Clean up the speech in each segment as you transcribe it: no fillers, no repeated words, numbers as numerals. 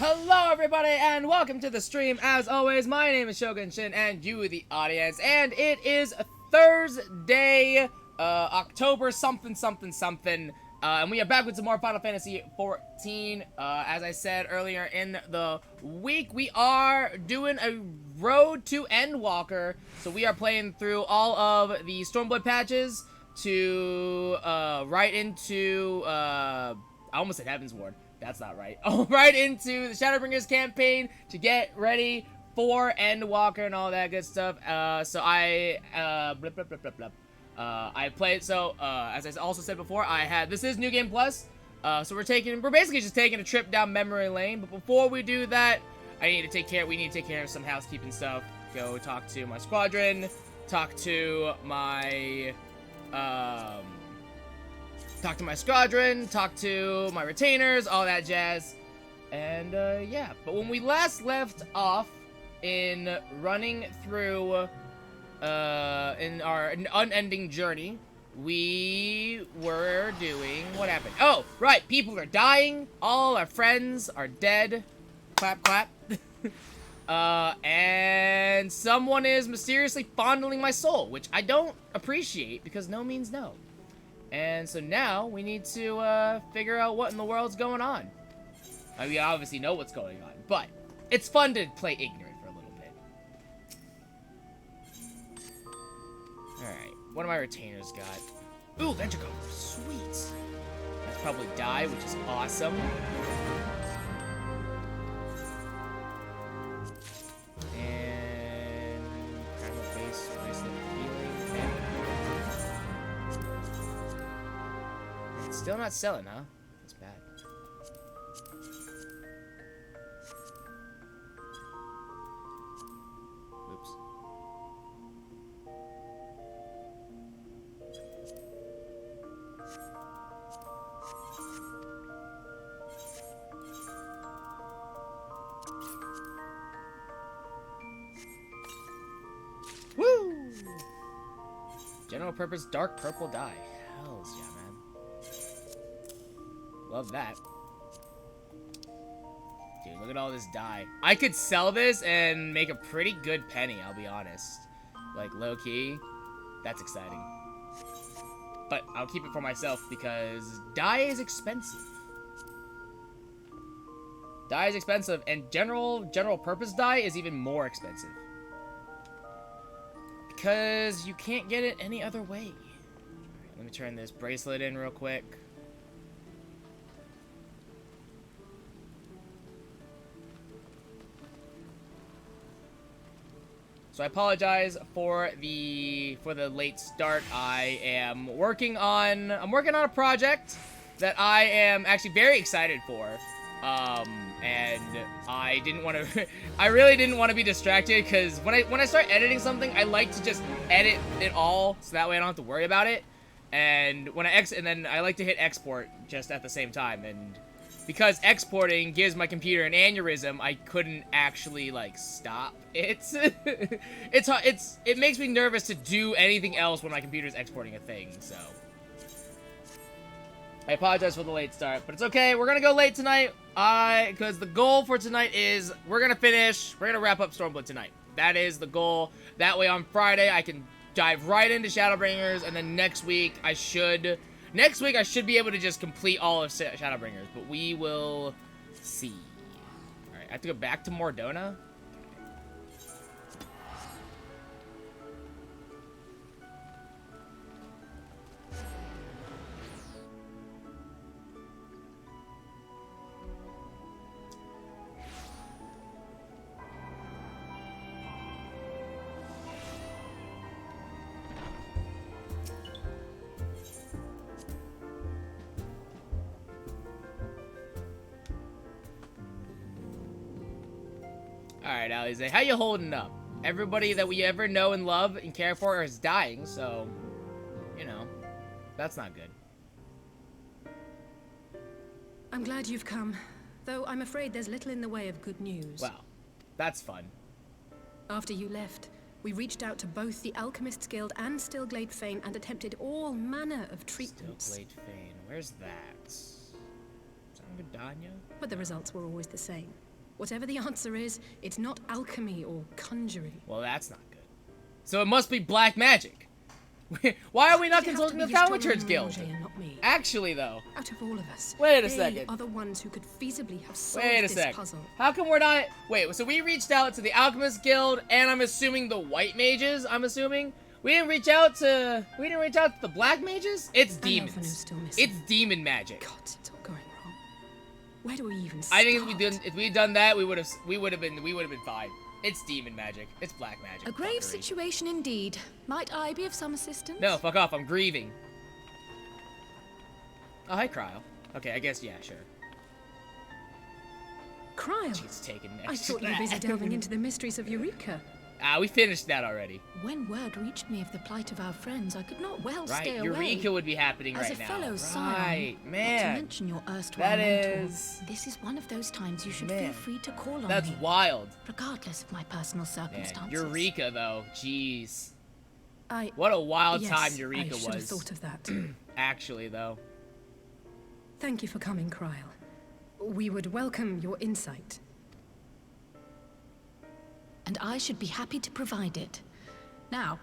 Hello everybody and welcome to the stream. As always, my name is Shogun Shin and you the audience, and it is Thursday, October something, and we are back with some more Final Fantasy 14. As I said earlier in the week, we are doing a Road to Endwalker, so we are playing through all of the Stormblood patches to, right into, I almost said Heaven's Ward. That's not right. Oh, right into the Shadowbringers campaign to get ready for Endwalker and all that good stuff. So I, I played, so, as I also said before, this is New Game Plus. So we're basically just taking a trip down memory lane. But before we do that, we need to take care of some housekeeping stuff. Go talk to my squadron, talk to my retainers, all that jazz. And, yeah. But when we last left off in running through, in our unending journey, we were doing... What happened? Oh, right. People are dying. All our friends are dead. Clap, clap. And someone is mysteriously fondling my soul, which I don't appreciate because no means no. And so now we need to figure out what in the world's going on. I mean, I obviously know what's going on, but it's fun to play ignorant for a little bit. Alright, what do my retainers got? Ooh, Venture Code. Sweet. That's probably die, which is awesome. And primal base, bracelet healing. Okay. It's still not selling, huh? That's bad. Oops. Woo! General purpose dark purple dye. Hells yeah, man. Love that. Dude, look at all this dye. I could sell this and make a pretty good penny, I'll be honest. Like, low-key. That's exciting. But I'll keep it for myself because dye is expensive. Dye is expensive, and general purpose dye is even more expensive. Because you can't get it any other way. Alright, let me turn this bracelet in real quick. So I apologize for the late start. I'm working on a project that I am actually very excited for. And I didn't want to I really didn't want to be distracted because when I start editing something, I like to just edit it all so that way I don't have to worry about it. And when and then I like to hit export just at the same time, and because exporting gives my computer an aneurysm, I couldn't actually like stop it. It makes me nervous to do anything else when my computer's exporting a thing, so I apologize for the late start, but it's okay. We're gonna go late tonight, because the goal for tonight is we're gonna wrap up Stormblood tonight. That is the goal. That way on Friday I can dive right into Shadowbringers, and then next week I should be able to just complete all of Shadowbringers, but we will see. All right, I have to go back to Mordona. Alright, Alize, how you holding up? Everybody that we ever know and love and care for is dying, so, you know, that's not good. I'm glad you've come, though I'm afraid there's little in the way of good news. Well, that's fun. After you left, we reached out to both the Alchemists Guild and Stillglade Fane and attempted all manner of treatments. Stillglade Fane, where's that? Gadanya? But the results were always the same. Whatever the answer is, it's not alchemy or conjuring. Well, that's not good. So it must be black magic. Why are we not consulting the Thaumaturge Guild? Not me. Actually, though. Out of all of us, Wait a they second. are the ones who could feasibly have solved Wait a this sec. puzzle. How come we're not... Wait, so we reached out to the Alchemist Guild, and I'm assuming the White Mages, I'm assuming? We didn't reach out to the Black Mages? It's demons. Alphinaud's still missing. It's demon magic. God, it's all going wrong. Where do we even start? I think if we'd done that, we would have been fine. It's demon magic. It's black magic. A grave fuckery. situation indeed. Might I be of some assistance? No, fuck off. I'm grieving. Oh, hi, Cryo. Okay, I guess, yeah, sure. Cryo. She's taken next. I thought you were busy delving into the mysteries of Eureka. We finished that already. When word reached me of the plight of our friends, I could not well Right, stay away. Eureka would be happening As right a now. fellow scion, Right, not to man. mention your erstwhile That mentor, is... this is one of those times you should Man. feel free to call on That's me, wild. regardless of my personal Man, circumstances. Eureka, though. Jeez. I... What a wild yes, time Eureka I should have was. thought of that. Actually, though. Thank you for coming, Cryo. We would welcome your insight. And I should be happy to provide it. Now,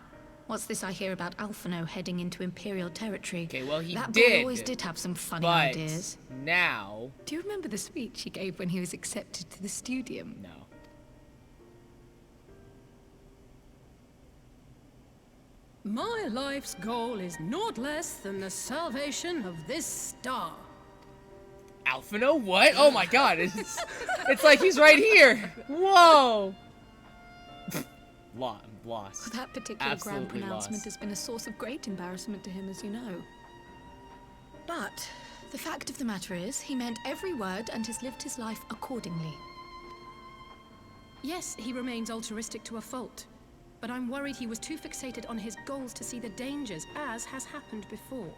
what's this I hear about Alphinaud heading into Imperial territory? Okay, well, he that did. boy always did have some funny But ideas. now... Do you remember the speech he gave when he was accepted to the Studium? No. My life's goal is naught less than the salvation of this star. Alphinaud? What? Oh my god, it's like he's right here. Whoa! Lost. That particular Absolutely grand pronouncement lost. has been a source of great embarrassment to him, as you know. But the fact of the matter is, he meant every word and has lived his life accordingly. Yes, he remains altruistic to a fault. But I'm worried he was too fixated on his goals to see the dangers, as has happened before.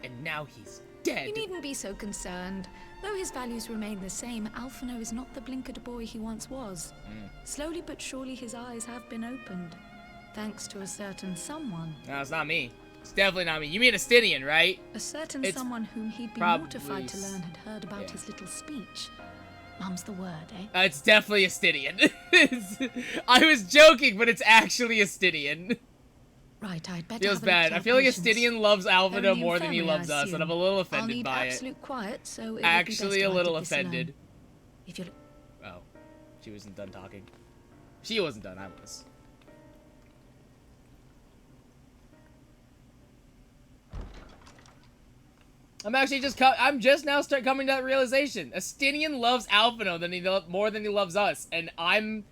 And now he's dead. You needn't be so concerned. Though his values remain the same, Alphinaud is not the blinkered boy he once was. Slowly but surely his eyes have been opened. Thanks to a certain someone. No, it's not me. It's definitely not me. You mean Astinian, right? A certain It's someone whom he'd been probably mortified to learn had heard about yeah. his little speech. Mum's the word, eh? It's definitely Astinian. I was joking, but it's actually Astinian. Right, I'd better Feels have a look bad. at I our feel like patients. Astinian loves They're Alvida in the more than he infirmary, loves I us, and assume. I'm a little I'll offended need by it. absolute quiet, so it would be Actually, best a if I little did this alone. offended. If you're... Oh, she wasn't done talking. She wasn't done. I was. I'm just now coming to that realization. Astinian loves Alphinaud more than he loves us, and I'm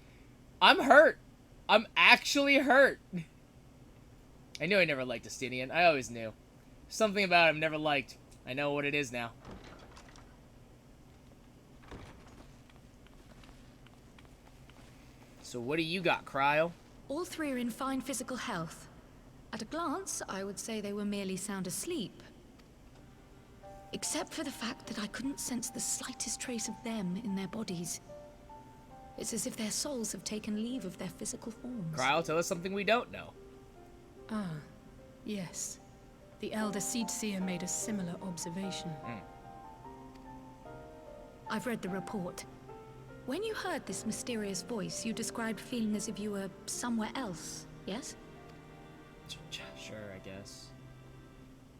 hurt. I'm actually hurt. I knew I never liked Astinian. I always knew. Something about him never liked. I know what it is now. So what do you got, Cryo? All three are in fine physical health. At a glance, I would say they were merely sound asleep. Except for the fact that I couldn't sense the slightest trace of them in their bodies. It's as if their souls have taken leave of their physical forms. Cryo, tell us something we don't know. Ah, yes. The elder Seedseer made a similar observation. I've read the report. When you heard this mysterious voice, you described feeling as if you were somewhere else, yes? Sure, I guess.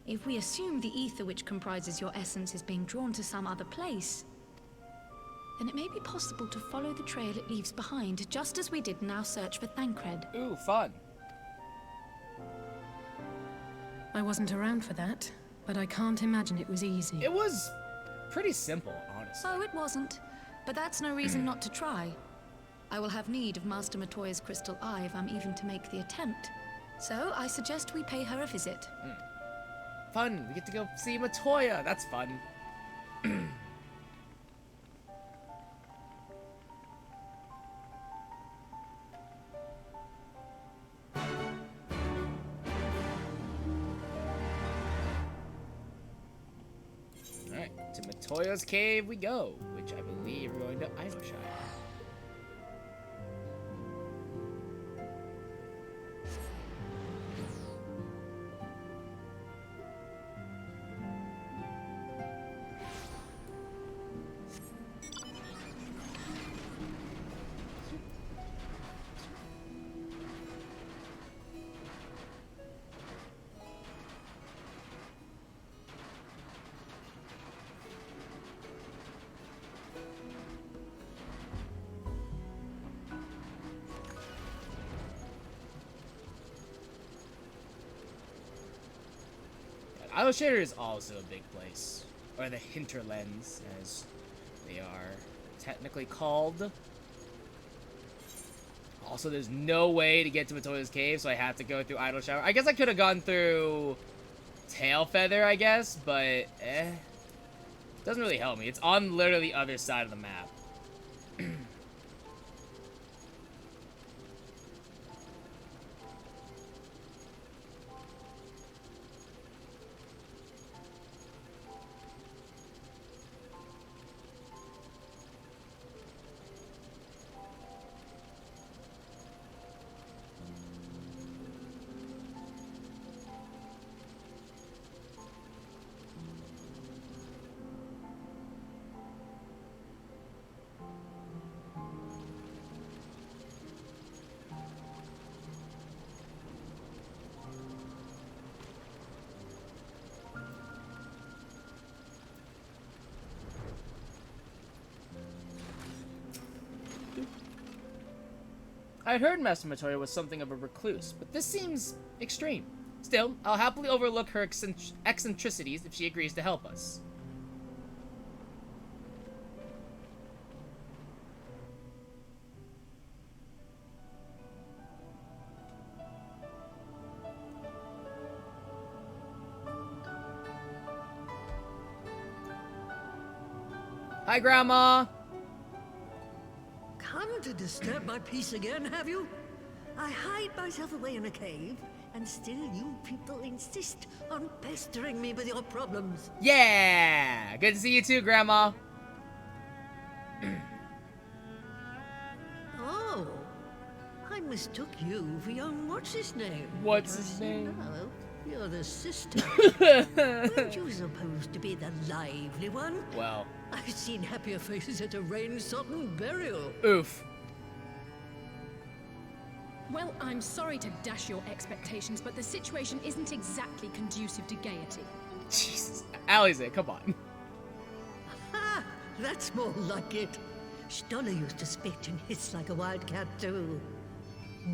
If we assume the ether which comprises your essence is being drawn to some other place, then it may be possible to follow the trail it leaves behind, just as we did in our search for Thancred. Ooh, fun. I wasn't around for that, but I can't imagine it was easy. It was pretty simple, honestly. Oh, it wasn't. But that's no reason not to try. I will have need of Master Matoya's crystal eye if I'm even to make the attempt. So, I suggest we pay her a visit. Fun. We get to go see Matoya. That's fun. Alright, to Matoya's cave we go, which I believe we're going to Idoshire. Idle Shader is also a big place. Or the hinterlands, as they are technically called. Also, there's no way to get to Matoya's cave, so I have to go through Idle Shower. I guess I could have gone through Tail Feather, I guess, but doesn't really help me. It's on literally the other side of the map. I'd heard Master Matoya was something of a recluse, but this seems extreme. Still, I'll happily overlook her eccentricities if she agrees to help us. Hi, Grandma! Come to disturb my peace again, have you? I hide myself away in a cave, and still you people insist on pestering me with your problems. Yeah! Good to see you too, Grandma. Oh, I mistook you for young what's-his-name. What's his name? No, you're the sister. Weren't you supposed to be the lively one? Well. I've seen happier faces at a rain-sodden burial. Oof. Well, I'm sorry to dash your expectations, but the situation isn't exactly conducive to gaiety. Jesus. Alize, come on. Ha! That's more like it. Stoller used to spit and hiss like a wildcat too.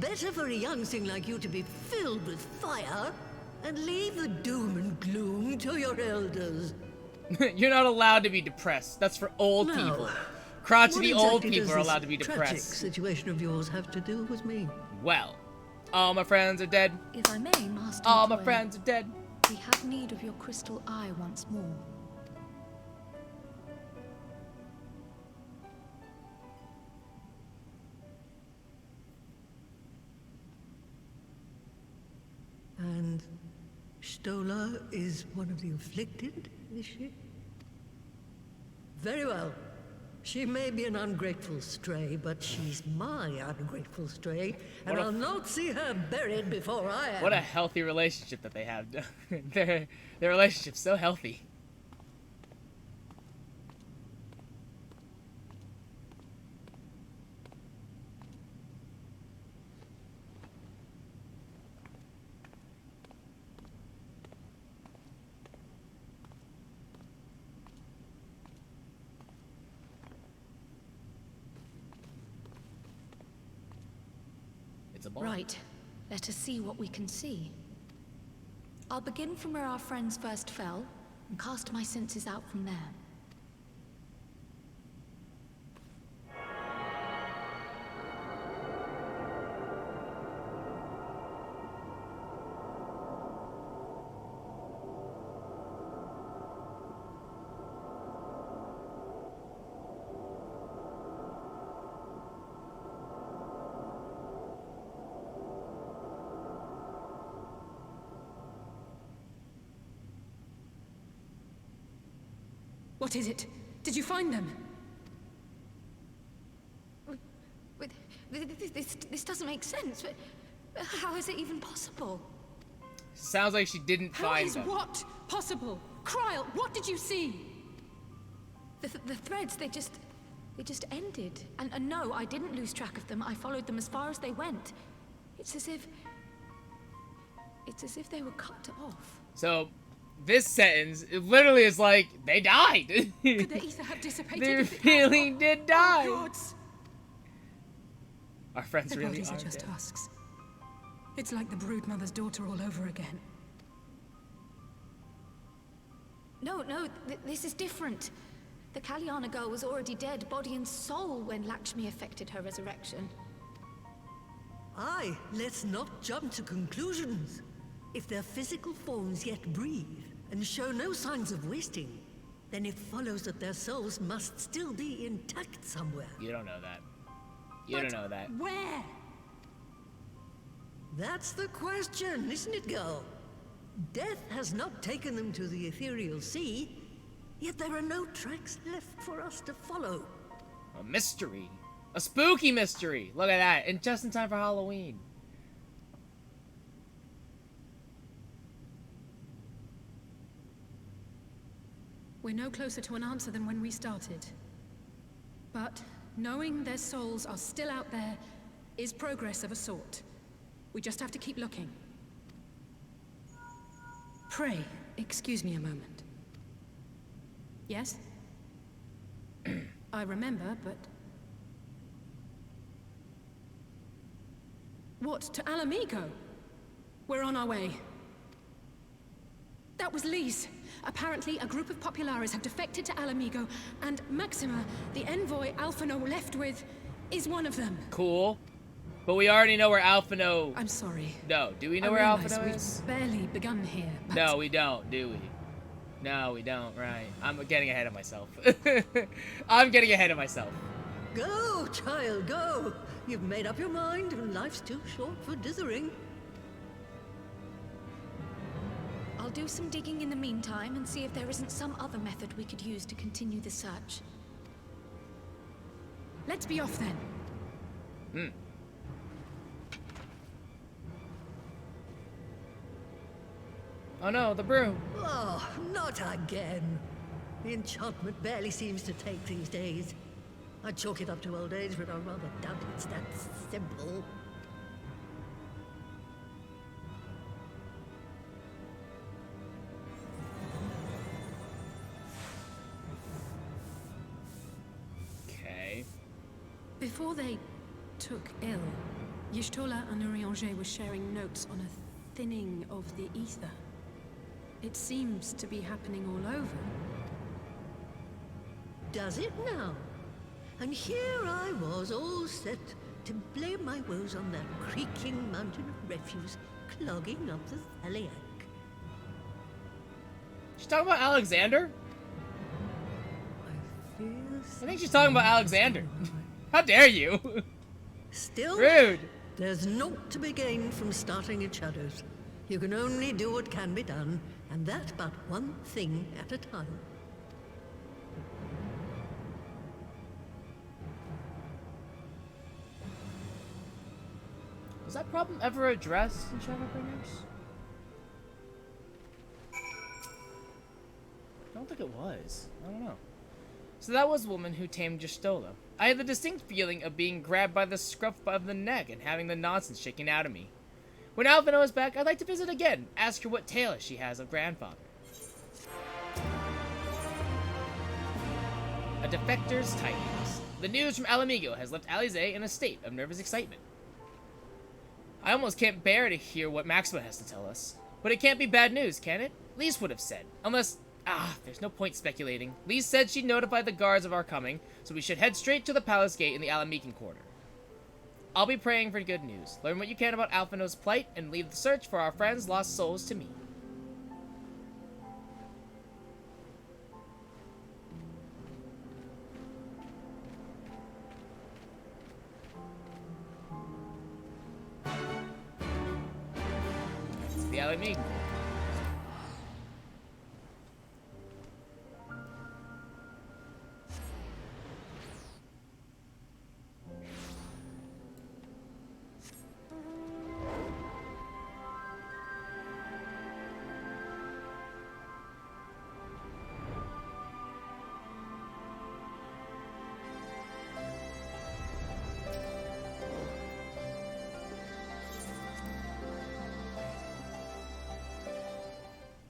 Better for a young thing like you to be filled with fire and leave the doom and gloom to your elders. You're not allowed to be depressed. That's for old people. Crotchety old people are allowed to be depressed. What exactly does this tragic situation of yours have to do with me? Well, all my friends are dead. If I may, Master All my Matoya, friends are dead. we have need of your crystal eye once more. And Stoller is one of the afflicted, is she? Very well. She may be an ungrateful stray, but she's my ungrateful stray, and I'll not see her buried before I am. What a healthy relationship that they have. their relationship's so healthy. It's a ball. Right. Let us see what we can see. I'll begin from where our friends first fell, and cast my senses out from there. What is it? Did you find them? This doesn't make sense. How is it even possible? Sounds like she didn't How find is them. what possible? Kryl, what did you see? The threads, they just ended. And no, I didn't lose track of them. I followed them as far as they went. It's as if they were cut off. So, this sentence, it literally is like, they died. Could the ether have dissipated? They if it really had? did die. Oh, gods. Our friends Their really bodies are are just dead. husks. It's like the brood mother's daughter all over again. No, this is different. The Kalyana girl was already dead, body and soul, when Lakshmi effected her resurrection. Aye, let's not jump to conclusions. If their physical forms yet breathe and show no signs of wasting, then it follows that their souls must still be intact somewhere. You don't know that. You don't know that. Where? That's the question, isn't it, girl? Death has not taken them to the ethereal sea, yet there are no tracks left for us to follow. A mystery. A spooky mystery. Look at that. And just in time for Halloween. We're no closer to an answer than when we started. But knowing their souls are still out there is progress of a sort. We just have to keep looking. Pray, excuse me a moment. Yes? I remember, but... What, to Alamigo? We're on our way. That was Lise. Apparently, a group of Populares have defected to Alamigo, and Maxima, the envoy Alphino left with, is one of them. Cool. But we already know where Alphino... I'm sorry. No, do we know I where realize Alphino we've is? barely begun here, but... No, we don't, do we? No, we don't, right. I'm getting ahead of myself. I'm getting ahead of myself. Go, child, go! You've made up your mind, and life's too short for dithering. I'll do some digging in the meantime and see if there isn't some other method we could use to continue the search. Let's be off then. Hmm. Oh no, the brew. Oh, not again. The enchantment barely seems to take these days. I chalk it up to old age, but I rather doubt it's that simple. Okay. Before they took ill, Y'shtola and Urianger were sharing notes on a thinning of the ether. It seems to be happening all over. Does it now? And here I was, all set to blame my woes on that creaking mountain of refuse clogging up the Thaliac. She's talking about Alexander? I feel I think she's talking about Alexander. How dare you? Still, Rude. there's naught to be gained from starting in shadows. You can only do what can be done, and that but one thing at a time. Was that problem ever addressed in Shadowbringers? I don't think it was. I don't know. So that was the woman who tamed Y'shtola. I had the distinct feeling of being grabbed by the scruff of the neck and having the nonsense shaken out of me. When Alphino is back, I'd like to visit again, ask her what tale she has of grandfather. A defector's tidings. The news from Alamigo has left Alize in a state of nervous excitement. I almost can't bear to hear what Maxima has to tell us. But it can't be bad news, can it? Lise would have said. Unless... there's no point speculating. Lise said she'd notified the guards of our coming, so we should head straight to the palace gate in the Alamican quarter. I'll be praying for good news. Learn what you can about Alphino's plight, and leave the search for our friends' lost souls to me. It's the Alamican.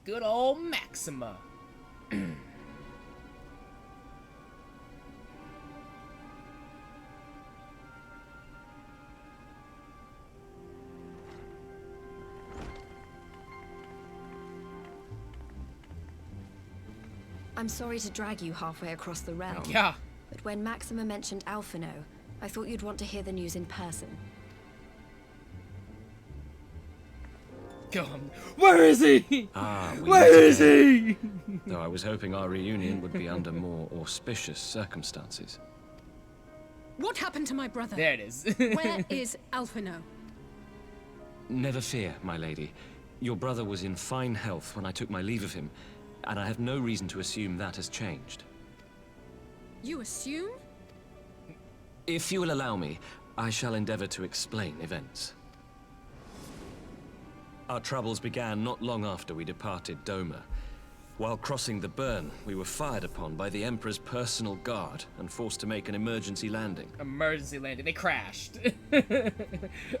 Good old Maxima. I'm sorry to drag you halfway across the realm. Yeah. But when Maxima mentioned Alphino, I thought you'd want to hear the news in person. Go on. Where is he? Where is he? Though I was hoping our reunion would be under more auspicious circumstances. What happened to my brother? There it is. Where is Alphino? Never fear, my lady. Your brother was in fine health when I took my leave of him, and I have no reason to assume that has changed. You assume? If you will allow me, I shall endeavor to explain events. Our troubles began not long after we departed Doma. While crossing the burn, we were fired upon by the Emperor's personal guard and forced to make an emergency landing. Emergency landing. They crashed. As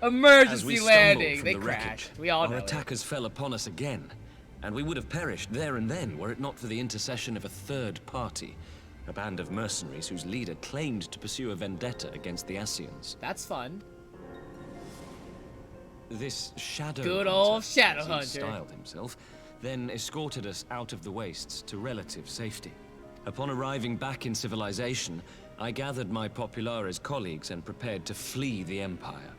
Emergency we landing. stumbled They from the crashed. wreckage, We all know our it. attackers fell upon us again, and we would have perished there and then were it not for the intercession of a third party, a band of mercenaries whose leader claimed to pursue a vendetta against the Ascians. That's fun. This shadow Good hunter, old shadow as he hunter. styled himself, then escorted us out of the wastes to relative safety. Upon arriving back in civilization, I gathered my Populares colleagues and prepared to flee the Empire.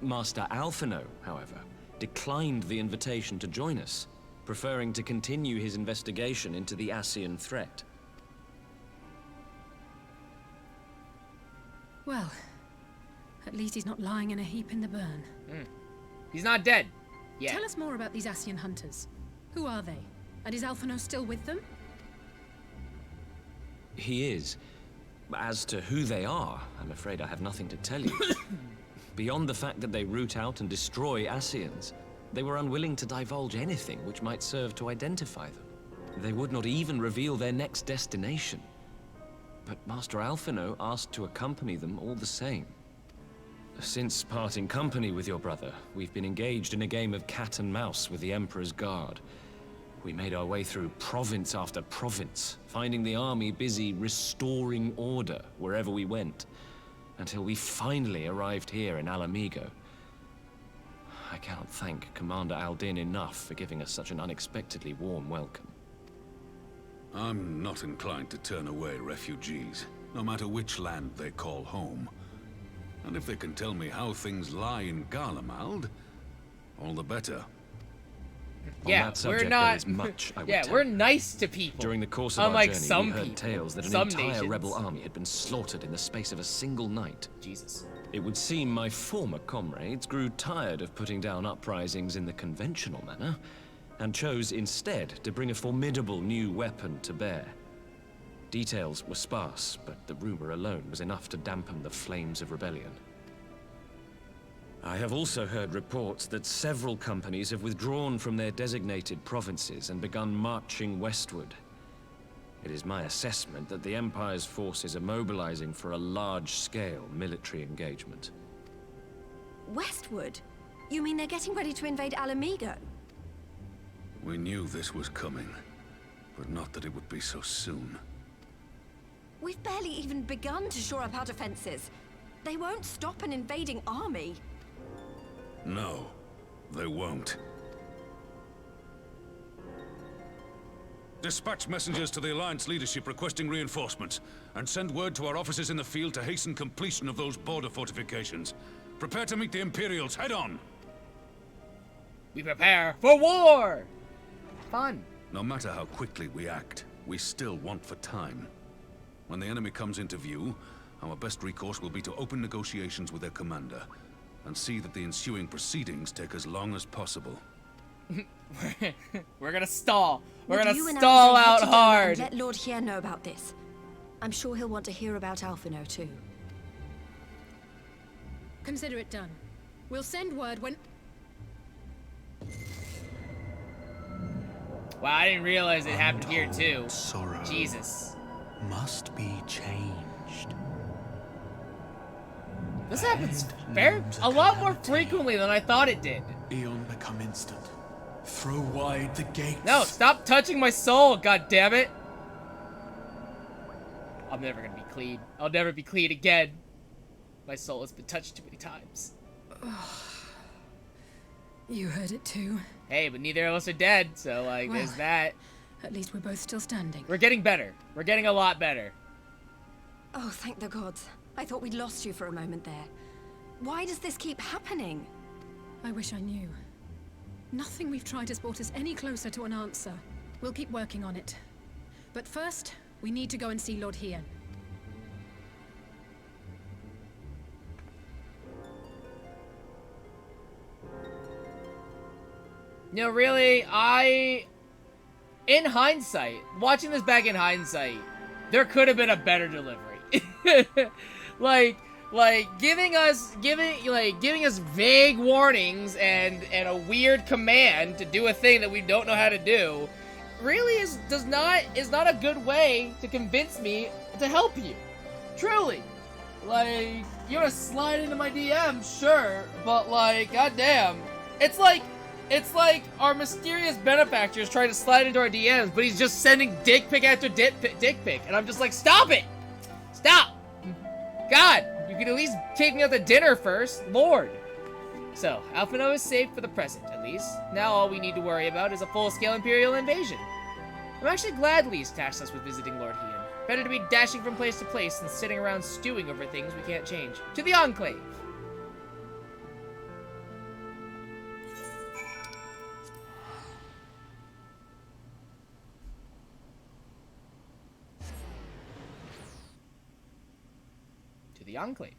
Master Alphino, however, declined the invitation to join us, preferring to continue his investigation into the Ascian threat. Well, at least he's not lying in a heap in the burn. He's not dead. Yeah. Tell us more about these Ascian hunters. Who are they? And is Alphino still with them? He is. As to who they are, I'm afraid I have nothing to tell you. Beyond the fact that they root out and destroy Ascians, they were unwilling to divulge anything which might serve to identify them. They would not even reveal their next destination. But Master Alphino asked to accompany them all the same. Since parting company with your brother, we've been engaged in a game of cat and mouse with the Emperor's guard. We made our way through province after province, finding the army busy restoring order wherever we went, until we finally arrived here in Alamigo. I cannot thank Commander Aldin enough for giving us such an unexpectedly warm welcome. I'm not inclined to turn away refugees, no matter which land they call home. And if they can tell me how things lie in Garlemald, all the better. Yeah, On that subject, we're not. there is much I would Yeah, tell we're you. nice to people. During the course of unlike our journey, some we heard people, tales that an some entire nations. rebel army had been slaughtered in the space of a single night. Jesus. It would seem my former comrades grew tired of putting down uprisings in the conventional manner, and chose instead to bring a formidable new weapon to bear. Details were sparse, but the rumor alone was enough to dampen the flames of rebellion. I have also heard reports that several companies have withdrawn from their designated provinces and begun marching westward. It is my assessment that the Empire's forces are mobilizing for a large-scale military engagement. Westward? You mean they're getting ready to invade Alamigo? We knew this was coming, but not that it would be so soon. We've barely even begun to shore up our defenses. They won't stop an invading army. No, they won't. Dispatch messengers to the Alliance leadership requesting reinforcements, and send word to our officers in the field to hasten completion of those border fortifications. Prepare to meet the Imperials head on! We prepare for war! Fun. No matter how quickly we act, we still want for time. When the enemy comes into view, our best recourse will be to open negotiations with their commander, and see that the ensuing proceedings take as long as possible. We're gonna stall. We're Would gonna you and stall Alphino head out to Doma hard. and let Lord Hier know about this. I'm sure he'll want to hear about Alphino too. Consider it done. We'll send word when... Wow, I didn't realize it happened here too. Untold sorrow Jesus. must be changed. This happens a lot more frequently than I thought it did. Eon become instant. Throw wide the gates. No, stop touching my soul, god damn it. I'm never gonna be clean. I'll never be clean again. My soul has been touched too many times. You heard it too. Hey, but neither of us are dead, so like there's that. At least we're both still standing. We're getting better. We're getting a lot better. Oh, thank the gods. I thought we'd lost you for a moment there. Why does this keep happening? I wish I knew. Nothing we've tried has brought us any closer to an answer. We'll keep working on it. But first, we need to go and see Lord Hien. No, really, in hindsight, watching this back in hindsight, there could have been a better delivery. like giving us vague warnings and a weird command to do a thing that we don't know how to do really is not a good way to convince me to help you. Truly. Like, you wanna slide into my DM, sure, but like, goddamn. It's like our mysterious benefactor is trying to slide into our DMs, but he's just sending dick pic after dick pic, and I'm just like, stop it! Stop! God, you could at least take me out to dinner first, Lord. So, Alphino is safe for the present, at least. Now all we need to worry about is a full-scale Imperial invasion. I'm actually glad Lyse tasked us with visiting Lord Hien. Better to be dashing from place to place than sitting around stewing over things we can't change. To the Enclave! The Enclave.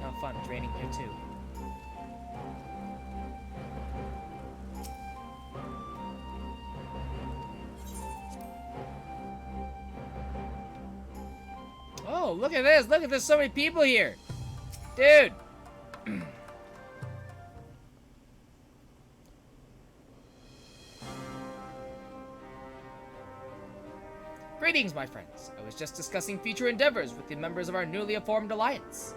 Oh, fun. It's raining here, too. Oh, look at this. Look at there's so many people here. Dude. Greetings, my friends. I was just discussing future endeavors with the members of our newly formed alliance.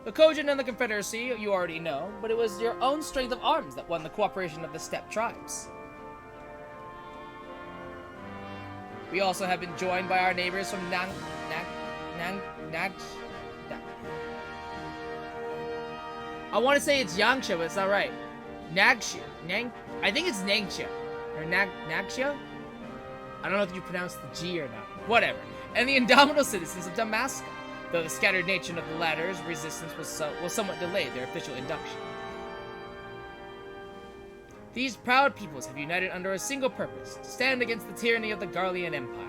The Kojin and the Confederacy, you already know, but it was your own strength of arms that won the cooperation of the steppe tribes. We also have been joined by our neighbors from I want to say it's Yangsha, but it's not right. I think it's Nangxia. Or Nagxia? I don't know if you pronounce the G or not. Whatever. And the indomitable citizens of Damaska, though the scattered nature of the latter's resistance will somewhat delay their official induction. These proud peoples have united under a single purpose, to stand against the tyranny of the Garlean Empire.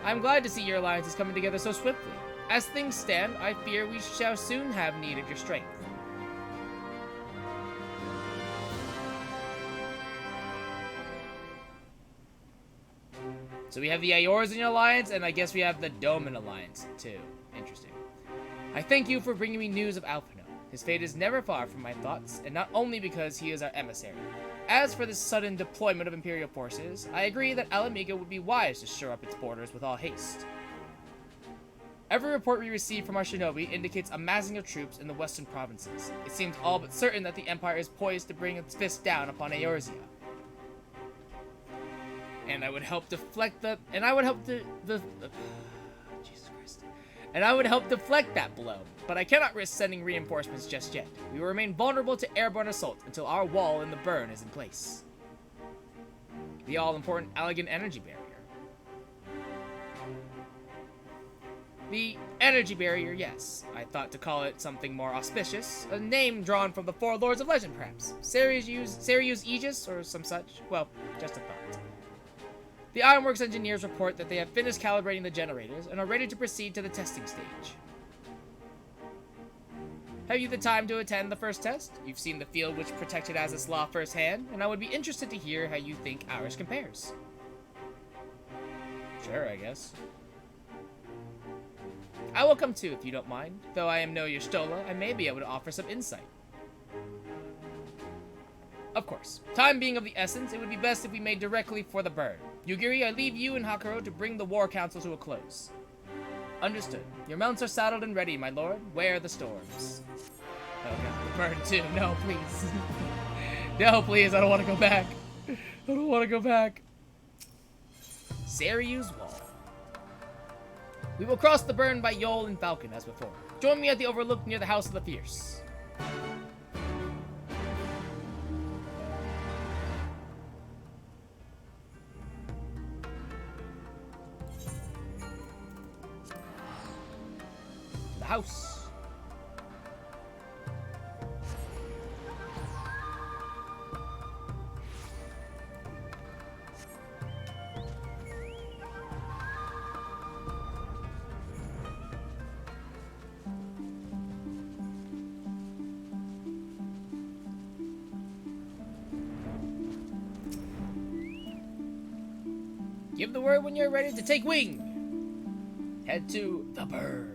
I'm glad to see your alliance is coming together so swiftly. As things stand, I fear we shall soon have need of your strength. So we have the Aors in your alliance, and I guess we have the Doman alliance, too. Interesting. I thank you for bringing me news of Alphino. His fate is never far from my thoughts, and not only because he is our emissary. As for this sudden deployment of Imperial forces, I agree that Alamiga would be wise to shore up its borders with all haste. Every report we receive from our shinobi indicates a massing of troops in the western provinces. It seems all but certain that the Empire is poised to bring its fist down upon Eorzea. And I would help deflect Jesus Christ. And I would help deflect that blow, but I cannot risk sending reinforcements just yet. We will remain vulnerable to airborne assault until our wall in the burn is in place. The all-important Allegan energy barrier. The energy barrier, yes. I thought to call it something more auspicious. A name drawn from the four lords of legend, perhaps. Serious Aegis, or some such. Well, just a thought. The Ironworks engineers report that they have finished calibrating the generators and are ready to proceed to the testing stage. Have you the time to attend the first test? You've seen the field which protected Azislaw firsthand, and I would be interested to hear how you think ours compares. Sure, I guess. I will come too, if you don't mind. Though I am no Y'shtola, I may be able to offer some insight. Of course. Time being of the essence, it would be best if we made directly for the burn. Yugiri, I leave you and Hakuro to bring the war council to a close. Understood. Your mounts are saddled and ready, my lord. Where are the storms? Oh god, the burn too. No, please. No, please, I don't want to go back. I don't want to go back. Saryu's Wall. We will cross the burn by Yol and Falcon as before. Join me at the overlook near the House of the Fierce. The house. Give the word when you're ready to take wing. Head to the burn.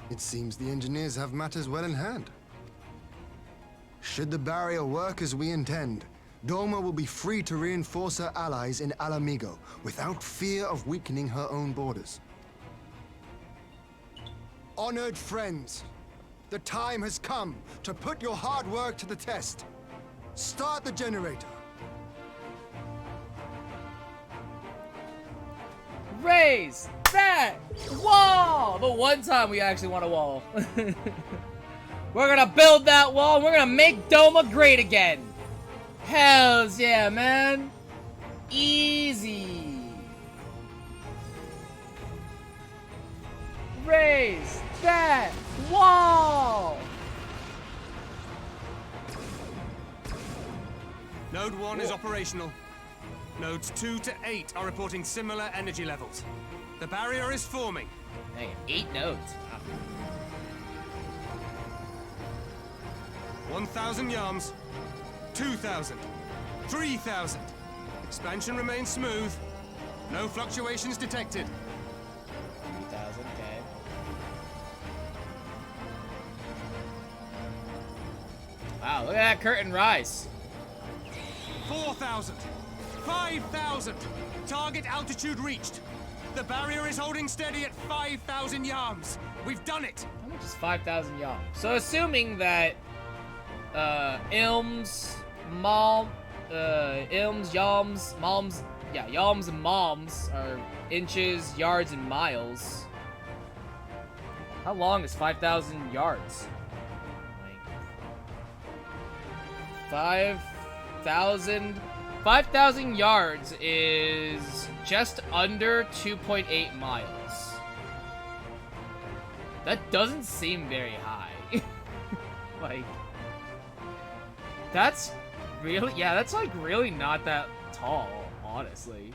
It seems the engineers have matters well in hand. Should the barrier work as we intend, Doma will be free to reinforce her allies in Alamigo without fear of weakening her own borders. Honored friends, the time has come to put your hard work to the test. Start the generator. Raise that wall! The one time we actually want a wall. We're gonna build that wall and we're gonna make Doma great again. Hells yeah, man. Easy. Raise that wall! Node 1 is operational. Nodes 2 to 8 are reporting similar energy levels. The barrier is forming. Hey, 8 nodes. Wow. 1,000 yards. 2,000. 3,000. Expansion remains smooth. No fluctuations detected. 3,000, okay. Wow, look at that curtain rise. 4,000. 5,000. Target altitude reached. The barrier is holding steady at 5,000 yards. We've done it. How much is 5,000 yards? So assuming that Ilms, Yalms, Moms, yeah, Yalms and Moms are inches, yards, and miles. How long is 5,000 yards? Like 5,000 yards is just under 2.8 miles. That doesn't seem very high. Like, that's really, yeah, that's like really not that tall, honestly.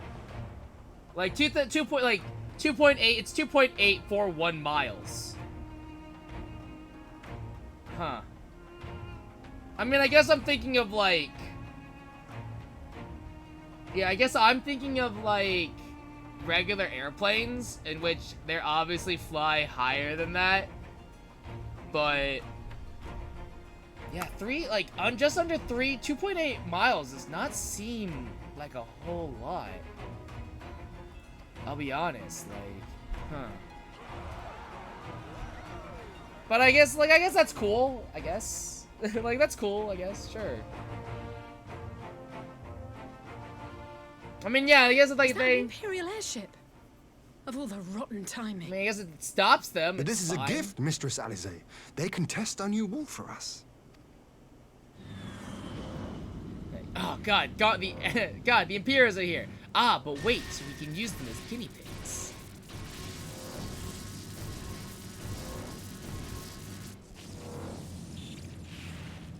Like 2.8, it's 2.841 miles. Huh. I mean, I guess I'm thinking of like, yeah, I guess I'm thinking of like regular airplanes in which they obviously fly higher than that. But yeah, just under 2.8 miles does not seem like a whole lot. I'll be honest, like, huh. But I guess that's cool, I guess. Like, that's cool, I guess, sure. I mean, yeah, I guess it's like Is that an Imperial airship? Of all the rotten timing. I mean, I guess it stops them. But this is a gift, Mistress Alize. They can test our new wall for us. Oh God, the Imperials are here. Ah, but wait, so we can use them as guinea pigs.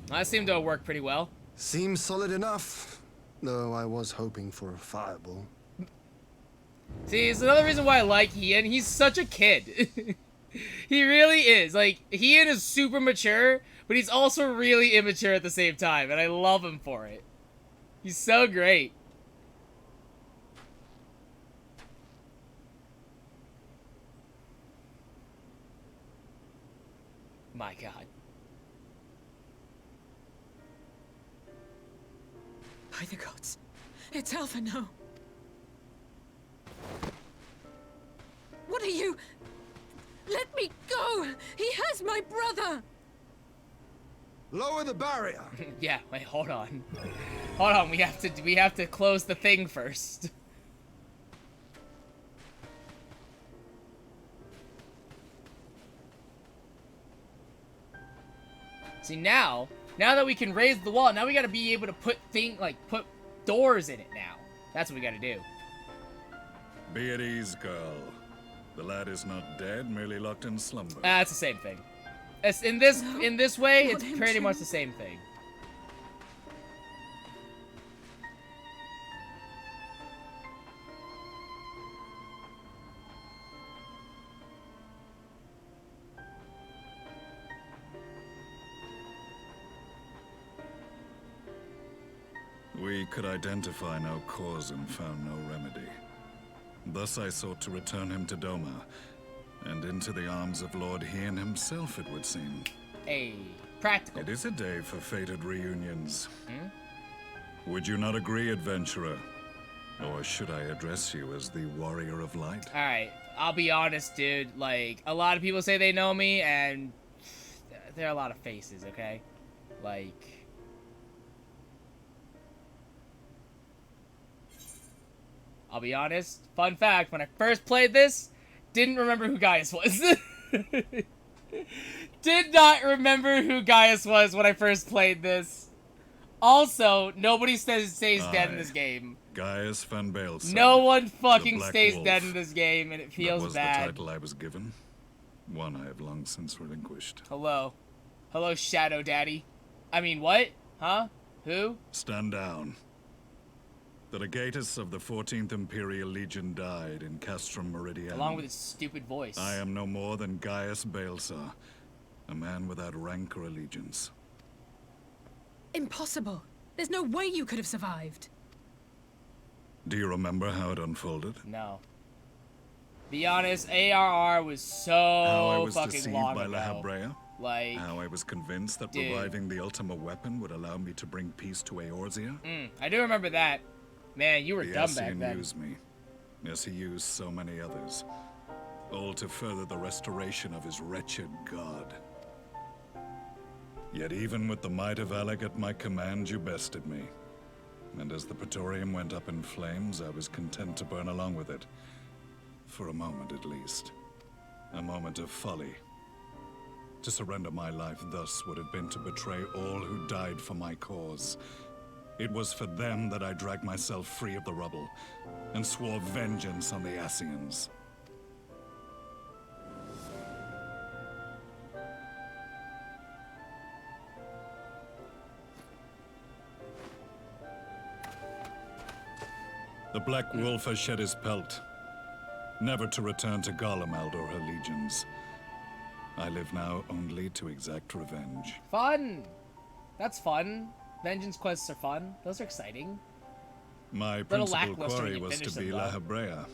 That seemed to have worked pretty well. Seems solid enough, though I was hoping for a fireball. See, it's another reason why I like Ian. He's such a kid. He really is. Like, Ian is super mature, but he's also really immature at the same time, and I love him for it. He's so great. My God. By the gods. It's Alphino. What are you? Let me go! He has my brother! Lower the barrier! Yeah, wait, hold on. Hold on, we have to close the thing first. See, now that we can raise the wall, now we gotta be able to put put doors in it now. That's what we gotta do. Be at ease, girl. The lad is not dead, merely locked in slumber. It's the same thing. It's in this way, not it's him, pretty Jim. much the same thing. We could identify no cause and found no remedy. Thus I sought to return him to Doma, and into the arms of Lord Hien himself, it would seem. A practical. It is a day for fated reunions. Would you not agree, adventurer? Or should I address you as the Warrior of Light? Alright, I'll be honest, dude. Like, a lot of people say they know me, and there are a lot of faces, okay? Like... I'll be honest. Fun fact, when I first played this, didn't remember who Gaius was. Did not remember who Gaius was when I first played this. Also, nobody stays dead in this game. Gaius van Baelsar. No one fucking Black stays Wolf. dead in this game, and it feels that was bad. the title I was given. One I have long since relinquished. Hello. Hello, Shadow Daddy. I mean, what? Huh? Who? Stand down. The legatus of the 14th Imperial Legion died in Castrum Meridian. Along with his stupid voice. I am no more than Gaius Baelsar, a man without rank or allegiance. Impossible. There's no way you could have survived. Do you remember how it unfolded? No. Be honest, ARR was so How I was fucking deceived long by ago. La Habrea? Like, How I was convinced that dude. reviving the Ultima weapon would allow me to bring peace to Eorzea? I do remember that. Man, you were The dumb back Ascian then. used me, as he used so many others, all to further the restoration of his wretched god. Yet even with the might of Alec at my command, you bested me. And as the Praetorium went up in flames, I was content to burn along with it. For a moment at least. A moment of folly. To surrender my life thus would have been to betray all who died for my cause. It was for them that I dragged myself free of the rubble, and swore vengeance on the Ascians. The Black Wolf has shed his pelt, never to return to Garlemald or her legions. I live now only to exact revenge. Fun! That's fun. Vengeance quests are fun. Those are exciting. My Little principal lackluster when quarry you was finish to be them, La though. Habrea,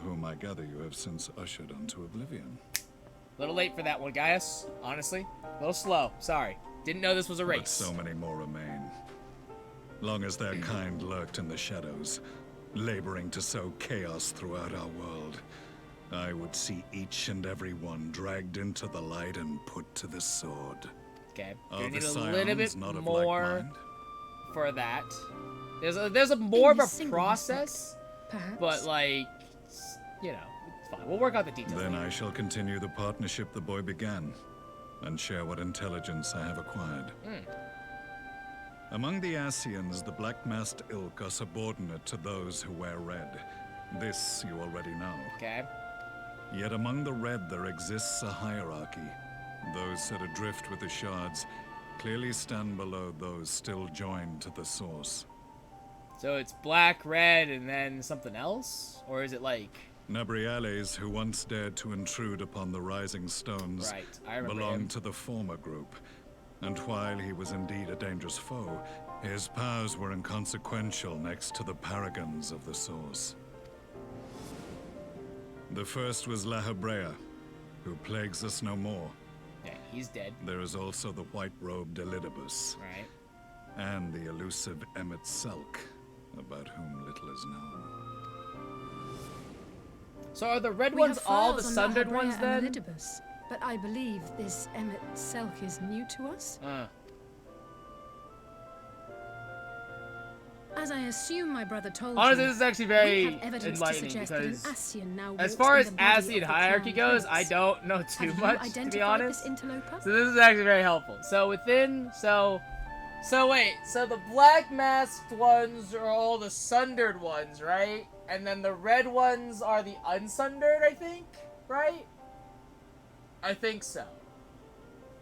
whom I gather you have since ushered onto oblivion. A little late for that one, Gaius. Honestly. A little slow. Sorry. Didn't know this was a race. But so many more remain. Long as their kind lurked in the shadows, laboring to sow chaos throughout our world, I would see each and every one dragged into the light and put to the sword. Okay. Are Gonna the need a Scions little bit not of more like mind? for that. There's a more of In a single process, Perhaps. but like, you know, it's fine. We'll work out the details. Then later. I shall continue the partnership the boy began, and share what intelligence I have acquired. Among the Ascians, the Black Masked Ilk are subordinate to those who wear red. This you already know. Okay. Yet among the Red there exists a hierarchy. Those set adrift with the shards clearly stand below those still joined to the source. So it's black, red, and then something else? Or is it like... Nabriales, who once dared to intrude upon the Rising Stones, Right, I remember belonged him. to the former group. And while he was indeed a dangerous foe, his powers were inconsequential next to the paragons of the Source. The first was La Habrea, who plagues us no more. Yeah, he's dead. There is also the white-robed Elidibus. Right. and the elusive Emmett Selk, about whom little is known. So are the red We ones have all the files on sundered Mahabrea ones and then? Elidibus, but I believe this Emmett Selk is new to us. As I assume my brother told Honestly, you, this is actually we very have evidence to enlightening suggest that an because Ascian now as walks far in as the body Ascian of the hierarchy Crown goes, I Prince. don't know too Have you much, to be identified honest. this interloper? So this is actually very helpful. So within, so wait, so the black masked ones are all the sundered ones, right? And then the red ones are the unsundered, I think, right? I think so.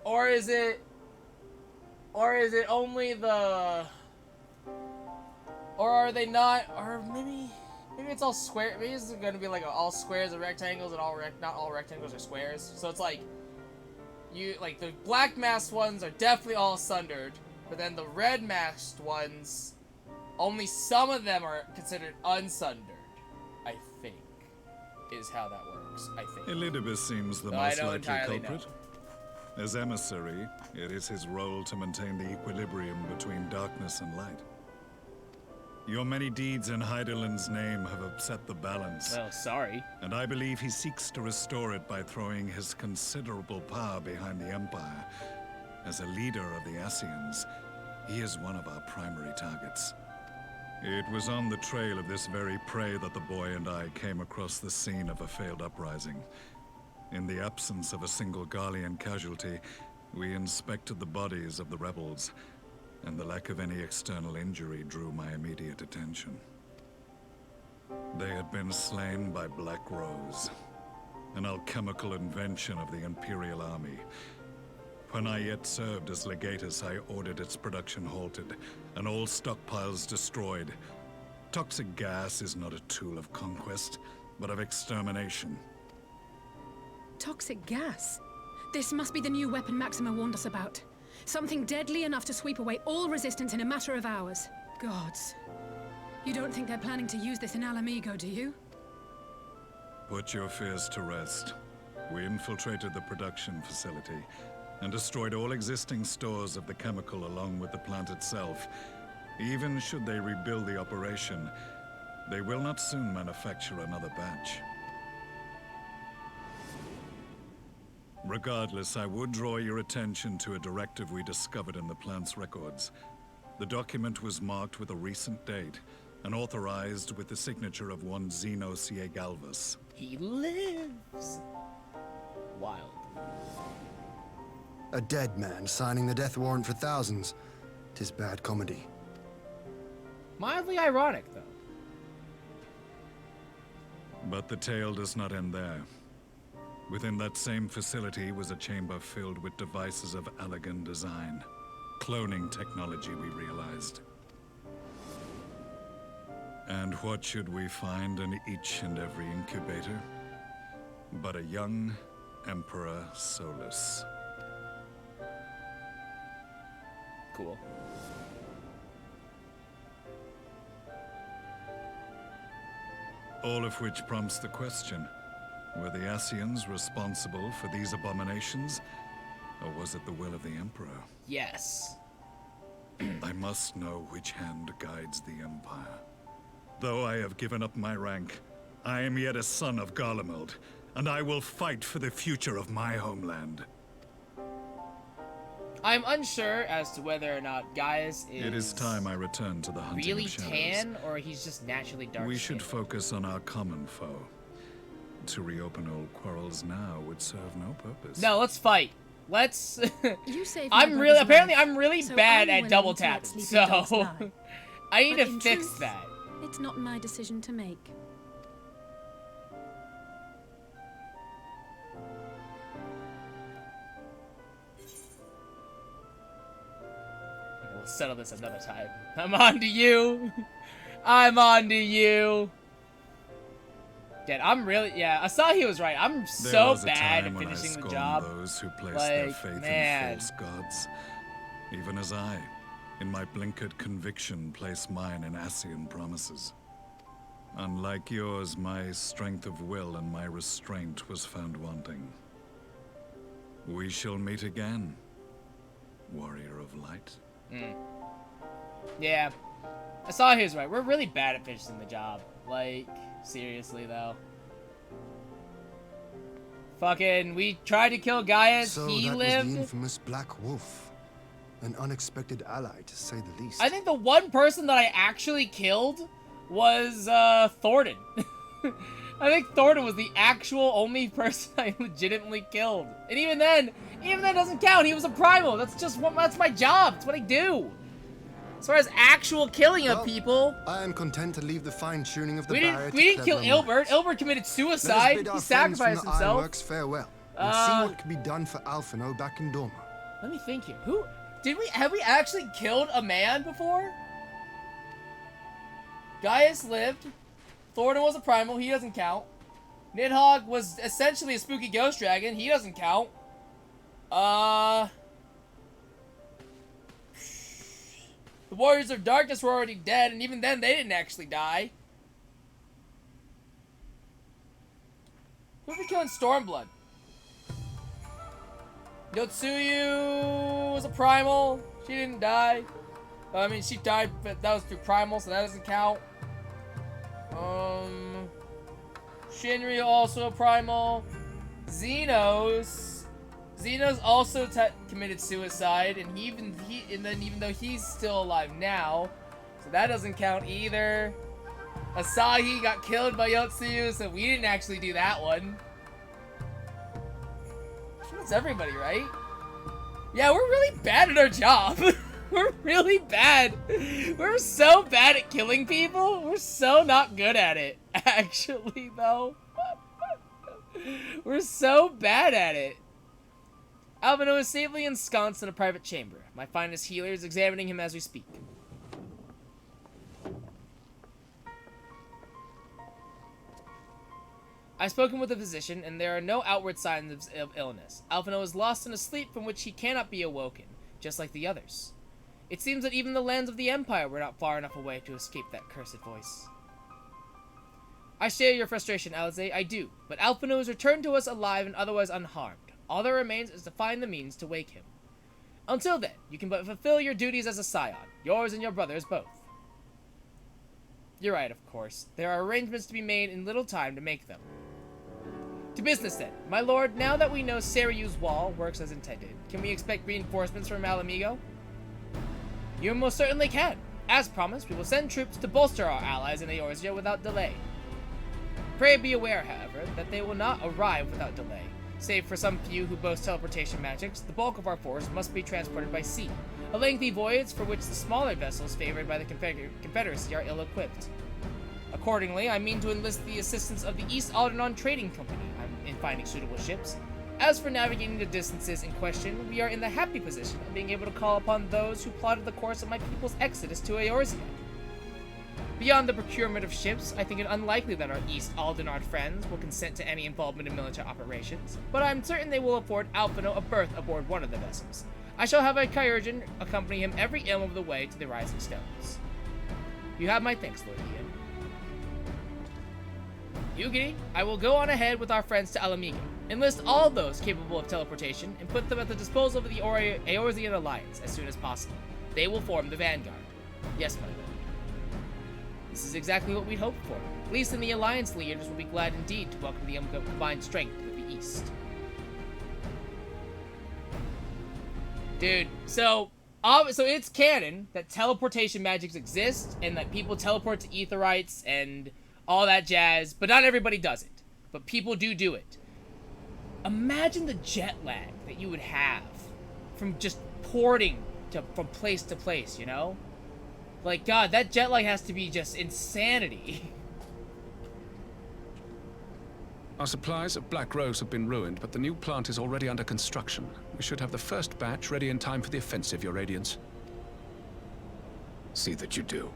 Or is it only the, or are they not, or maybe it's all square, maybe it's gonna be like all squares are rectangles and not all rectangles are squares. So it's like, like the black masked ones are definitely all sundered, but then the red masked ones, only some of them are considered unsundered, I think, is how that works, I think. Elidibus seems the Though I most don't likely entirely culprit. As emissary, it is his role to maintain the equilibrium between darkness and light. Your many deeds in Hydaelyn's name have upset the balance. Well, sorry. And I believe he seeks to restore it by throwing his considerable power behind the Empire. As a leader of the Ascians, he is one of our primary targets. It was on the trail of this very prey that the boy and I came across the scene of a failed uprising. In the absence of a single Garlean casualty, we inspected the bodies of the rebels, and the lack of any external injury drew my immediate attention. They had been slain by Black Rose, an alchemical invention of the Imperial Army. When I yet served as legatus, I ordered its production halted, and all stockpiles destroyed. Toxic gas is not a tool of conquest, but of extermination. Toxic gas? This must be the new weapon Maxima warned us about. Something deadly enough to sweep away all resistance in a matter of hours. Gods. You don't think they're planning to use this in Alamigo, do you? Put your fears to rest. We infiltrated the production facility and destroyed all existing stores of the chemical along with the plant itself. Even should they rebuild the operation, they will not soon manufacture another batch. Regardless, I would draw your attention to a directive we discovered in the plant's records. The document was marked with a recent date and authorized with the signature of one Zeno Galvus. He lives. Wild. A dead man signing the death warrant for thousands. 'Tis bad comedy. Mildly ironic, though. But the tale does not end there. Within that same facility was a chamber filled with devices of elegant design. Cloning technology, we realized. And what should we find in each and every incubator? But a young Emperor Solus. Cool. All of which prompts the question. Were the Ascians responsible for these abominations? Or was it the will of the Emperor? Yes. I must know which hand guides the Empire. Though I have given up my rank, I am yet a son of Garlemald, and I will fight for the future of my homeland. I'm unsure as to whether or not Gaius is... It is time I return to the hunting really of shadows. tan, or he's just naturally dark. We should focus on our common foe. To reopen old quarrels now would serve no purpose. No, let's fight. Let's... You saved my I'm brother's really... Apparently, life, I'm really so bad I'm at willing double to let tapping, sleeping dogs so... lie. I need But to in fix truth, that. It's not my decision to make. We'll settle this another time. I'm on to you. I'm on to you. Dad, I'm really... Yeah, Asahi was right. I'm so bad at finishing the job. Those who place like, their faith man. in false gods. Even as I, in my blinkered conviction, place mine in Ascian promises. Unlike yours, my strength of will and my restraint was found wanting. We shall meet again, warrior of light. Yeah. I saw his right. We're really bad at finishing the job. Like, seriously, though. Fucking, we tried to kill Gaius. So he that lived. was the infamous Black Wolf. An unexpected ally, to say the least. I think the one person that I actually killed was, Thornton. I think Thornton was the actual only person I legitimately killed. And even then doesn't count. He was a primal. That's my job. That's what I do. As far as actual killing of people, I am content to leave the fine-tuning of the we barrier. We didn't kill Ilbert. Ilbert committed suicide. He sacrificed himself. Ironworks farewell. And see what can be done for Alphino back in Dorma. Let me think here. Have we actually killed a man before? Gaius lived. Thornton was a primal. He doesn't count. Nidhogg was essentially a spooky ghost dragon. He doesn't count. The Warriors of Darkness were already dead, and even then, they didn't actually die. Who are we killing Stormblood? Yotsuyu was a primal. She didn't die. I mean, she died, but that was through primal, so that doesn't count. Shinryu also a primal. Xenos also committed suicide, and even though he's still alive now, so that doesn't count either. Asahi got killed by Yotsuyu, so we didn't actually do that one. That's everybody, right? Yeah, we're really bad at our job. We're really bad. We're so bad at killing people. We're so not good at it, actually, though. We're so bad at it. Alphino is safely ensconced in a private chamber. My finest healer is examining him as we speak. I've spoken with the physician, and there are no outward signs of illness. Alphino is lost in a sleep from which he cannot be awoken, just like the others. It seems that even the lands of the Empire were not far enough away to escape that cursed voice. I share your frustration, Alize, I do, but Alphino is returned to us alive and otherwise unharmed. All that remains is to find the means to wake him. Until then, you can but fulfill your duties as a scion, yours and your brother's both. You're right, of course. There are arrangements to be made in little time to make them. To business then. My lord, now that we know Seryu's wall works as intended, can we expect reinforcements from Alamigo? You most certainly can. As promised, we will send troops to bolster our allies in Eorzea without delay. Pray be aware, however, that they will not arrive without delay. Save for some few who boast teleportation magics, the bulk of our force must be transported by sea, a lengthy voyage for which the smaller vessels favored by the Confederacy are ill-equipped. Accordingly, I mean to enlist the assistance of the East Aldernon Trading Company in finding suitable ships. As for navigating the distances in question, we are in the happy position of being able to call upon those who plotted the course of my people's exodus to Eorzea. Beyond the procurement of ships, I think it unlikely that our East Aldernon friends will consent to any involvement in military operations, but I'm certain they will afford Alphino a berth aboard one of the vessels. I shall have a Kyurgeon accompany him every elm of the way to the Rising Stones. You have my thanks, Lord Ian. Yugiri, I will go on ahead with our friends to Alamigo, enlist all those capable of teleportation, and put them at the disposal of the Eorzean Alliance as soon as possible. They will form the vanguard. Yes, my lord. This is exactly what we'd hoped for. At least in the Alliance leaders will be glad indeed to welcome the combined strength of the East. Dude, so it's canon that teleportation magics exist, and that people teleport to Aetherites and all that jazz, but not everybody does it. But people do it. Imagine the jet lag that you would have from just porting from place to place, you know? Like, God, that jet lag has to be just insanity. Our supplies of Black Rose have been ruined, but the new plant is already under construction. We should have the first batch ready in time for the offensive, Your Radiance. See that you do.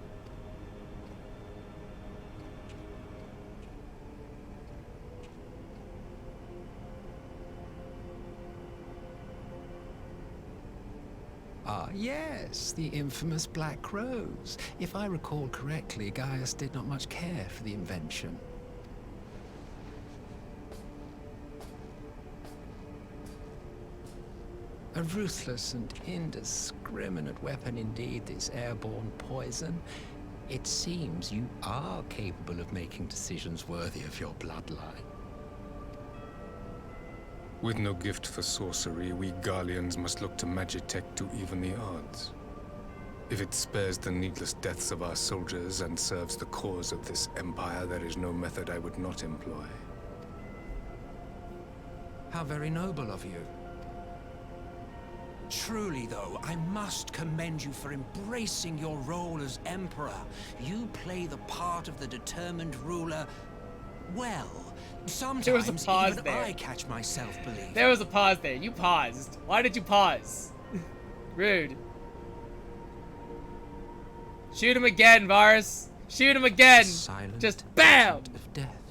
Ah, yes, the infamous Black Rose. If I recall correctly, Gaius did not much care for the invention. A ruthless and indiscriminate weapon indeed, this airborne poison. It seems you are capable of making decisions worthy of your bloodline. With no gift for sorcery, we Garleans must look to Magitech to even the odds. If it spares the needless deaths of our soldiers and serves the cause of this empire, there is no method I would not employ. How very noble of you. Truly, though, I must commend you for embracing your role as Emperor. You play the part of the determined ruler well. Sometimes There was a pause even there. I catch myself believing. There was a pause there. You paused. Why did you pause? Rude. Shoot him again, Varus. Shoot him again. Silent Just BAM! of death.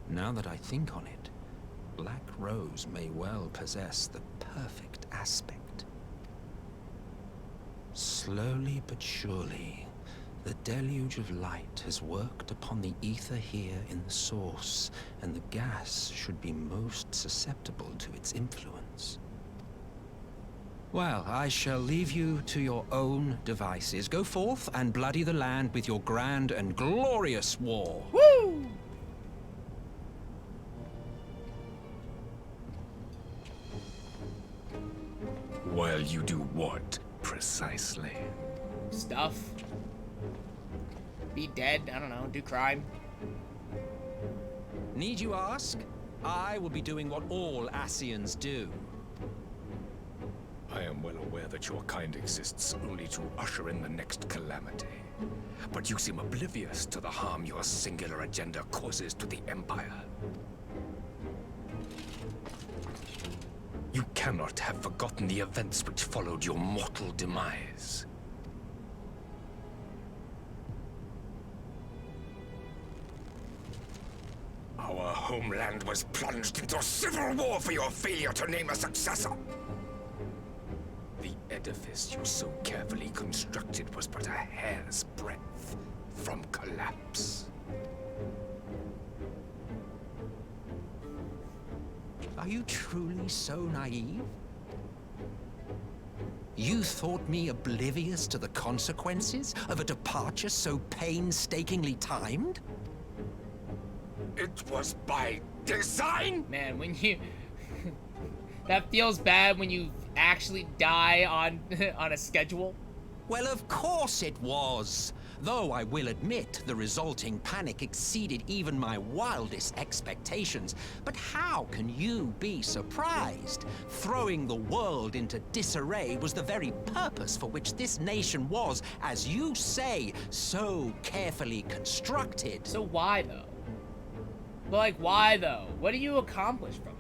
Now that I think on it, Black Rose may well possess the perfect aspect. Slowly but surely, the deluge of light has worked upon the ether here in the source, and the gas should be most susceptible to its influence. Well, I shall leave you to your own devices. Go forth and bloody the land with your grand and glorious war. Woo! While you do what, precisely? Stuff. Be dead. I don't know. Do crime. Need you ask? I will be doing what all Ascians do. I am well aware that your kind exists only to usher in the next calamity. But you seem oblivious to the harm your singular agenda causes to the Empire. You cannot have forgotten the events which followed your mortal demise. Our homeland was plunged into civil war for your failure to name a successor. The edifice you so carefully constructed was but a hair's breadth from collapse. Are you truly so naive? You thought me oblivious to the consequences of a departure so painstakingly timed? It was by design? Man, when you... that feels bad when you actually die on on a schedule. Well, of course it was. Though I will admit the resulting panic exceeded even my wildest expectations. But how can you be surprised? Throwing the world into disarray was the very purpose for which this nation was, as you say, so carefully constructed. So why though? But like, why though? What do you accomplish from it?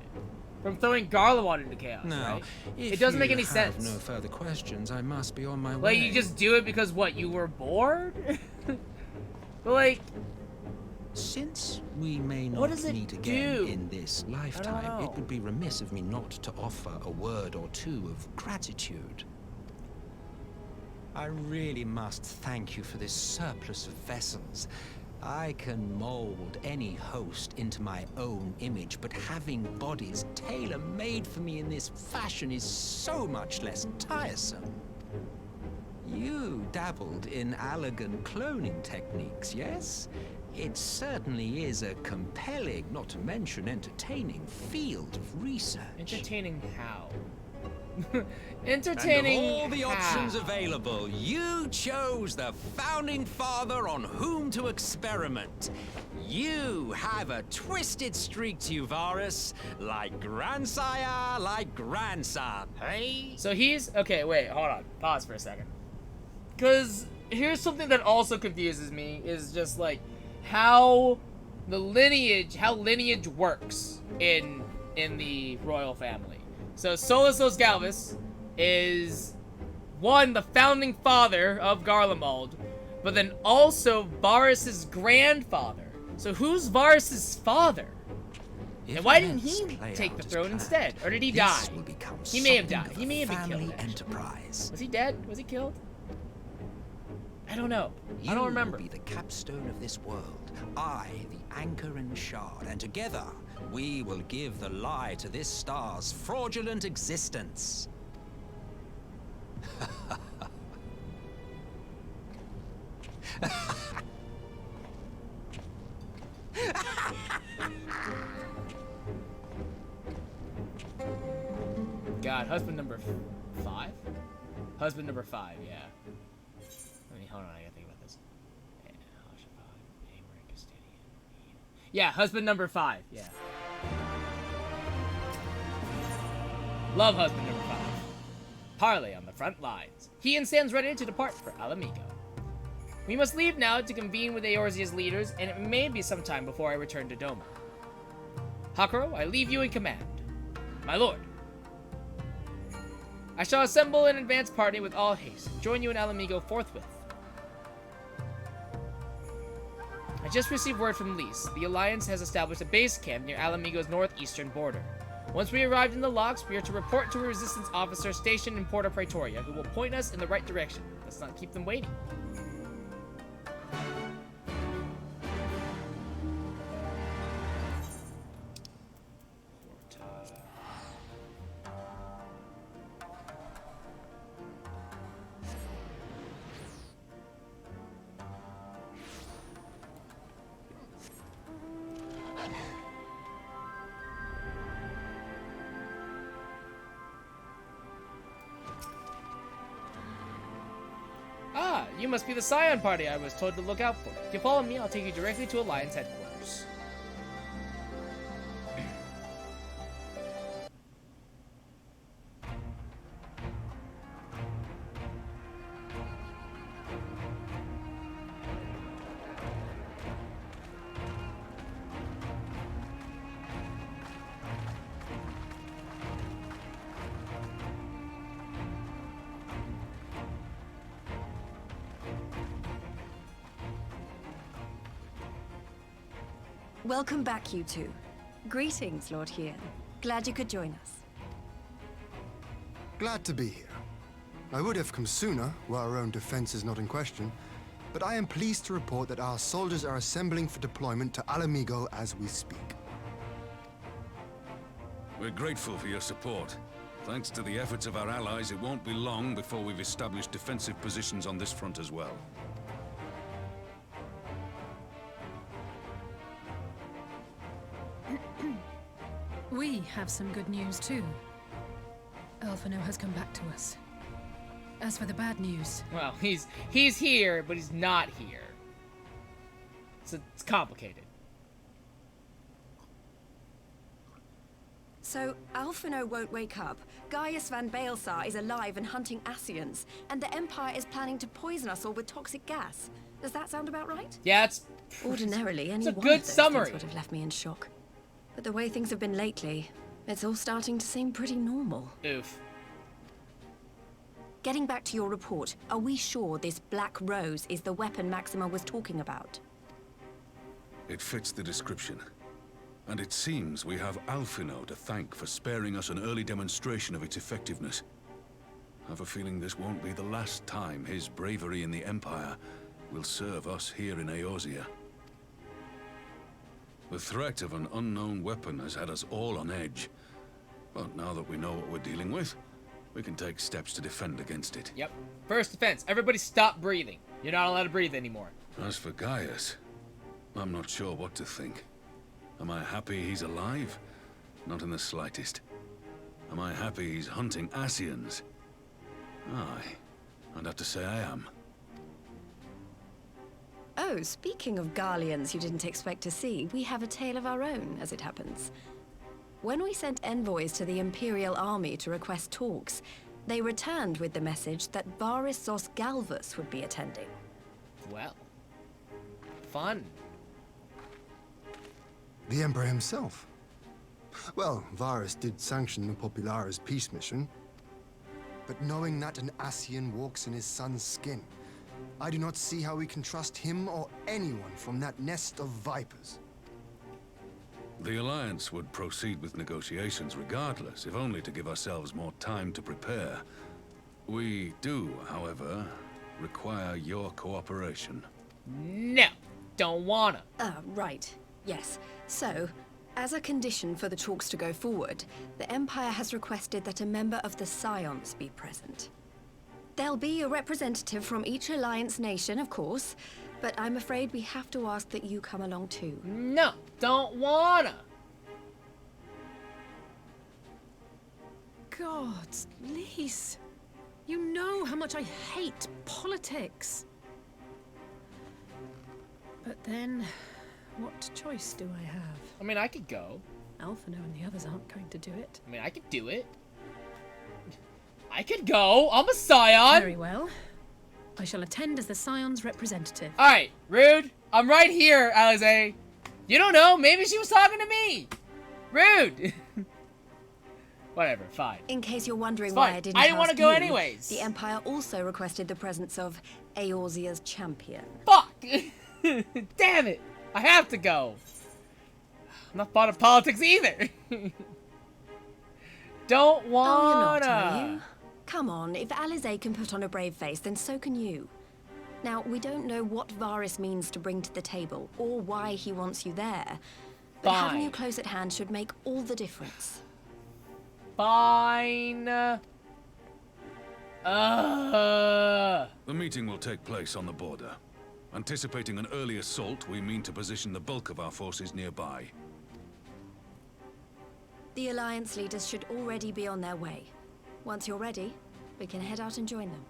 From throwing Garlemald into chaos, Now, right? if It doesn't make you any have sense. no further questions, I must be on my way. Like, you just do it because, what, you were bored? But, like... Since we may What not does it meet again do? in this lifetime, know. it would be remiss of me not to offer a word or two of gratitude. I really must thank you for this surplus of vessels. I can mold any host into my own image, but having bodies tailor-made for me in this fashion is so much less tiresome. You dabbled in elegant cloning techniques, yes? It certainly is a compelling, not to mention entertaining, field of research. Entertaining how? Entertaining And of all the how? options available, you chose the founding father on whom to experiment. You have a twisted streak to you, Varus, like grandsire, like grandson, hey? So he's... Okay, wait, hold on. Pause for a second. Because here's something that also confuses me, is just, like, how lineage works in the royal family. So Solus Los Galvus is, one, the founding father of Garlemald, but then also Varus's grandfather. So who's Varus's father? And why didn't he take the throne instead? Or did he die? He may have died. He may have been killed. Enterprise. Was he dead? Was he killed? I don't know. I don't remember. You will be the capstone of this world. I, the anchor and shard, and together we will give the lie to this star's fraudulent existence. God, husband number 5? Husband number 5, yeah. I mean, hold on, I gotta think about this. Yeah, husband number 5, yeah. Love husband number 5. Parley on the front lines. He and stands ready to depart for Alamigo. We must leave now to convene with Eorzea's leaders, and it may be some time before I return to Doma. Hakuro, I leave you in command. My lord. I shall assemble an advance party with all haste and join you in Alamigo forthwith. I just received word from Lys. The Alliance has established a base camp near Alamigo's northeastern border. Once we arrive in the locks, we are to report to a resistance officer stationed in Porta Praetoria, who will point us in the right direction. Let's not keep them waiting. Ah, you must be the Scion party I was told to look out for. If you follow me, I'll take you directly to Alliance headquarters. Welcome back, you two. Greetings, Lord Hien. Glad you could join us. Glad to be here. I would have come sooner, were our own defense is not in question, but I am pleased to report that our soldiers are assembling for deployment to Alamigo as we speak. We're grateful for your support. Thanks to the efforts of our allies, it won't be long before we've established defensive positions on this front as well. We have some good news too. Alphino has come back to us. As for the bad news... Well, he's here, but he's not here. So it's complicated. So, Alphino won't wake up. Gaius van Baelsar is alive and hunting Ascians, and the Empire is planning to poison us all with toxic gas. Does that sound about right? Yeah, it's... Ordinarily, any it's a one good of those summary. things would have left me in shock. But the way things have been lately, it's all starting to seem pretty normal. Oof. Getting back to your report, are we sure this Black Rose is the weapon Maxima was talking about? It fits the description. And it seems we have Alphino to thank for sparing us an early demonstration of its effectiveness. I have a feeling this won't be the last time his bravery in the Empire will serve us here in Eorzea. The threat of an unknown weapon has had us all on edge. But now that we know what we're dealing with, we can take steps to defend against it. Yep. First defense, everybody stop breathing. You're not allowed to breathe anymore. As for Gaius, I'm not sure what to think. Am I happy he's alive? Not in the slightest. Am I happy he's hunting Ascians? Aye, I'd have to say I am. Oh, speaking of Garleans you didn't expect to see, we have a tale of our own, as it happens. When we sent envoys to the Imperial Army to request talks, they returned with the message that Varissos Galvus would be attending. Well, fun. The Emperor himself. Well, Varus did sanction the Popularis peace mission. But knowing that an Ascian walks in his son's skin, I do not see how we can trust him or anyone from that nest of vipers. The Alliance would proceed with negotiations regardless, if only to give ourselves more time to prepare. We do, however, require your cooperation. No, don't wanna. Right. Yes. So, As a condition for the talks to go forward, the Empire has requested that a member of the Scions be present. There'll be a representative from each Alliance nation, of course, but I'm afraid we have to ask that you come along too. No, don't wanna. God, Lise. You know how much I hate politics. But then, what choice do I have? I mean, I could go. Alphino and the others aren't going to do it. I mean, I could do it. I could go. I'm a Scion. Very well. I shall attend as the Scion's representative. Alright, rude. I'm right here, Alize. You don't know. Maybe she was talking to me. Rude. Whatever, fine. In case you're wondering why I didn't want to go you, anyways. The Empire also requested the presence of Eorzea's champion. Fuck! Damn it! I have to go. I'm not part of politics either. Don't wanna. Oh, you're not, are you? Come on, if Alize can put on a brave face, then so can you. Now, we don't know what Varys means to bring to the table, or why he wants you there. But having you close at hand should make all the difference. Fine. The meeting will take place on the border. Anticipating an early assault, we mean to position the bulk of our forces nearby. The Alliance leaders should already be on their way. Once you're ready, we can head out and join them.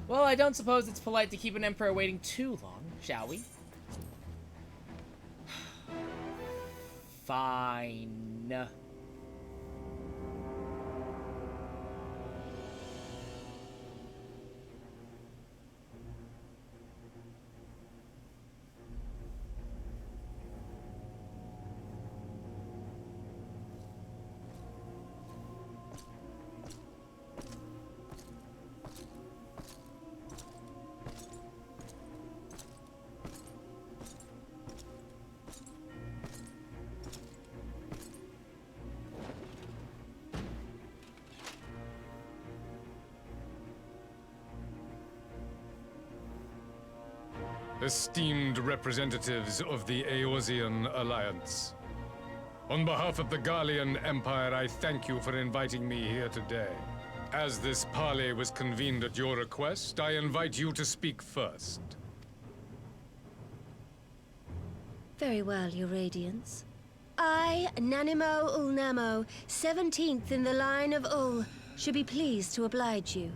Well, I don't suppose it's polite to keep an emperor waiting too long, shall we? Fine. Esteemed representatives of the Eorzean Alliance. On behalf of the Garlean Empire, I thank you for inviting me here today. As this parley was convened at your request, I invite you to speak first. Very well, Your Radiance. I, Nanimo Ulnamo, 17th in the line of Ul, should be pleased to oblige you.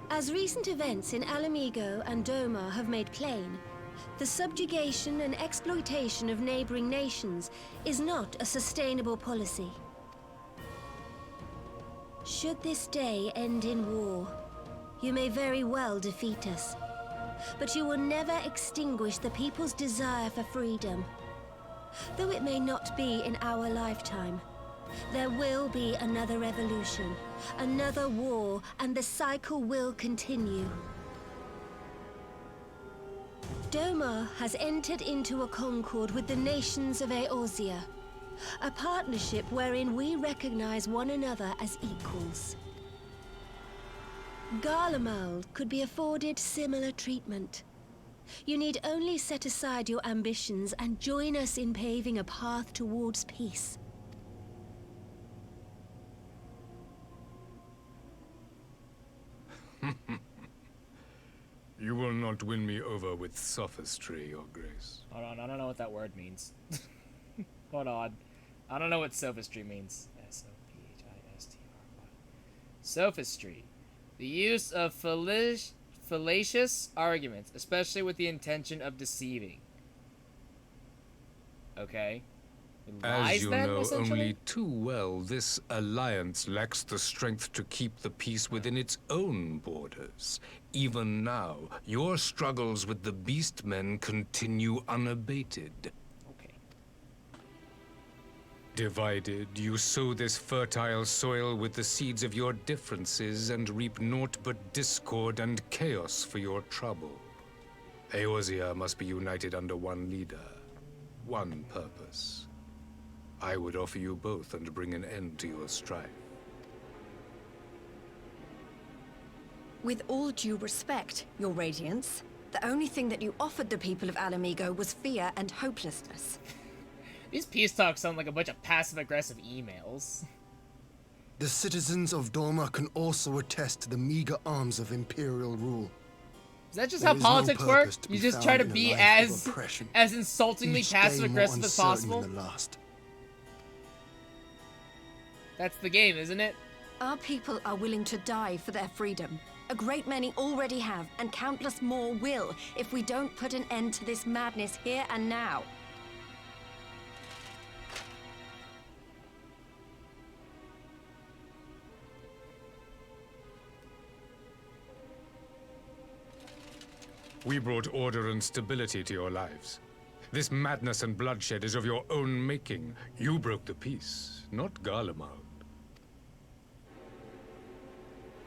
As recent events in Alamigo and Doma have made plain, the subjugation and exploitation of neighboring nations is not a sustainable policy. Should this day end in war, you may very well defeat us, but you will never extinguish the people's desire for freedom. Though it may not be in our lifetime, there will be another revolution, another war, and the cycle will continue. Doma has entered into a concord with the nations of Eorzea, a partnership wherein we recognize one another as equals. Garlemald could be afforded similar treatment. You need only set aside your ambitions and join us in paving a path towards peace. You will not win me over with sophistry, Your Grace. Hold on, I don't know what that word means. Hold on. I don't know what sophistry means. S-O-P-H-I-S-T-R-Y. Sophistry. The use of fallacious arguments, especially with the intention of deceiving. Okay. As you know only too well, this alliance lacks the strength to keep the peace within its own borders. Even now, your struggles with the Beastmen continue unabated. Okay. Divided, you sow this fertile soil with the seeds of your differences and reap naught but discord and chaos for your trouble. Eorzea must be united under one leader, one purpose. I would offer you both and bring an end to your strife. With all due respect, Your Radiance, the only thing that you offered the people of Alamigo was fear and hopelessness. These peace talks sound like a bunch of passive-aggressive emails. The citizens of Dorma can also attest to the meager arms of Imperial rule. Is that just There how is no politics work? purpose to You be just try to found in a be life of oppression. as insultingly Each day passive-aggressive more as uncertain possible? than the last. That's the game, isn't it? Our people are willing to die for their freedom. A great many already have, and countless more will, if we don't put an end to this madness here and now. We brought order and stability to your lives. This madness and bloodshed is of your own making. You broke the peace, not Garlemald.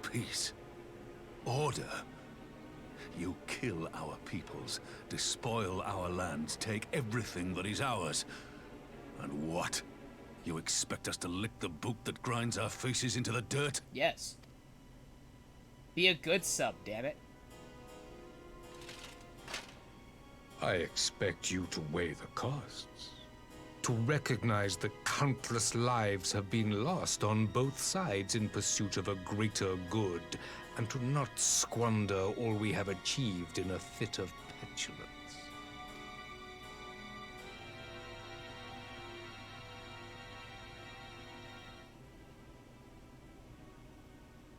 Peace. Order. You kill our peoples, despoil our lands, take everything that is ours. And what? You expect us to lick the boot that grinds our faces into the dirt? Yes. Be a good sub, damn it. I expect you to weigh the costs. To recognize that countless lives have been lost on both sides in pursuit of a greater good, and to not squander all we have achieved in a fit of petulance.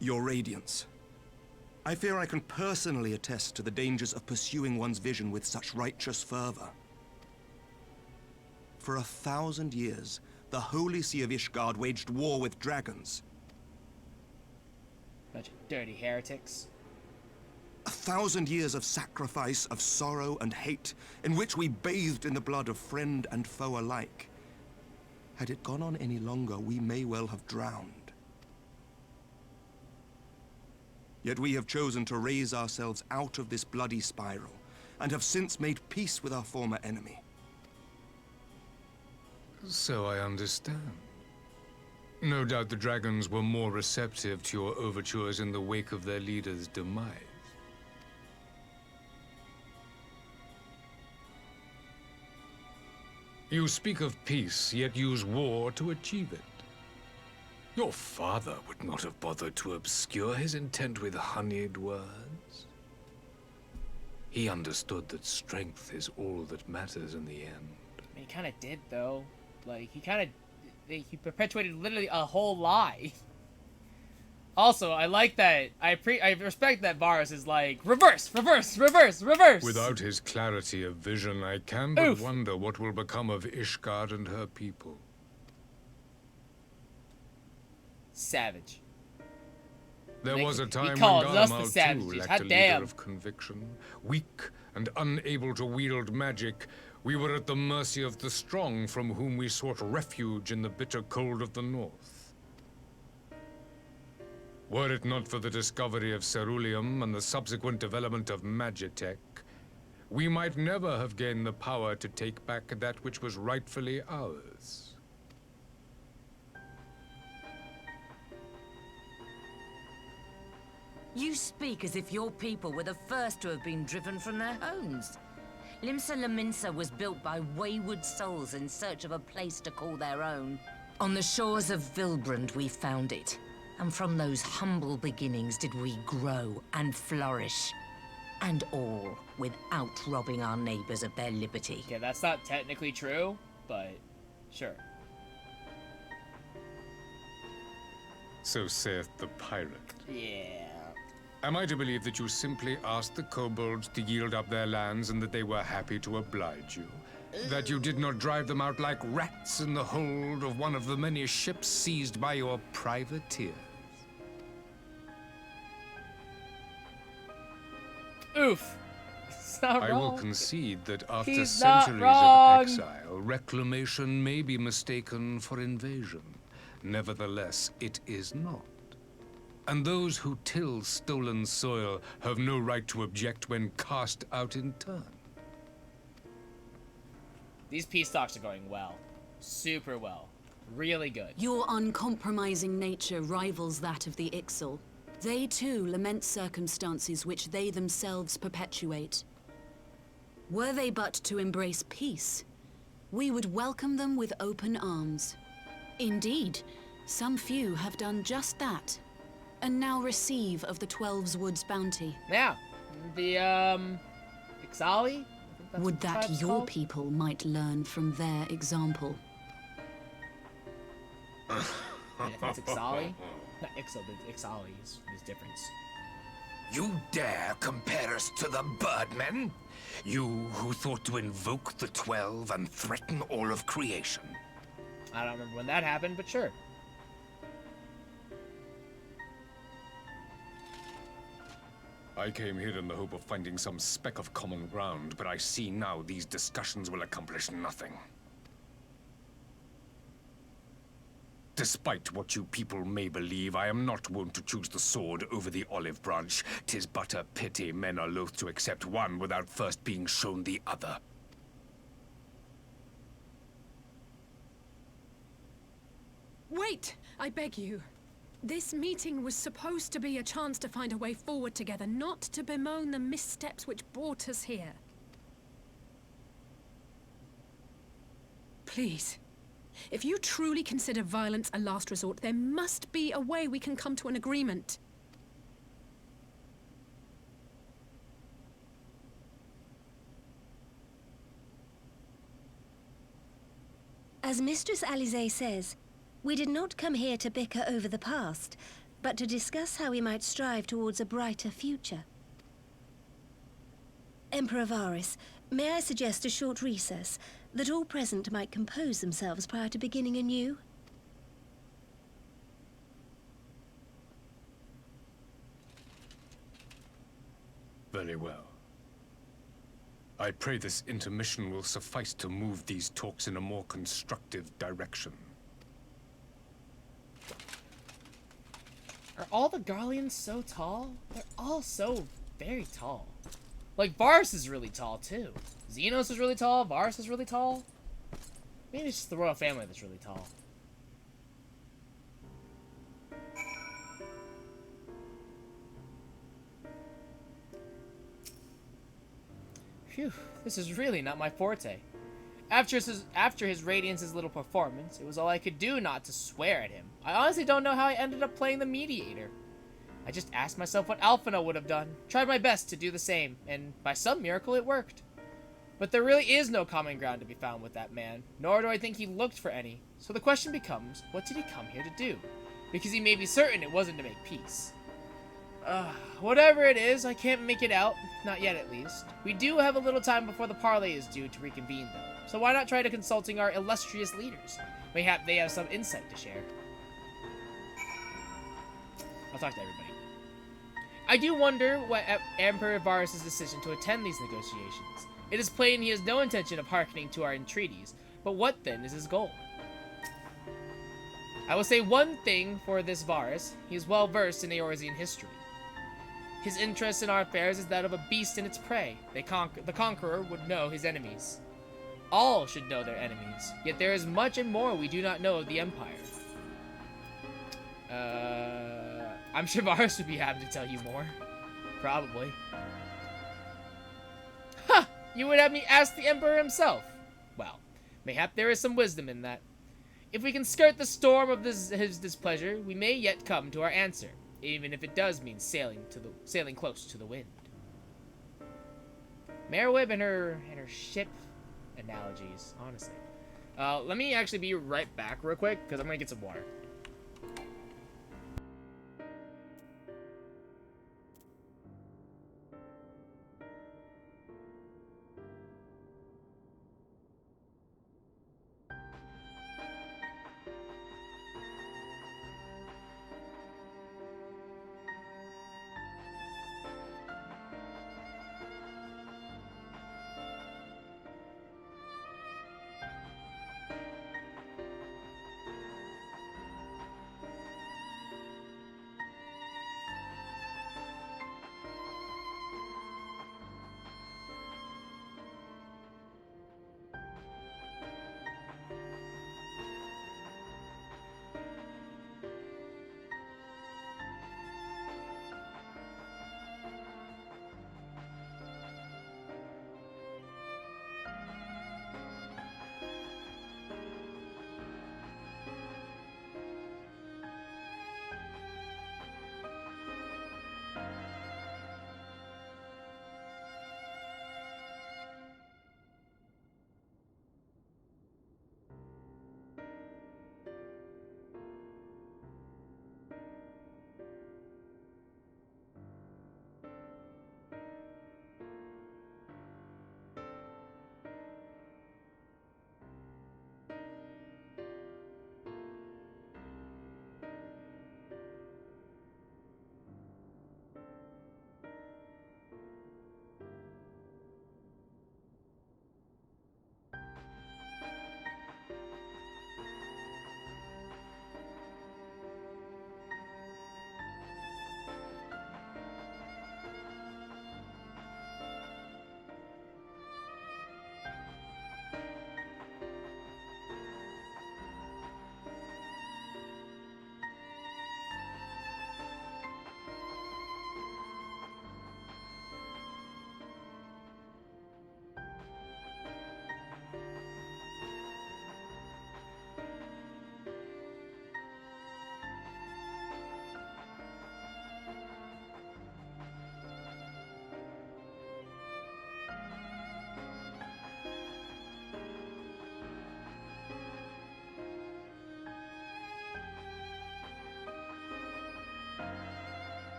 Your Radiance. I fear I can personally attest to the dangers of pursuing one's vision with such righteous fervor. For 1,000 years, the Holy See of Ishgard waged war with dragons. Bunch of dirty heretics. 1,000 years of sacrifice, of sorrow and hate, in which we bathed in the blood of friend and foe alike. Had it gone on any longer, we may well have drowned. Yet we have chosen to raise ourselves out of this bloody spiral, and have since made peace with our former enemy. So I understand. No doubt the dragons were more receptive to your overtures in the wake of their leader's demise. You speak of peace, yet use war to achieve it. Your father would not have bothered to obscure his intent with honeyed words. He understood that strength is all that matters in the end. I mean, he kind of did, though. Like, he perpetuated literally a whole lie. Also, I like that, I respect that Varus is like, reverse, reverse, reverse, reverse! Without his clarity of vision, I can but wonder what will become of Ishgard and her people. Savage. There was a time when Garlemald too lacked a leader of conviction. Weak and unable to wield magic, we were at the mercy of the strong, from whom we sought refuge in the bitter cold of the north. Were it not for the discovery of ceruleum and the subsequent development of magitech, we might never have gained the power to take back that which was rightfully ours. You speak as if your people were the first to have been driven from their homes. Limsa Lominsa was built by wayward souls in search of a place to call their own. On the shores of Vilbrand we found it. And from those humble beginnings did we grow and flourish. And all without robbing our neighbors of their liberty. Yeah, that's not technically true, but sure. So saith the pirate. Yeah. Am I to believe that you simply asked the kobolds to yield up their lands and that they were happy to oblige you? That you did not drive them out like rats in the hold of one of the many ships seized by your privateers? Oof. It's not I wrong. will concede that after He's centuries not of exile, reclamation may be mistaken for invasion. Nevertheless, it is not. And those who till stolen soil have no right to object when cast out in turn. These peace talks are going well. Super well. Really good. Your uncompromising nature rivals that of the Ixal. They too lament circumstances which they themselves perpetuate. Were they but to embrace peace, we would welcome them with open arms. Indeed, some few have done just that, and now receive of the 12's Woods bounty. Yeah, the, XIV? Would that your people might learn from their example. Yeah, I think it's XIV. Not Ixal, but XIV is different. You dare compare us to the Birdmen? You who thought to invoke the 12 and threaten all of creation? I don't remember when that happened, but sure. I came here in the hope of finding some speck of common ground, but I see now these discussions will accomplish nothing. Despite what you people may believe, I am not wont to choose the sword over the olive branch. 'Tis but a pity men are loath to accept one without first being shown the other. Wait! I beg you. This meeting was supposed to be a chance to find a way forward together, not to bemoan the missteps which brought us here. Please. If you truly consider violence a last resort, there must be a way we can come to an agreement. As Mistress Alisaie says, we did not come here to bicker over the past, but to discuss how we might strive towards a brighter future. Emperor Varys, may I suggest a short recess, that all present might compose themselves prior to beginning anew? Very well. I pray this intermission will suffice to move these talks in a more constructive direction. Are all the Garleans so tall? They're all so very tall. Like, Varys is really tall, too. Xenos is really tall, Varys is really tall. Maybe it's just the royal family that's really tall. Phew, this is really not my forte. After his Radiance's little performance, it was all I could do not to swear at him. I honestly don't know how I ended up playing the mediator. I just asked myself what Alphina would have done, tried my best to do the same, and by some miracle it worked. But there really is no common ground to be found with that man, nor do I think he looked for any. So the question becomes, what did he come here to do? Because he may be certain it wasn't to make peace. Whatever it is, I can't make it out. Not yet, at least. We do have a little time before the parley is due to reconvene, though. So why not try to consulting our illustrious leaders? Mayhap they have some insight to share. I'll talk to everybody. I do wonder what Emperor Varys' decision to attend these negotiations. It is plain he has no intention of hearkening to our entreaties, but what then is his goal? I will say one thing for this Varys. He is well versed in Eorzean history. His interest in our affairs is that of a beast in its prey. The conqueror would know his enemies. All should know their enemies, yet there is much and more we do not know of the Empire. I'm sure Varys would be happy to tell you more. Probably. Ha! You would have me ask the Emperor himself. Well, mayhap there is some wisdom in that. If we can skirt the storm of his displeasure, we may yet come to our answer, even if it does mean sailing close to the wind. Merwib and her ship analogies, honestly. Let me actually be right back real quick, because I'm gonna get some water.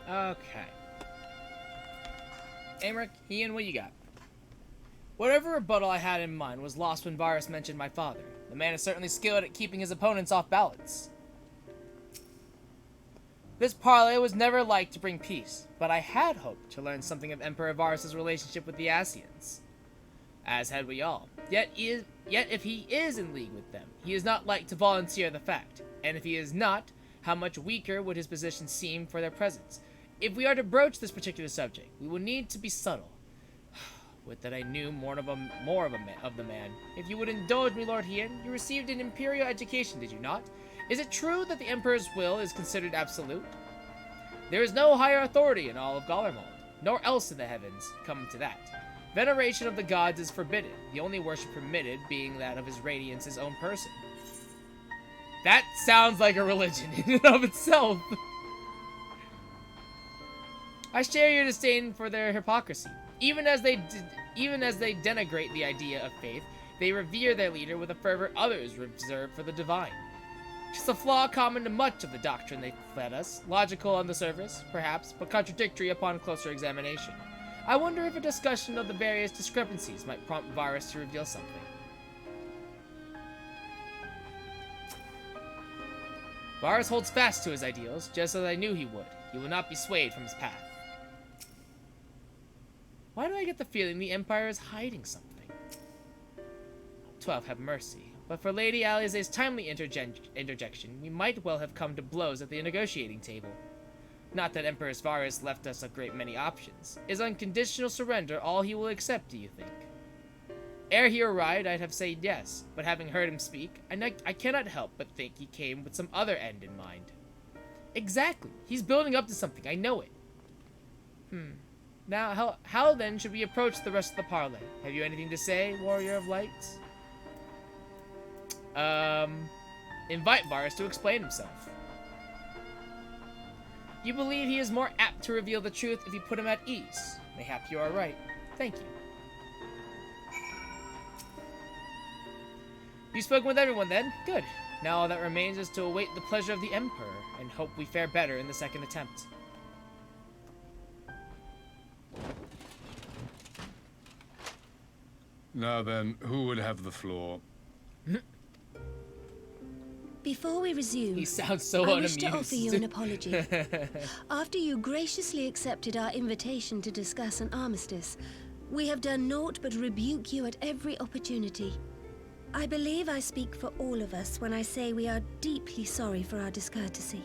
Okay. Amric, Ian, what you got? Whatever rebuttal I had in mind was lost when Varus mentioned my father. The man is certainly skilled at keeping his opponents off balance. This parley was never like to bring peace, but I had hoped to learn something of Emperor Varus' relationship with the Asians. As had we all. Yet if he is in league with them, he is not like to volunteer the fact. And if he is not, how much weaker would his position seem for their presence? If we are to broach this particular subject, we will need to be subtle. Would that I knew more of the man. If you would indulge me, Lord Hien, you received an imperial education, did you not? Is it true that the Emperor's will is considered absolute? There is no higher authority in all of Gallermold, nor else in the heavens, come to that. Veneration of the gods is forbidden, the only worship permitted being that of his radiance's own person. That sounds like a religion in and of itself. I share your disdain for their hypocrisy. Even as they denigrate the idea of faith, they revere their leader with a fervor others reserve for the divine. It's a flaw common to much of the doctrine they fed us, logical on the surface, perhaps, but contradictory upon closer examination. I wonder if a discussion of the various discrepancies might prompt Varus to reveal something. Varus holds fast to his ideals, just as I knew he would. He will not be swayed from his path. Why do I get the feeling the Empire is hiding something? 12, have mercy. But for Lady Alize's timely interjection, we might well have come to blows at the negotiating table. Not that Emperor Varus left us a great many options. Is unconditional surrender all he will accept, do you think? Ere he arrived, I'd have said yes, but having heard him speak, I cannot help but think he came with some other end in mind. Exactly. He's building up to something, I know it. Now, how then should we approach the rest of the parley? Have you anything to say, Warrior of Lights? Invite Varus to explain himself. You believe he is more apt to reveal the truth if you put him at ease. Mayhap you are right. Thank you. You've spoken with everyone then? Good. Now all that remains is to await the pleasure of the Emperor, and hope we fare better in the second attempt. Now then, who would have the floor? Before we resume, he sounds so I unamused. wish to offer you an apology. After you graciously accepted our invitation to discuss an armistice, we have done naught but rebuke you at every opportunity. I believe I speak for all of us when I say we are deeply sorry for our discourtesy.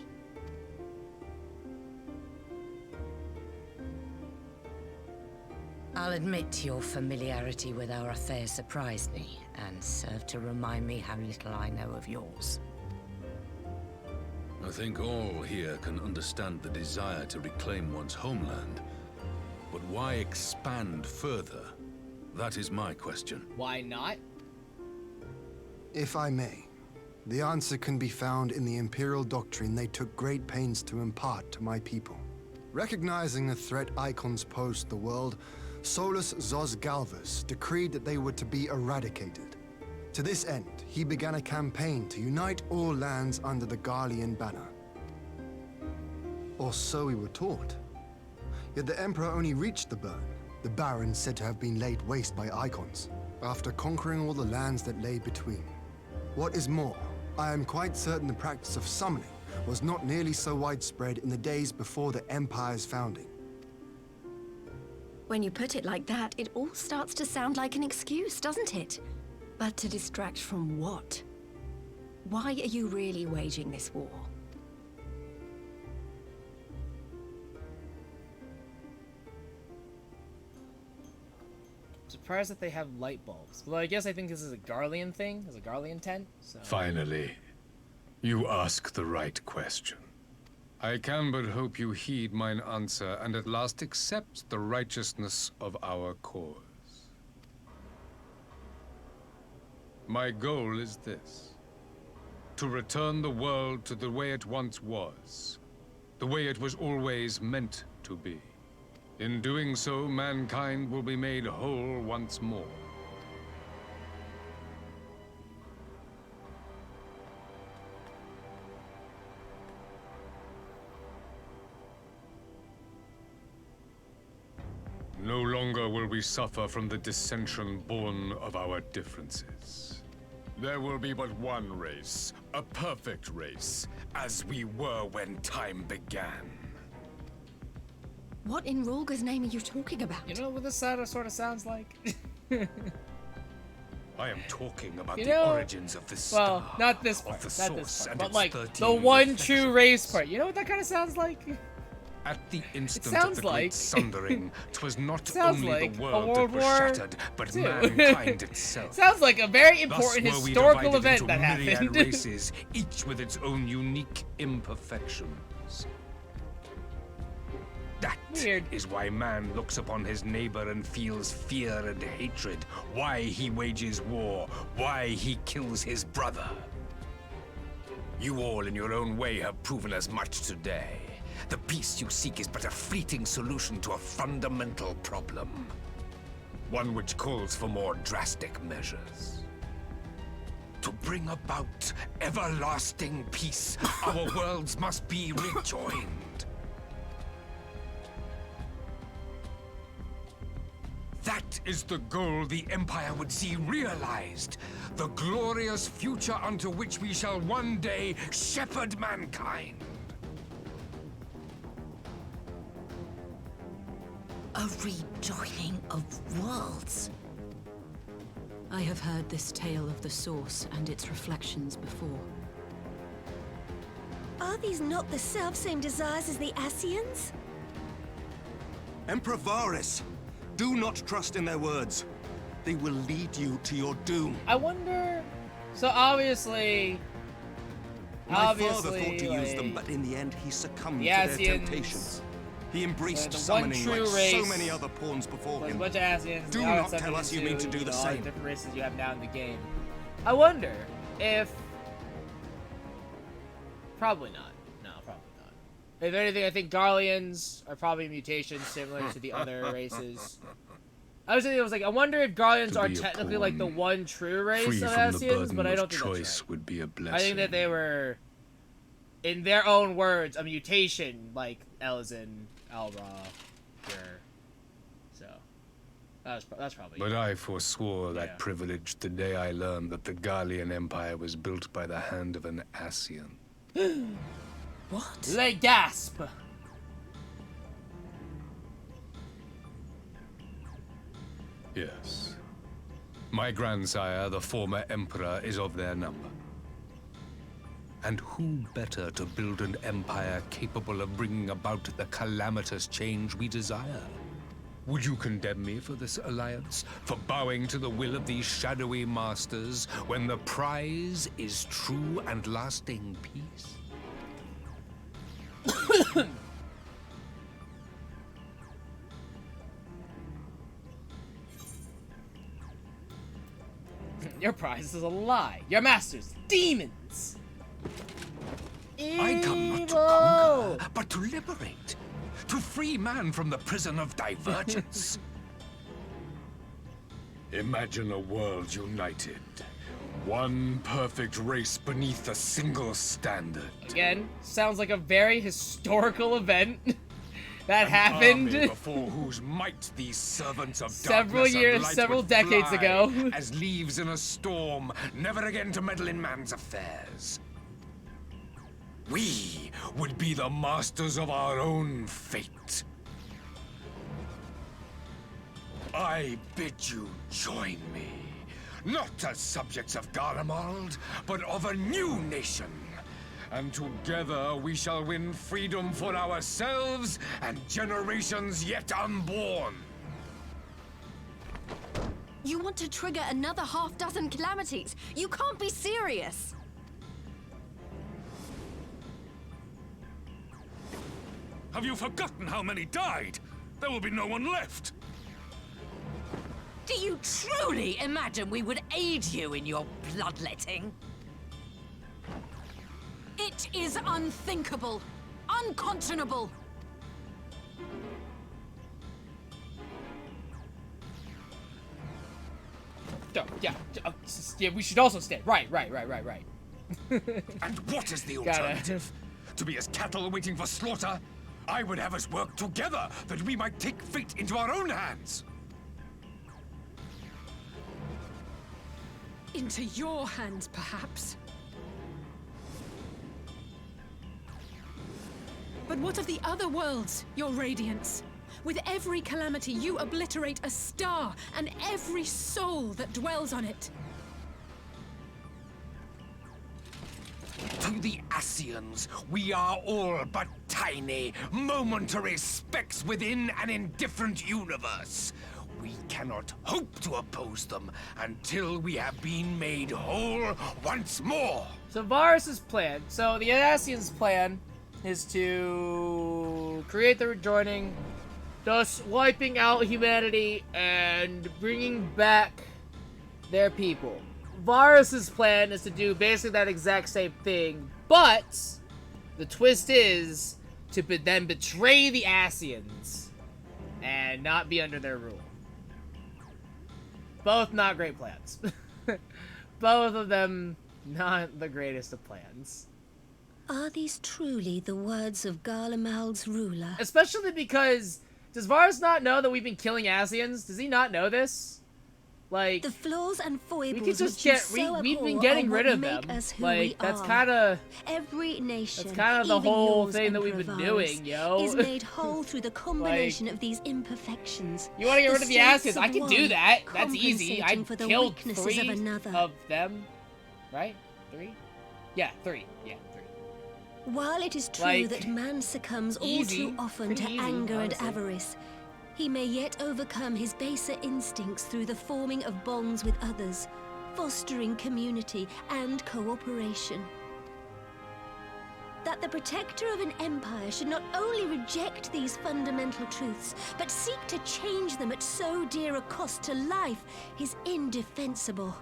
I'll admit your familiarity with our affair surprised me, and served to remind me how little I know of yours. I think all here can understand the desire to reclaim one's homeland. But why expand further? That is my question. Why not? If I may, the answer can be found in the Imperial doctrine they took great pains to impart to my people. Recognizing the threat icons posed to the world, Solus Zos Galvus decreed that they were to be eradicated. To this end, he began a campaign to unite all lands under the Garlean banner. Or so we were taught. Yet the Emperor only reached the burn, the barren said to have been laid waste by icons, after conquering all the lands that lay between. What is more, I am quite certain the practice of summoning was not nearly so widespread in the days before the Empire's founding. When you put it like that, it all starts to sound like an excuse, doesn't it? But to distract from what? Why are you really waging this war? I'm surprised that they have light bulbs. Well, I guess I think this is a Garlean thing. It's a Garlean tent. So. Finally, you ask the right question. I can but hope you heed mine answer and at last accept the righteousness of our cause. My goal is this: to return the world to the way it once was, the way it was always meant to be. In doing so, mankind will be made whole once more. longer will we suffer from the dissension born of our differences. There will be but one race, a perfect race, as we were when time began. What in Rulga's name are you talking about? You know what this sort of sounds like? I am talking about You the know, origins of the star. Well, not this part, of the not this source part, and but its like 13 the one reflections. true race part. You know what that kind of sounds like? At the instant of sounds the great like- sundering, 'twas not sounds only like the a world World that was War shattered, but II. mankind itself. Sounds like a very Thus important were we historical divided event into that myriad happened. races, each with its own unique imperfections. That is why man looks upon his neighbor and feels fear and hatred, why he wages war, why he kills his brother. You all in your own way have proven as much today. The peace you seek is but a fleeting solution to a fundamental problem. One which calls for more drastic measures. To bring about everlasting peace, our worlds must be rejoined. That is the goal the Empire would see realized. The glorious future unto which we shall one day shepherd mankind. A rejoining of worlds. I have heard this tale of the Source and its reflections before. Are these not the self-same desires as the Ascians? Emperor Varys, do not trust in their words. They will lead you to your doom. I wonder. So obviously, My father thought to use them, but in the end he succumbed to their temptation. He embraced the one summoning true like race so many other pawns before There's a him. bunch of Ascians. Do now not it's tell us you mean to do the all same. different races you have now in the game. I wonder if. Probably not. No, probably not. If anything, I think Garleans are probably mutations similar to the other races. I was thinking, I was like, I wonder if Garleans are technically like the one true race Free of from the Ascians, burden but I of don't think that's choice right. would be a blessing. I think that they were, in their own words, a mutation like Elzin, Alra, Gur. So that's probably. But I forswore that privilege the day I learned that the Garlean Empire was built by the hand of an Ascian. What? They gasp. Yes. My grandsire, the former emperor, is of their number. And who better to build an empire capable of bringing about the calamitous change we desire? Would you condemn me for this alliance? For bowing to the will of these shadowy masters when the prize is true and lasting peace? Your prize is a lie. Your masters, demons. I come not to conquer, but to liberate. To free man from the prison of divergence. Imagine a world united. One perfect race beneath a single standard. Again, sounds like a very historical event that An happened army before whose might these servants of several darkness and years, light several would decades fly ago. as leaves in a storm, never again to meddle in man's affairs. We would be the masters of our own fate. I bid you join me, not as subjects of Garlemald, but of a new nation. And together we shall win freedom for ourselves and generations yet unborn. You want to trigger another half-dozen calamities? You can't be serious! Have you forgotten how many died? There will be no one left. Do you truly imagine we would aid you in your bloodletting? It is unthinkable, unconscionable. Yeah, we should also stay. Right. And what is the Gotta- alternative? To be as cattle waiting for slaughter? I would have us work together that we might take fate into our own hands. Into your hands, perhaps. But what of the other worlds, your radiance? With every calamity, you obliterate a star and every soul that dwells on it. To the Ascians, we are all but tiny, momentary specks within an indifferent universe. We cannot hope to oppose them until we have been made whole once more. So Varus's plan. So the Ascians' plan is to create the rejoining, thus wiping out humanity and bringing back their people. Varus's plan is to do basically that exact same thing, but the twist is to then betray the Ascians and not be under their rule. Both not great plans. Both of them not the greatest of plans. Are these truly the words of Garlemald's ruler? Especially because, does Varus not know that we've been killing Ascians? Does he not know this? Like, the flaws and foibles we could just we've been abhor getting are rid what of make them. us who Like, we that's are. kind of... Every nation, That's kind of the even whole yours, thing that we've Emperor been Varus, doing, yo. is made whole through the combination of these imperfections. You want to get rid of the strengths Ascians? I of can do one that. That's easy. I compensating for the killed weaknesses 3 of another. of them. Right? 3? Yeah, 3. Yeah, 3. While it is true Like, that man succumbs all easy. too often Pretty to easy, anger honestly. and avarice, he may yet overcome his baser instincts through the forming of bonds with others, fostering community and cooperation. That the protector of an empire should not only reject these fundamental truths, but seek to change them at so dear a cost to life is indefensible.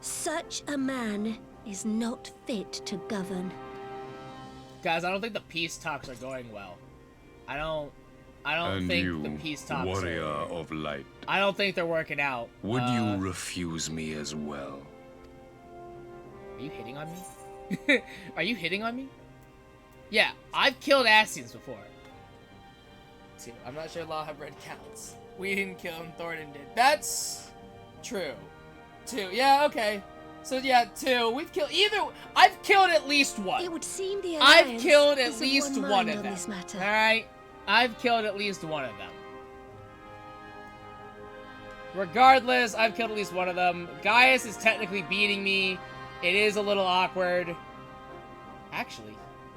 Such a man is not fit to govern. Guys, I don't think the peace talks are going well. I don't And think you, the peace talks warrior are... of light, I don't think they're working out. would you refuse me as well? Are you hitting on me? Are you hitting on me? Yeah, I've killed Ascians before. 2. I'm not sure Law Red counts. We didn't kill him, Thornton did. That's true. 2. Yeah, okay. So yeah, 2. We've killed I've killed at least 1. It would seem the I've Alliance killed at is of least one one mind of on them. this matter. Alright? I've killed at least 1 of them. Regardless, I've killed at least 1 of them. Gaius is technically beating me. It is a little awkward. Actually.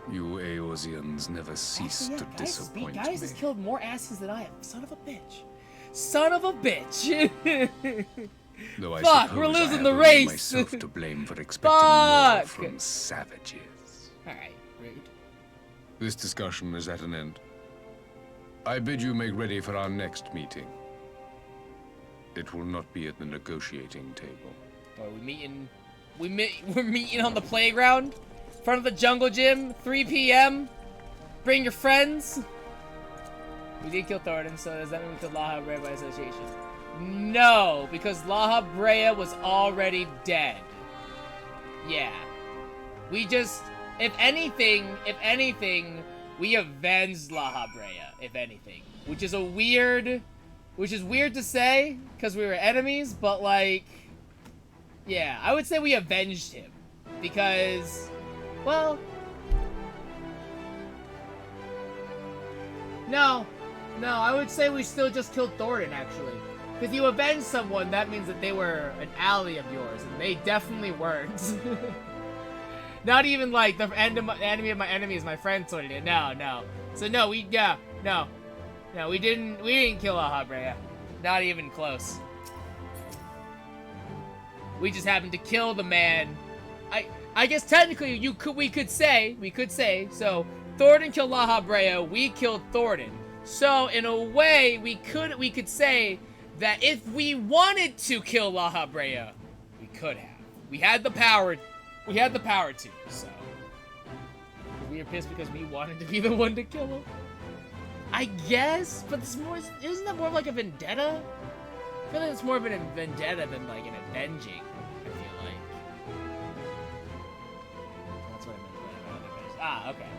You Eosians never cease to disappoint Gaius me. has killed more Ascians than I have. Son of a bitch. Son of a bitch. Though I Fuck, suppose we're I losing have the only race. myself to blame for expecting more Fuck. from savages. Alright, rude. This discussion is at an end. I bid you make ready for our next meeting. It will not be at the negotiating table. Are we meeting? We're meeting on the playground, in front of the jungle gym, 3 p.m. Bring your friends. We did kill Thornton, so does that mean we killed Laha Brea by association? No, because Laha Brea was already dead. Yeah. We just, if anything, we avenged Laha Brea, if anything. Which is weird to say, because we were enemies, but like, yeah, I would say we avenged him. Because, well, no, I would say we still just killed Thornton, actually. Because you avenge someone, that means that they were an ally of yours, and they definitely weren't. Not even like the enemy of my enemy is my friend sort of did. No. So no, we didn't kill Laha Brea. Not even close. We just happened to kill the man. I guess technically we could say, so Thornton killed Laha Brea, we killed Thornton. So in a way, we could say that if we wanted to kill Laha Brea, we could have. We had the power to, so. We were pissed because we wanted to be the one to kill him. I guess, but isn't that more of like a vendetta? I feel like it's more of a vendetta than like an avenging, I feel like. That's what I meant by other guys. Ah, okay.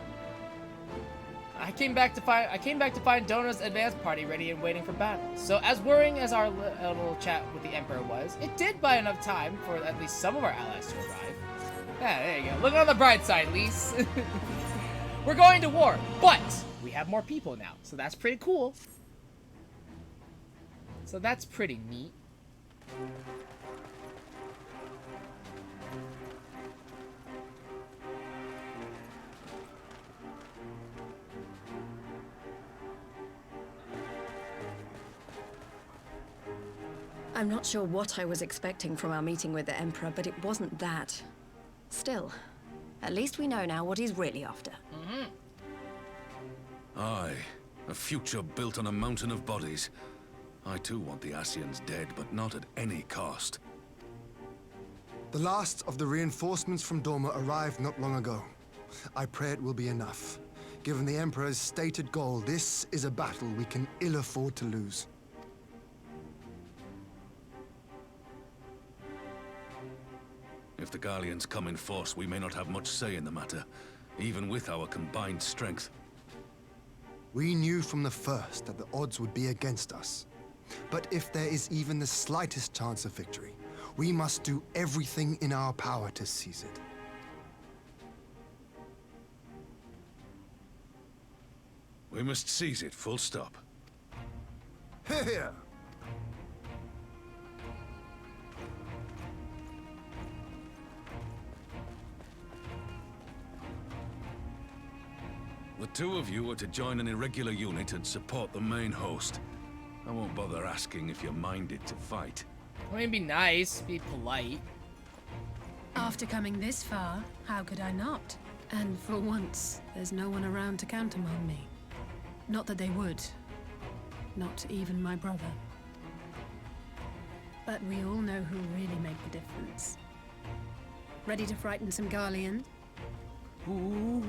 I came back to find Dona's advance party ready and waiting for battle. So as worrying as our little chat with the Emperor was, it did buy enough time for at least some of our allies to arrive. Yeah, there you go. Look on the bright side, Lise. We're going to war, but we have more people now, so that's pretty cool. So that's pretty neat. I'm not sure what I was expecting from our meeting with the Emperor, but it wasn't that. Still, at least we know now what he's really after. Aye, a future built on a mountain of bodies. I too want the Ascians dead, but not at any cost. The last of the reinforcements from Dorma arrived not long ago. I pray it will be enough. Given the Emperor's stated goal, this is a battle we can ill afford to lose. If the Garleans come in force, we may not have much say in the matter, even with our combined strength. We knew from the first that the odds would be against us. But if there is even the slightest chance of victory, we must do everything in our power to seize it. We must seize it, full stop. Here! The two of you are to join an irregular unit and support the main host. I won't bother asking if you're minded to fight. I mean, be nice, be polite. After coming this far, how could I not? And for once, there's no one around to countermand me. Not that they would. Not even my brother. But we all know who really make the difference. Ready to frighten some Garleans? Ooh.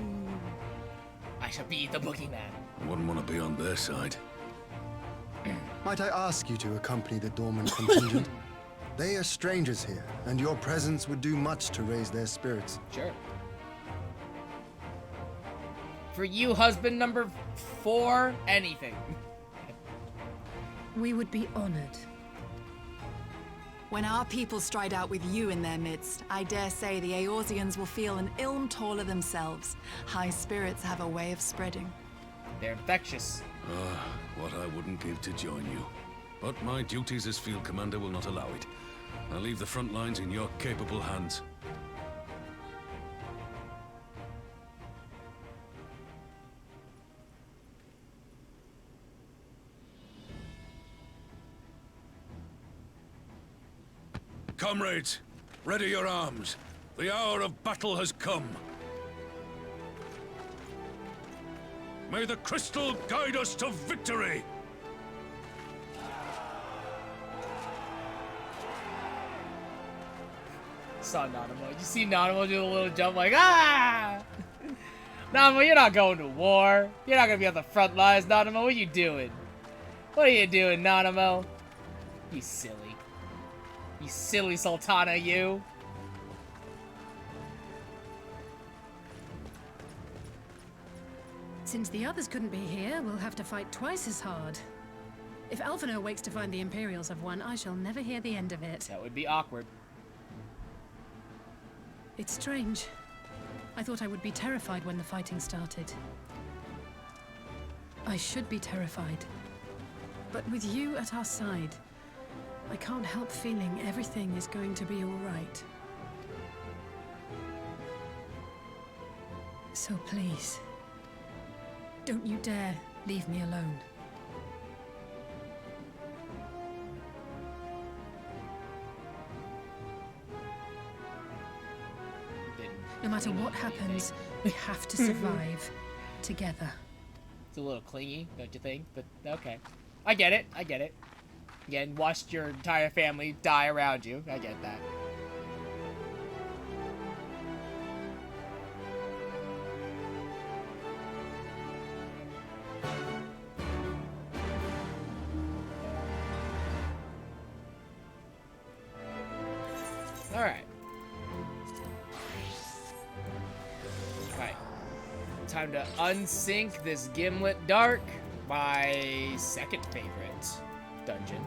I shall be the boogeyman. I wouldn't want to be on their side. Might I ask you to accompany the Dorman contingent? They are strangers here, and your presence would do much to raise their spirits. Sure. For you, husband number 4, anything. We would be honored. When our people stride out with you in their midst, I dare say the Eorzeans will feel an ilm taller themselves. High spirits have a way of spreading. They're infectious. What I wouldn't give to join you. But my duties as field commander will not allow it. I'll leave the front lines in your capable hands. Comrades, ready your arms. The hour of battle has come. May the crystal guide us to victory! Saw Nanamo. You see Nanamo do a little jump like, ah! Nanamo, you're not going to war. You're not going to be on the front lines, Nanamo. What are you doing? What are you doing, Nanamo? You silly. You silly Sultana, you. Since the others couldn't be here, we'll have to fight twice as hard. If Alphinaud wakes to find the Imperials have won, I shall never hear the end of it. That would be awkward. It's strange. I thought I would be terrified when the fighting started. I should be terrified. But with you at our side, I can't help feeling everything is going to be all right. So please, don't you dare leave me alone. No matter what happens, we have to survive together. It's a little clingy, don't you think? But okay. I get it. I get it. Again, watched your entire family die around you. I get that. Alright. Alright. time to unsink this Gimlet Dark, my second favorite dungeon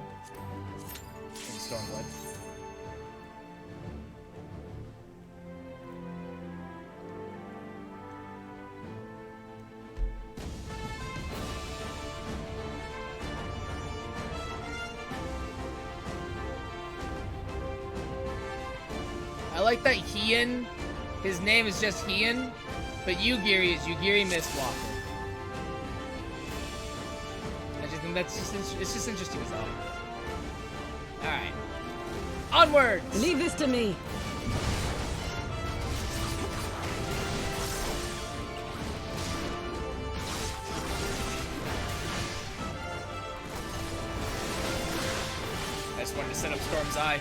in Stormblood. I like that Hian, his name is just Hian, but Yugiri is Yugiri Mistwalker. I just think it's just interesting as hell. Alright. Onwards! Leave this to me. I just wanted to set up Storm's Eye.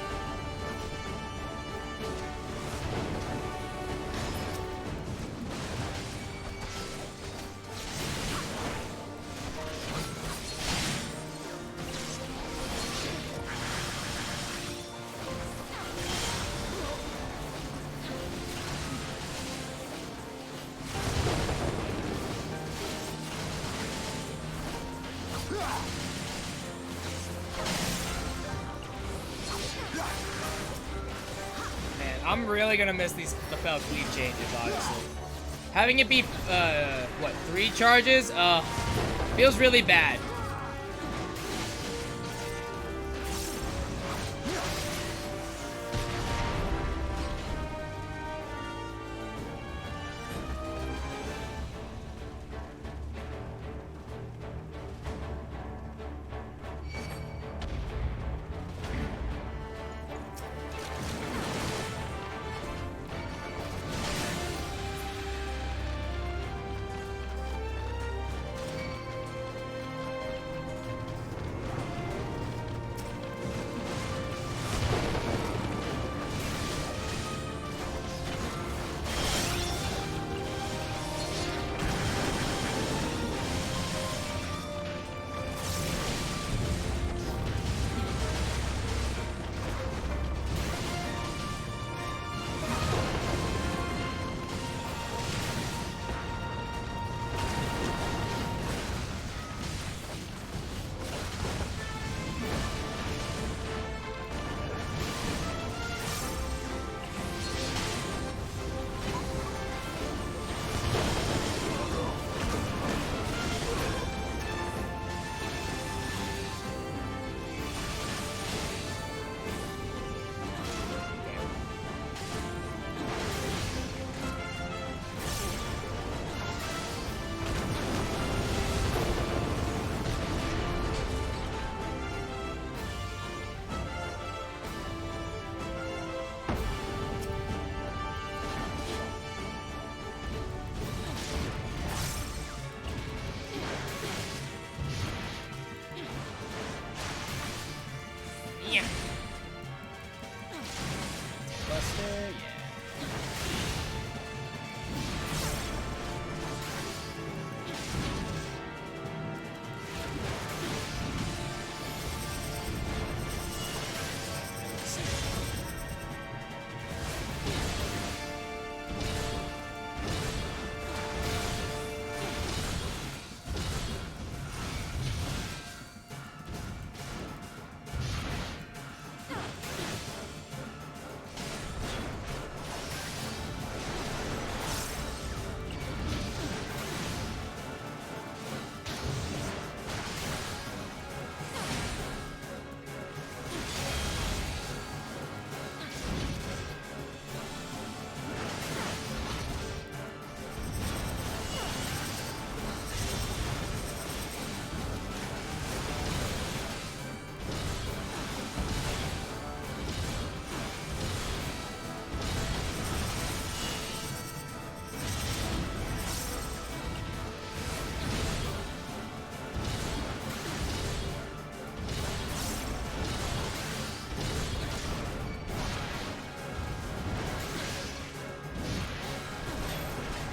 I'm really gonna miss the Fell Cleave changes, honestly. Having it be, what, 3 charges? Feels really bad. Yeah. Buster, yeah.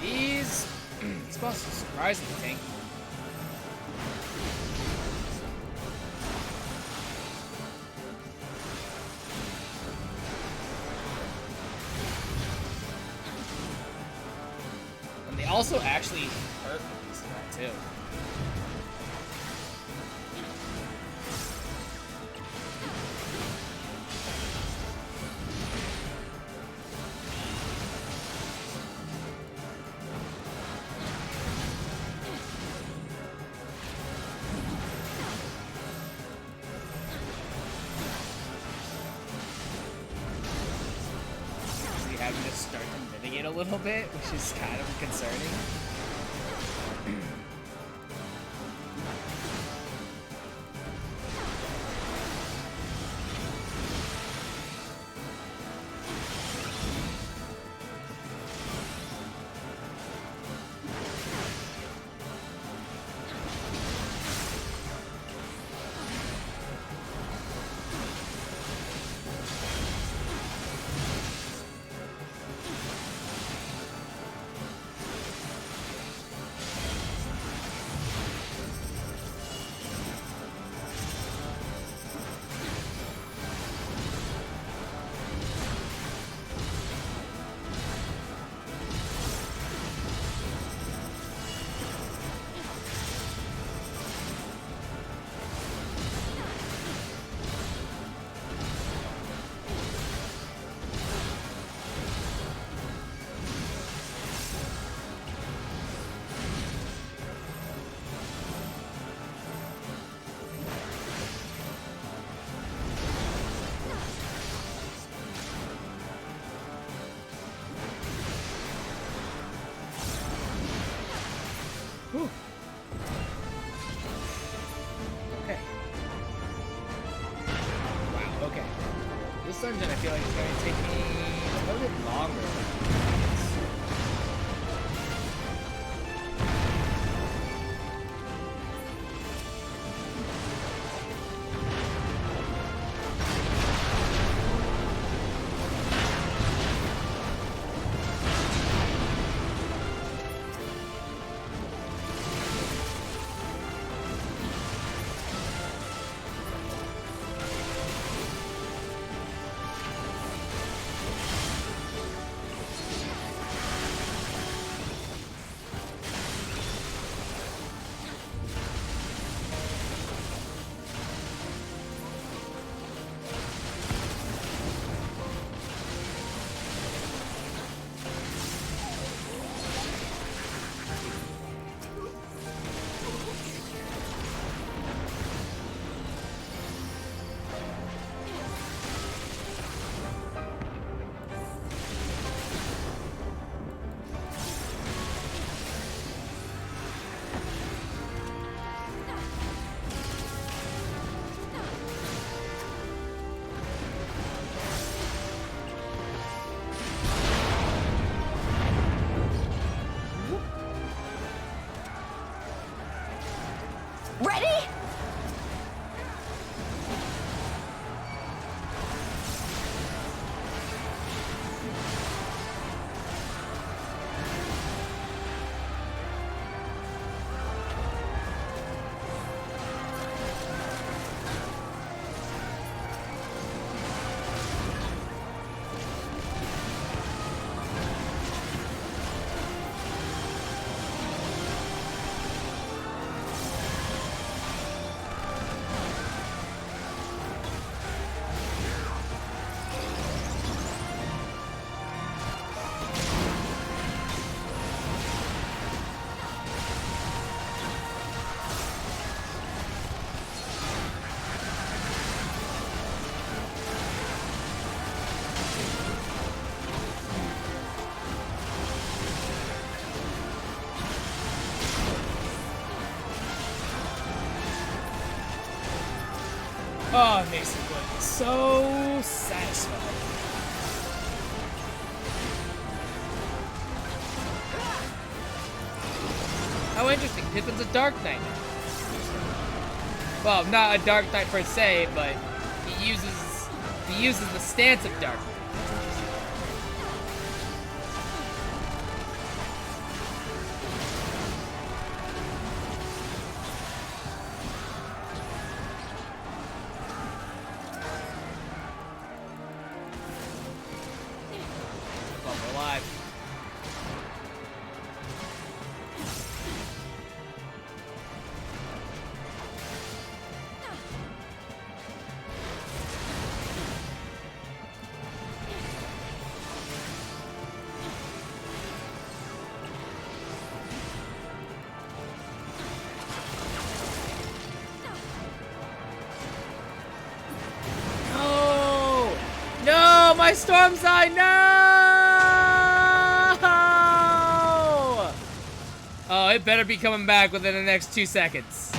These boss is surprisingly tanky. also actually hurt at least in that too. Having to start to mitigate a little bit, which is kind of concerning. Whew. Okay. Wow, okay. This dungeon I feel like is going to take me a little bit longer. Ready? Oh, it makes it look so satisfying. How interesting. Pippin's a Dark Knight. Well, not a Dark Knight per se, but he uses the stance of Dark Knight. my Storm's Eye, no! Oh, it better be coming back within the next 2 seconds.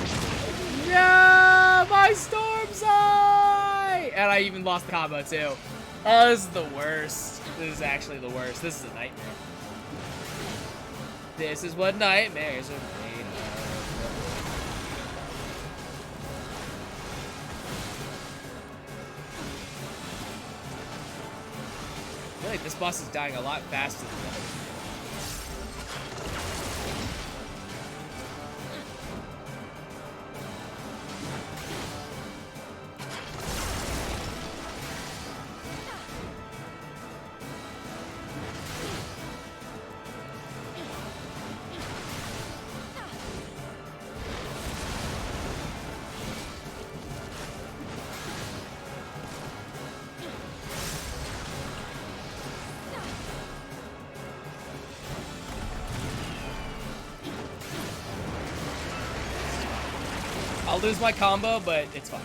No, my Storm's Eye! And I even lost the combo too. Oh, this is the worst. This is actually the worst. This is a nightmare. This is what nightmares are made of. I feel like this boss is dying a lot faster than the other. I'll lose my combo, but it's fine.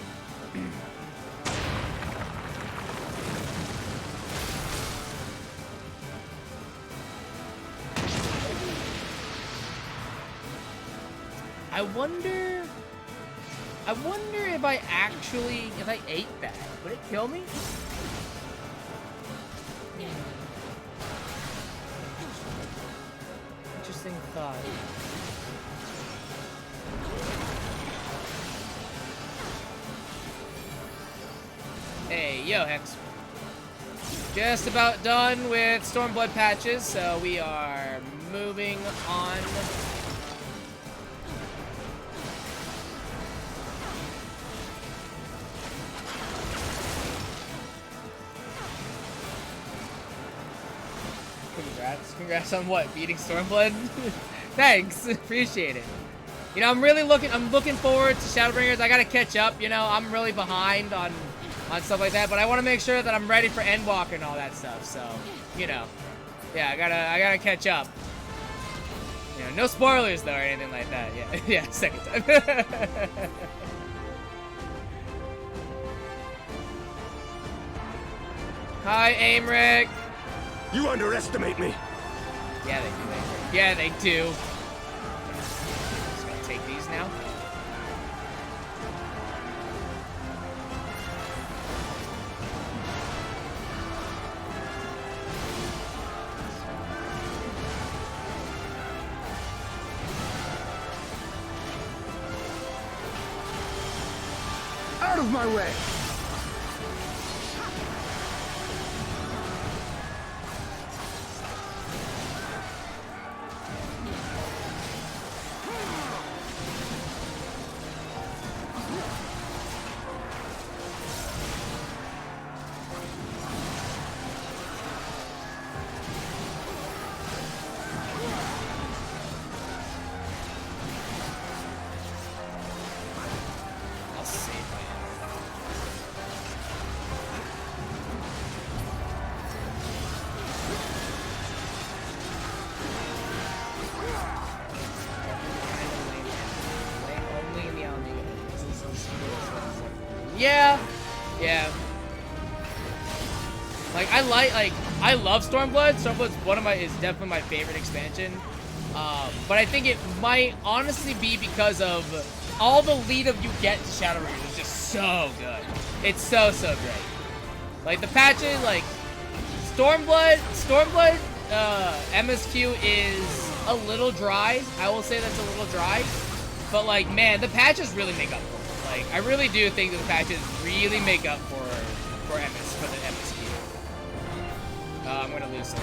I wonder if I ate that, would it kill me? Interesting thought. Hey, yo, Hex. Just about done with Stormblood patches, so we are moving on. Congrats on what? Beating Stormblood? Thanks, appreciate it. You know, I'm looking forward to Shadowbringers. I gotta catch up, you know, I'm really behind on stuff like that, but I want to make sure that I'm ready for Endwalker and all that stuff, so, you know. Yeah, I gotta catch up. You know, no spoilers though or anything like that. Yeah, yeah, second time. Hi, Aimric. You underestimate me. Yeah, they do, Aimric. Yeah, they do. Just gonna take these now. Out of my way! Yeah, yeah. Like I love Stormblood. Stormblood's is definitely my favorite expansion. But I think it might honestly be because of all the lead up you get to Shadowbringers is just so good. It's so great. Like the patches, like Stormblood MSQ is a little dry. I will say that's a little dry. But like, man, the patches really make up for it. Like, I really do think that the patches really make up for the MSQ. I'm gonna lose some.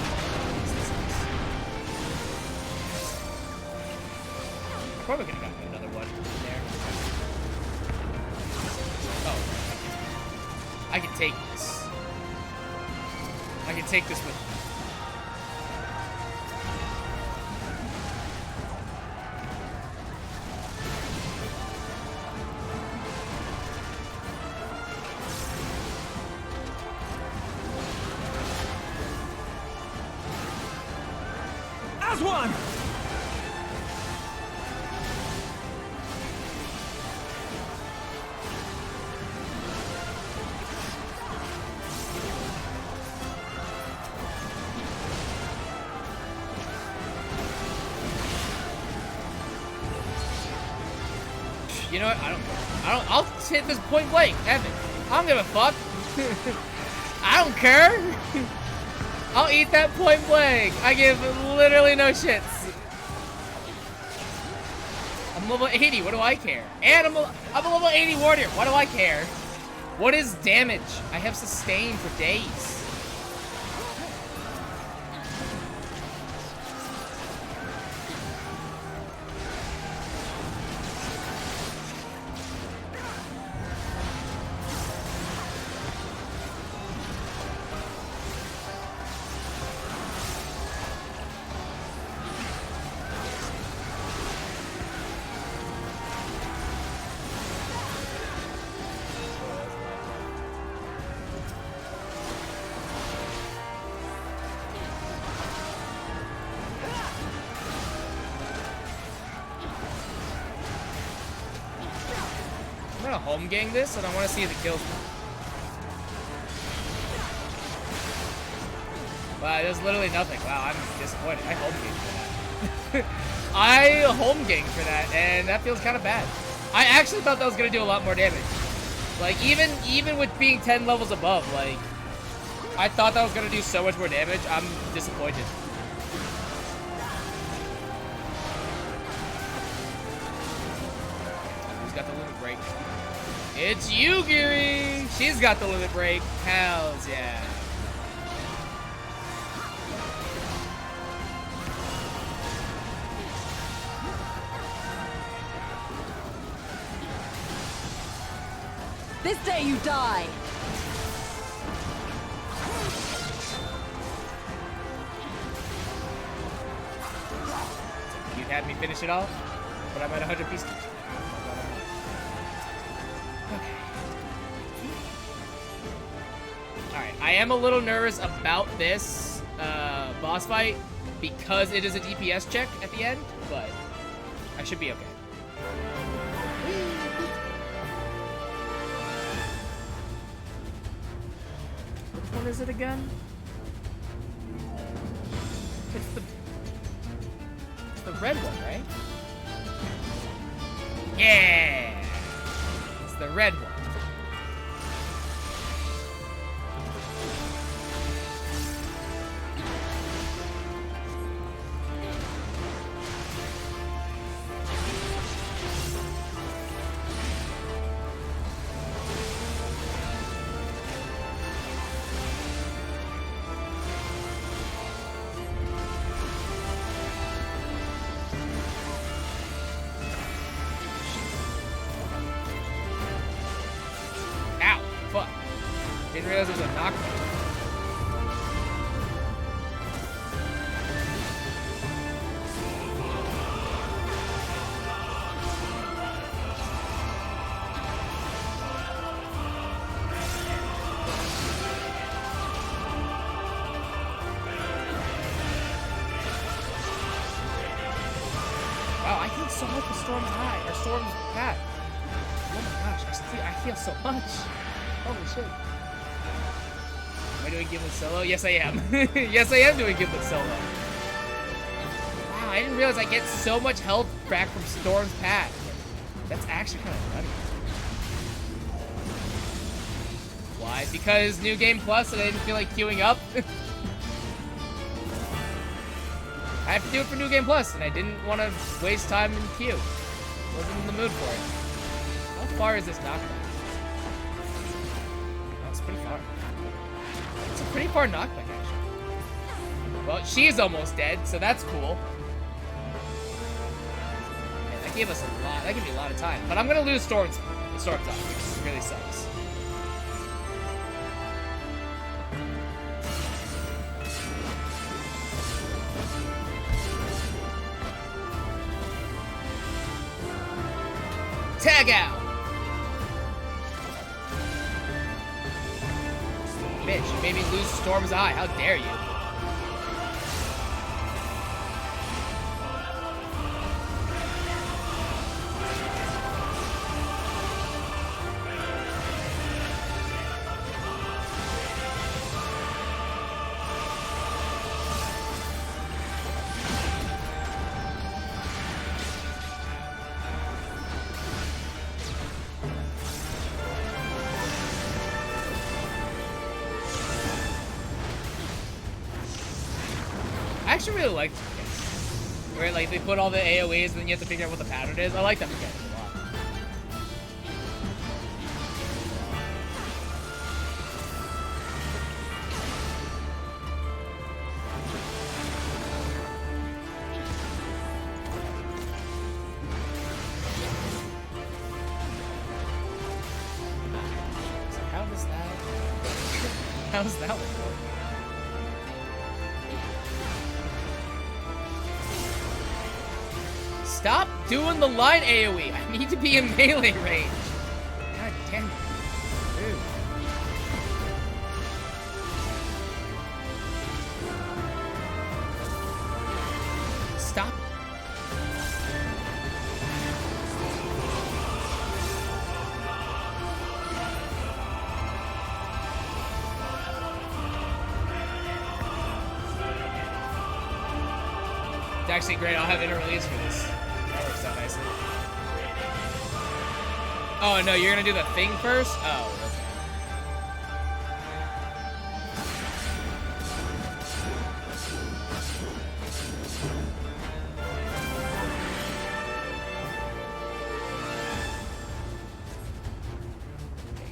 Probably could have gotten another one there. Oh, I can take this. I can take this with me. As one! You know what? I'll hit this point blank, Evan. I don't give a fuck. I don't care. I'll eat that point blank. I give literally no shits. I'm level 80. What do I care? And I'm a level 80 warrior. What do I care? What is damage? I have sustain for days. I'm gonna home gang this, and I want to see if it kills me. Wow, there's literally nothing. Wow, I'm disappointed. I home gang for that. I home gang for that, and that feels kind of bad. I actually thought that was gonna do a lot more damage. Like, even with being 10 levels above, like, I thought that was gonna do so much more damage. I'm disappointed. Who's got the limit break? It's you, Giri! She's got the limit break. Hells yeah. This day you die! You had me finish it off, but I'm at 100 pieces. Alright, I am a little nervous about this boss fight because it is a DPS check at the end, but I should be okay. Which one is it again? It's the red one, right? Yeah! It's the red one. Didn't realize it was a knockback. Wow, I feel so much for Storm's High, or Storm's Path. Oh my gosh, I feel so much. Holy shit. Am I doing Gimlet solo? Yes, I am. Yes, I am doing Gimlet solo. Wow, I didn't realize I get so much health back from Storm's Path. That's actually kind of funny. Why? Because New Game Plus and I didn't feel like queuing up? I have to do it for New Game Plus, and I didn't want to waste time in queue. Wasn't in the mood for it. How far is this knockback? That's pretty far. It's a pretty far knockback, actually. Well, she's almost dead, so that's cool. Man, that gave us a lot. That gave me a lot of time. But I'm gonna lose Storm's up, which really sucks. Tag out! Bitch, you made me lose Storm's Eye. How dare you? actually really like this mechanic. Where, like, they put all the AoEs and then you have to figure out what the pattern is. I like that mechanic a lot. How's that one work? Stop doing the line AoE. I need to be in melee range. God damn it. Dude. Stop. It's actually great. I'll have inter-release for this. That works out nicely. Oh, no, you're gonna do the thing first? Oh, okay.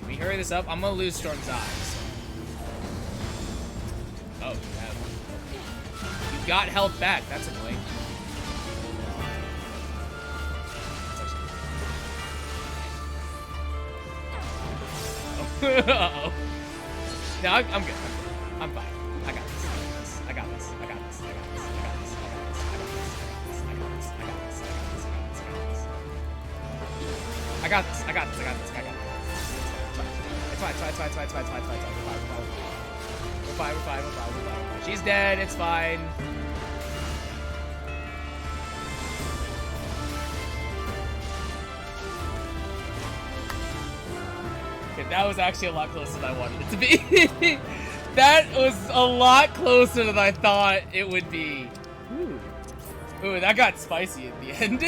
Can we hurry this up? I'm gonna lose Storm's eyes. Oh, you have one. You got health back. That's annoying. Uh-oh. No, I'm good. I'm fine. I got this. I got this. I got this. I got this. I got this. I got this. I got this. I got this. I got this. I got this. I got this. I got this. I got this. I got this. It's fine. It's fine. It's fine. It's fine. It's fine. It's fine. We're fine. We're fine. We're fine. We're fine. She's dead. It's fine. That was actually a lot closer than I wanted it to be. That was a lot closer than I thought it would be. Ooh, that got spicy at the end.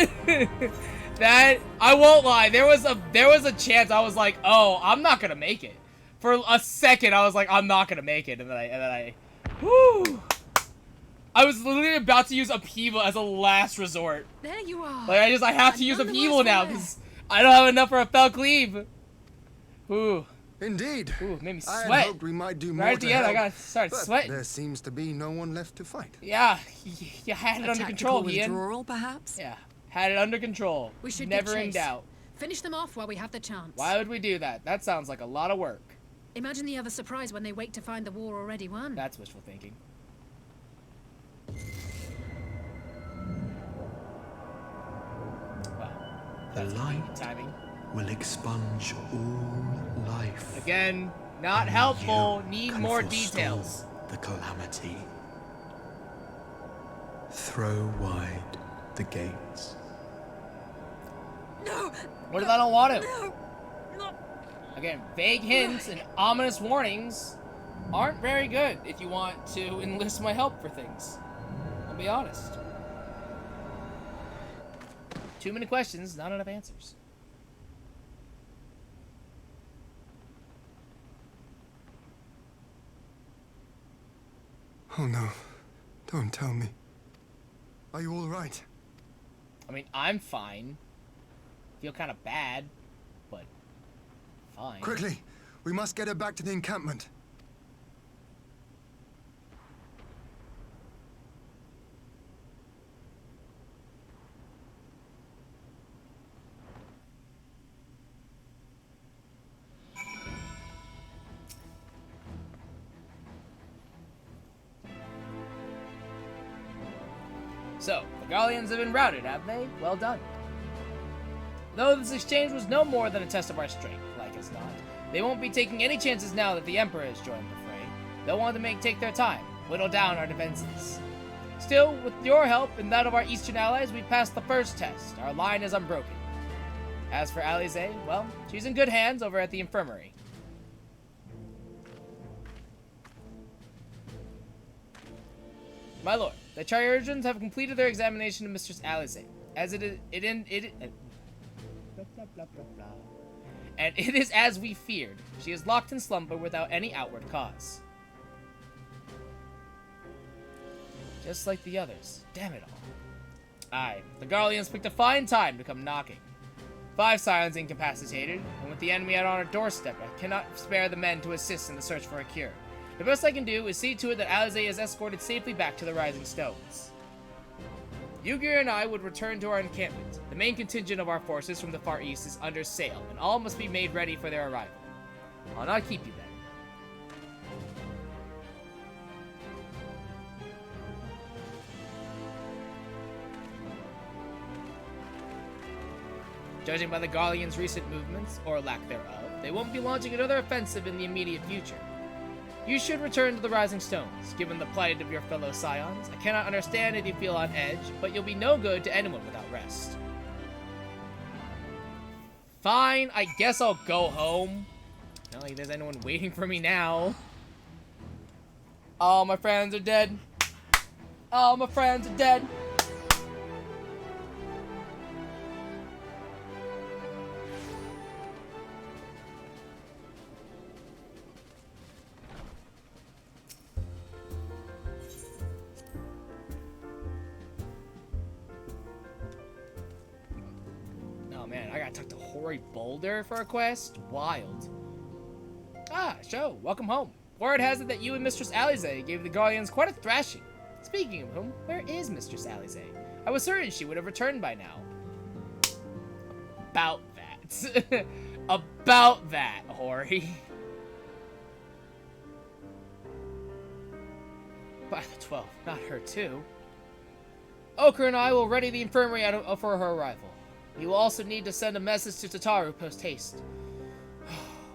That, I won't lie, there was a chance I was like, oh, I'm not gonna make it. For a second, I was like, I'm not gonna make it, and then I whoo. I was literally about to use upheaval as a last resort. There you are. Like I have to use upheaval now because I don't have enough for a fell cleave. Ooh. Indeed. Ooh, made me sweat. I had hoped we might do more right at the end, I got started but sweating. There seems to be no one left to fight. Yeah, you had it under control, Ian. Withdrawal, perhaps? Yeah, had it under control. We should never in doubt. Finish them off while we have the chance. Why would we do that? That sounds like a lot of work. Imagine the other surprise when they wake to find the war already won. That's wishful thinking. Wow. The light timing will expunge all life. Again, not helpful. Need more details. The calamity. Throw wide the gates. No. What if I don't want to? No. Again, vague hints and ominous warnings aren't very good if you want to enlist my help for things. I'll be honest. Too many questions, not enough answers. Oh no. Don't tell me. Are you all right? I mean, I'm fine. Feel kind of bad, but fine. Quickly! We must get her back to the encampment. So, the Gallians have been routed, have they? Well done. Though this exchange was no more than a test of our strength, like as not, they won't be taking any chances now that the Emperor has joined the fray. They'll want to take their time, whittle down our defenses. Still, with your help and that of our eastern allies, we passed the first test. Our line is unbroken. As for Alize, well, she's in good hands over at the infirmary. My lord, the Chirurgeons have completed their examination of Mistress Alize. As it is, blah, blah, blah, blah. And it is as we feared. She is locked in slumber without any outward cause. just like the others. Damn it all. Aye, the Garleans picked a fine time to come knocking. 5 Scions incapacitated, and with the enemy out on our doorstep, I cannot spare the men to assist in the search for a cure. The best I can do is see to it that Alizé is escorted safely back to the Rising Stones. Yugir and I would return to our encampment. The main contingent of our forces from the Far East is under sail, and all must be made ready for their arrival. I'll not keep you then. Judging by the Garleans' recent movements, or lack thereof, they won't be launching another offensive in the immediate future. You should return to the Rising Stones, given the plight of your fellow Scions. I cannot understand if you feel on edge, but you'll be no good to anyone without rest. Fine, I guess I'll go home. Not like there's anyone waiting for me now. All my friends are dead. All my friends are dead. Talk to Hoary Boulder for a quest? Wild. Ah, Sho, welcome home. Word has it that you and Mistress Alizé gave the Garleans quite a thrashing. Speaking of whom, where is Mistress Alizé? I was certain she would have returned by now. About that. About that, Hoary. By the 12th, not her too. Ochre and I will ready the infirmary for her arrival. You will also need to send a message to Tataru post-haste.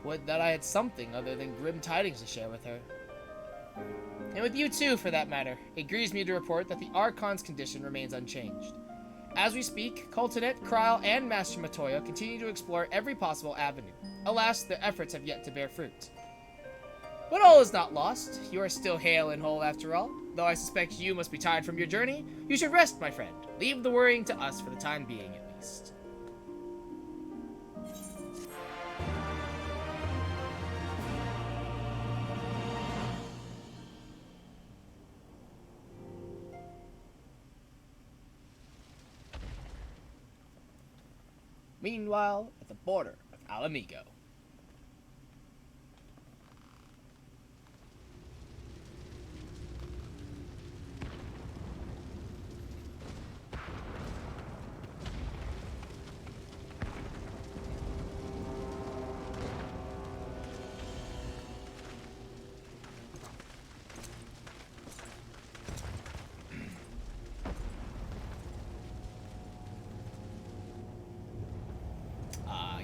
Would that I had something other than grim tidings to share with her. And with you too, for that matter. It grieves me to report that the Archon's condition remains unchanged. As we speak, Coltonet, Kryle, and Master Matoya continue to explore every possible avenue. Alas, their efforts have yet to bear fruit. But all is not lost. You are still hale and whole after all. Though I suspect you must be tired from your journey, you should rest, my friend. Leave the worrying to us for the time being, at least. Meanwhile, at the border of Alamigo.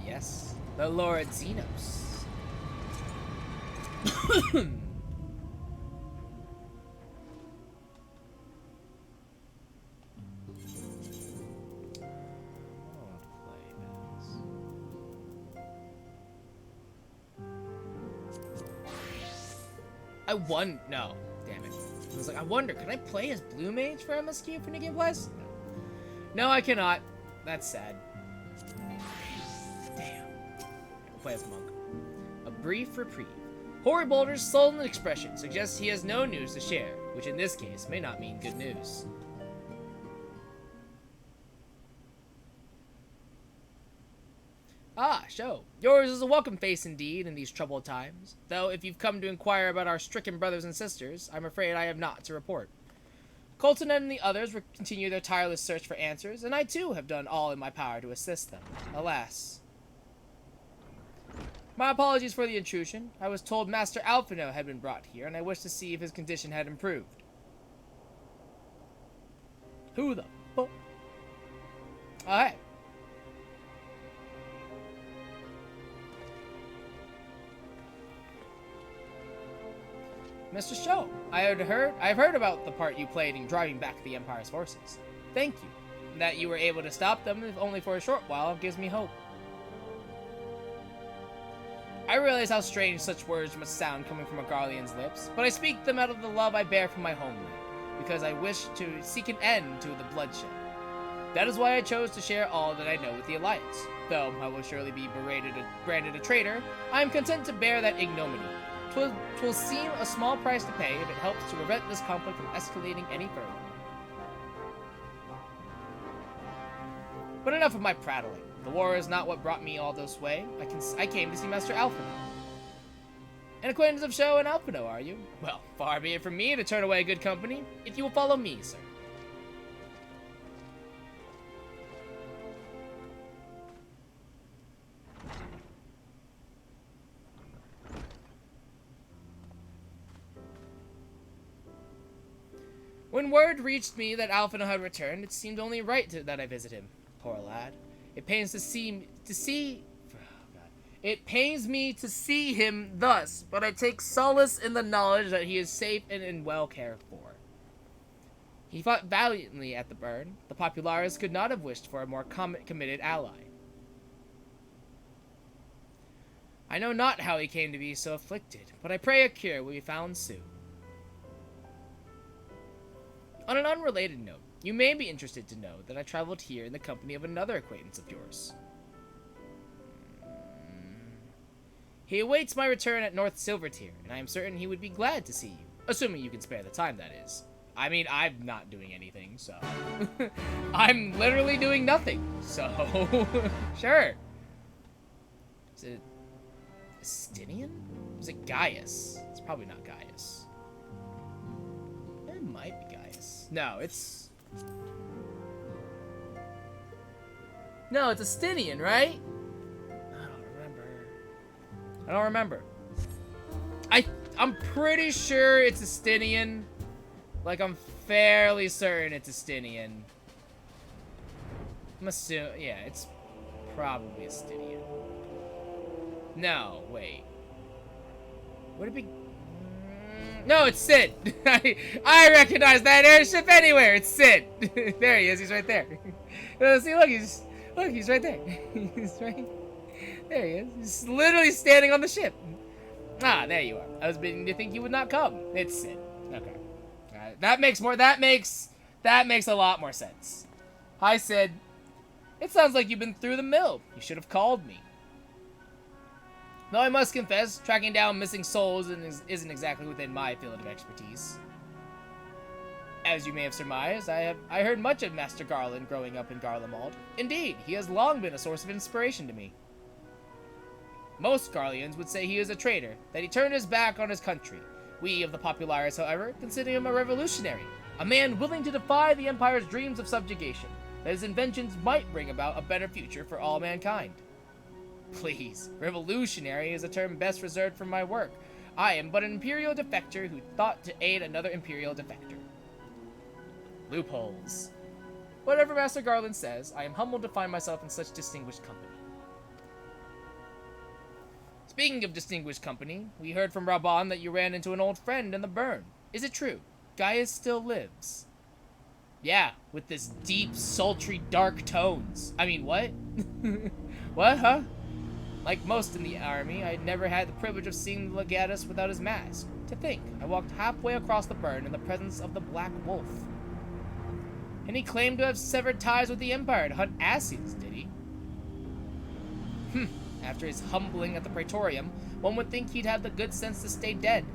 Yes, the Lord Xenos. No, damn it. I was like, I wonder, can I play as Blue Mage for MSQ for New Game Plus? No, I cannot. That's sad. Play as Monk. A brief reprieve. Hoary Boulder's sullen expression suggests he has no news to share, which in this case may not mean good news. Ah, Sho. Yours is a welcome face indeed in these troubled times, though if you've come to inquire about our stricken brothers and sisters, I'm afraid I have not to report. Colton and the others will continue their tireless search for answers, and I too have done all in my power to assist them. Alas. My apologies for the intrusion. I was told Master Alphino had been brought here, and I wished to see if his condition had improved. Who the fuck? Alright. Mr. Sho, I've heard about the part you played in driving back the Empire's forces. Thank you. That you were able to stop them, if only for a short while, gives me hope. I realize how strange such words must sound coming from a Garlean's lips, but I speak them out of the love I bear for my homeland, because I wish to seek an end to the bloodshed. That is why I chose to share all that I know with the Alliance. Though I will surely be branded a traitor, I am content to bear that ignominy. 'Twill seem a small price to pay if it helps to prevent this conflict from escalating any further. But enough of my prattling. The war is not what brought me all this way. I came to see Master Alphino. An acquaintance of Sho and Alphino, are you? Well, far be it from me to turn away good company, if you will follow me, sir. When word reached me that Alphino had returned, it seemed only right that I visit him. Poor lad. It pains It pains me to see him thus, but I take solace in the knowledge that he is safe and well cared for. He fought valiantly at the burn. The Populares could not have wished for a more committed ally. I know not how he came to be so afflicted, but I pray a cure will be found soon. On an unrelated note, you may be interested to know that I traveled here in the company of another acquaintance of yours. He awaits my return at North Silvertier, and I am certain he would be glad to see you. Assuming you can spare the time, that is. I mean, I'm not doing anything, so... I'm literally doing nothing, so... Sure. Is it... Estinian? Is it Gaius? It's probably not Gaius. It might be Gaius. No, it's... No, it's Estinian, right? I don't remember. I'm pretty sure it's Estinian. Like, I'm fairly certain it's Estinian. I'm assuming, yeah, it's probably Estinian. No, wait. Would it be... No, it's Sid. I recognize that airship anywhere. It's Sid. There he is. He's right there. See, look, he's right there. He's right. There he is. He's literally standing on the ship. Ah, there you are. I was beginning to think you would not come. It's Sid. Okay. That makes a lot more sense. Hi, Sid. It sounds like you've been through the mill. You should have called me. Though I must confess, tracking down missing souls isn't exactly within my field of expertise. As you may have surmised, I heard much of Master Garland growing up in Garlemald. Indeed, he has long been a source of inspiration to me. Most Garleans would say he is a traitor, that he turned his back on his country. We of the Populares, however, consider him a revolutionary, a man willing to defy the Empire's dreams of subjugation, that his inventions might bring about a better future for all mankind. Please, revolutionary is a term best reserved for my work. I am but an Imperial defector who thought to aid another Imperial defector. Loopholes. Whatever Master Garland says, I am humbled to find myself in such distinguished company. Speaking of distinguished company, we heard from Raban that you ran into an old friend in the burn. Is it true? Gaius still lives. Yeah, with this deep, sultry, dark tones. I mean, what? What, huh? Like most in the army, I had never had the privilege of seeing the Legatus without his mask. To think, I walked halfway across the burn in the presence of the Black Wolf. And he claimed to have severed ties with the Empire to hunt Asians, did he? After his humbling at the Praetorium, one would think he'd have the good sense to stay dead.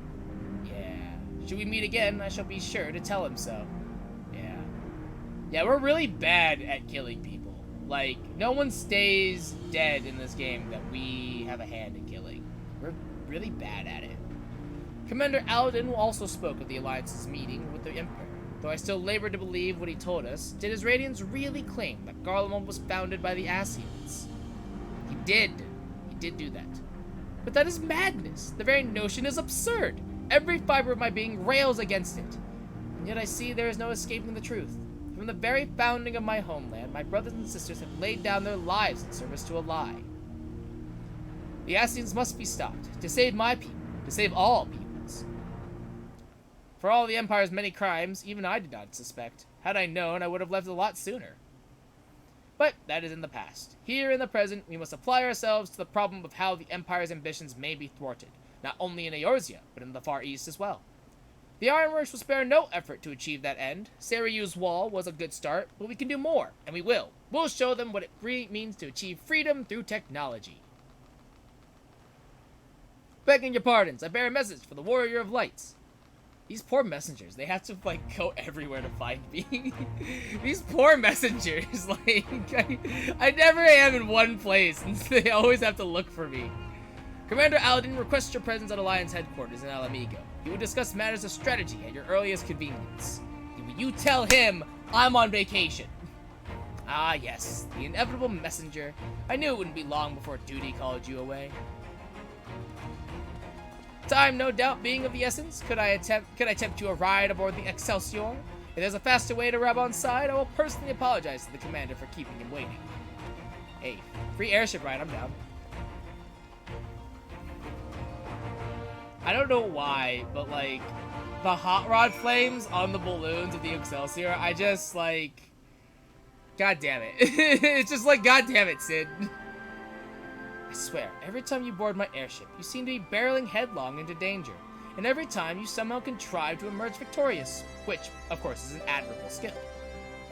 Yeah. Should we meet again, I shall be sure to tell him so. Yeah. Yeah, we're really bad at killing people. Like, no one stays dead in this game that we have a hand in killing. We're really bad at it. Commander Aladin also spoke of the Alliance's meeting with the Emperor. Though I still labor to believe what he told us, did his Radiants really claim that Garlemald was founded by the Asians? He did do that. But that is madness. The very notion is absurd. Every fiber of my being rails against it. And yet I see there is no escaping the truth. From the very founding of my homeland, my brothers and sisters have laid down their lives in service to a lie. The Asians must be stopped, to save my people, to save all peoples. For all the Empire's many crimes, even I did not suspect. Had I known, I would have left a lot sooner. But that is in the past. Here in the present, we must apply ourselves to the problem of how the Empire's ambitions may be thwarted, not only in Eorzea, but in the Far East as well. The Ironworks will spare no effort to achieve that end. Seriu's wall was a good start, but we can do more, and we will. We'll show them what it really means to achieve freedom through technology. Begging your pardons, I bear a message for the Warrior of Lights. These poor messengers, they have to, like, go everywhere to find me. These poor messengers, like, I never am in one place, and they always have to look for me. Commander Aladin requests your presence at Alliance headquarters in Alamigo. He will discuss matters of strategy at your earliest convenience. You tell him I'm on vacation. Ah, yes, the inevitable messenger. I knew it wouldn't be long before duty called you away. Time, no doubt, being of the essence, could I tempt you a ride aboard the Excelsior? If there's a faster way to Rabon's side, I will personally apologize to the commander for keeping him waiting. Hey, free airship ride, I'm down. I don't know why, but like, the hot rod flames on the balloons of the Excelsior, I just like, god damn it. It's just like, god damn it, Sid. I swear, every time you board my airship, you seem to be barreling headlong into danger. And every time you somehow contrive to emerge victorious, which, of course, is an admirable skill.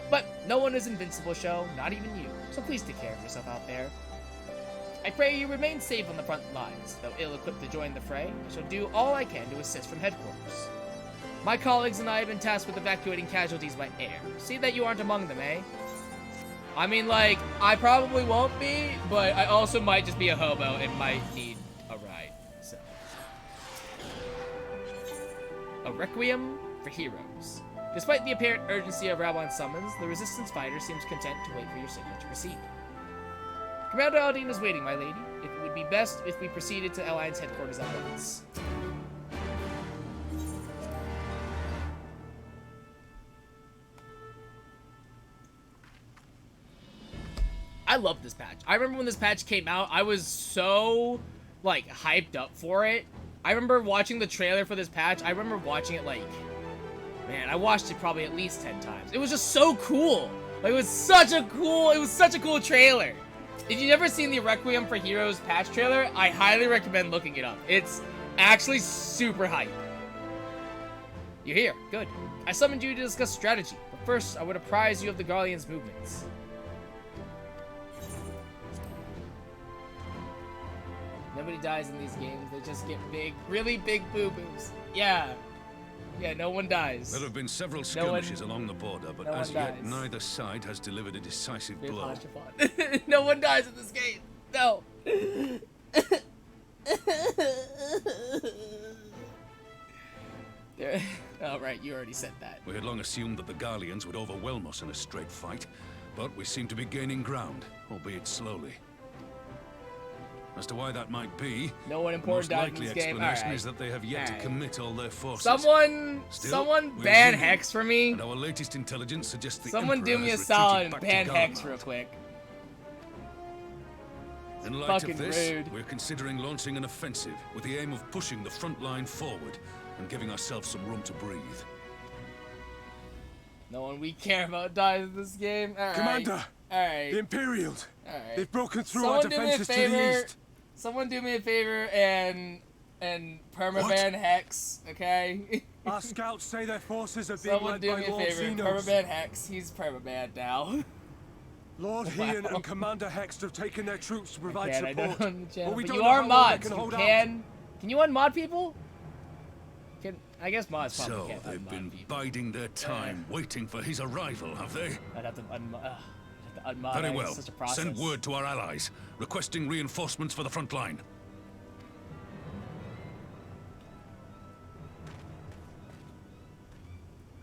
But no one is invincible, Sho, not even you, so please take care of yourself out there. I pray you remain safe on the front lines. Though ill-equipped to join the fray, I shall do all I can to assist from headquarters. My colleagues and I have been tasked with evacuating casualties by air. See that you aren't among them, eh? I mean, like, I probably won't be, but I also might just be a hobo and might need a ride, so. A Requiem for Heroes. Despite the apparent urgency of Rabon's summons, the Resistance fighter seems content to wait for your signal to proceed. Commander Aldine is waiting, my lady. It would be best if we proceeded to Alliance headquarters at once. I love this patch. I remember when this patch came out, I was so, like, hyped up for it. I remember watching the trailer for this patch. I remember watching it, like, man, I watched it probably at least 10 times. It was just so cool. Like, it was such a cool trailer. If you've never seen the Requiem for Heroes patch trailer, I highly recommend looking it up. It's actually super hype. You're here. Good. I summoned you to discuss strategy, but first, I would apprise you of the Garlean's movements. Nobody dies in these games. They just get big, really big boo-boos. Yeah. Yeah, no one dies. There have been several skirmishes along the border, but as yet, neither side has delivered a decisive blow. No one dies in this game. No. Oh, right, you already said that. We had long assumed that the Garleans would overwhelm us in a straight fight, but we seem to be gaining ground, albeit slowly. As to why that might be, no one important dies in this game. Most likely explanation is that they have yet to commit all their forces. Someone ban Hex for me. And our latest intelligence suggests the Someone do me a solid and ban Hex real quick. In light of this, we're considering launching an offensive with the aim of pushing the front line forward and giving ourselves some room to breathe. No one we care about dies in this game. All right. Commander, the Imperials. Alright. They've broken through our defenses to the east. Someone do me a favor and permaban Hex, okay? Our scouts say their forces are being led by Lord Xenos. Permaban Hex. He's permaban now. Lord Heian and Commander Hex have taken their troops to provide support. But you are mods. Can you unmod people? I guess mods probably can't unmod people. So they've been biding their time, waiting for his arrival, have they? I'd have to unmod. Very well. Send word to our allies, requesting reinforcements for the front line.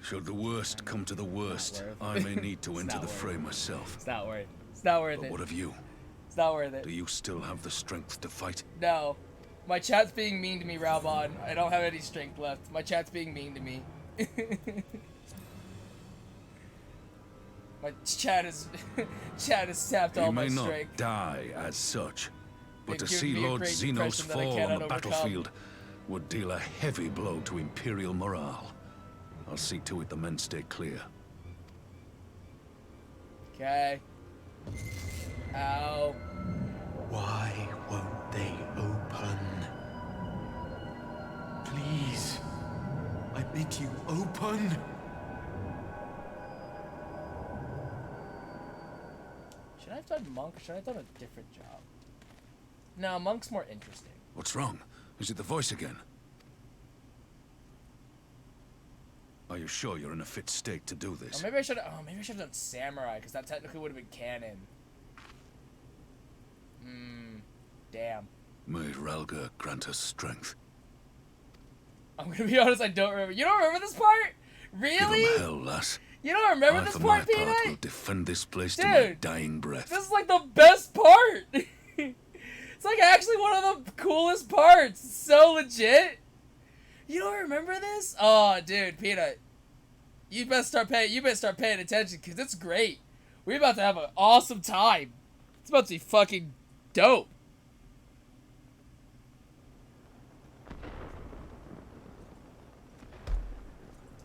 Should the worst come to the worst, I may need to enter the fray myself. It's not worth it. It's not worth it. But what of you? It's not worth it. Do you still have the strength to fight? No. My chat's being mean to me, Raubon. I don't have any strength left. My chat's being mean to me. My chat is sapped all my strength. You may not die as such, but to see Lord Xenos fall on the battlefield would deal a heavy blow to Imperial morale. I'll see to it the men stay clear. Okay. Ow. Why won't they open? Please, I bid you open. Should I have done Monk or should I have done a different job? No, Monk's more interesting. What's wrong? Is it the voice again? Are you sure you're in a fit state to do this? Oh, maybe I should have done samurai, because that technically would have been canon. Damn. May Ralga grant us strength. I'm gonna be honest, I don't remember. You don't remember this part? Really? Give 'em hell, lass. You don't remember this part, I, for my part, Peanut? will defend this place Dude, to my dying breath. This is like the best part. It's like actually one of the coolest parts. It's so legit. You don't remember this? Oh, dude, Peanut. You better start paying attention, because it's great. We're about to have an awesome time. It's about to be fucking dope.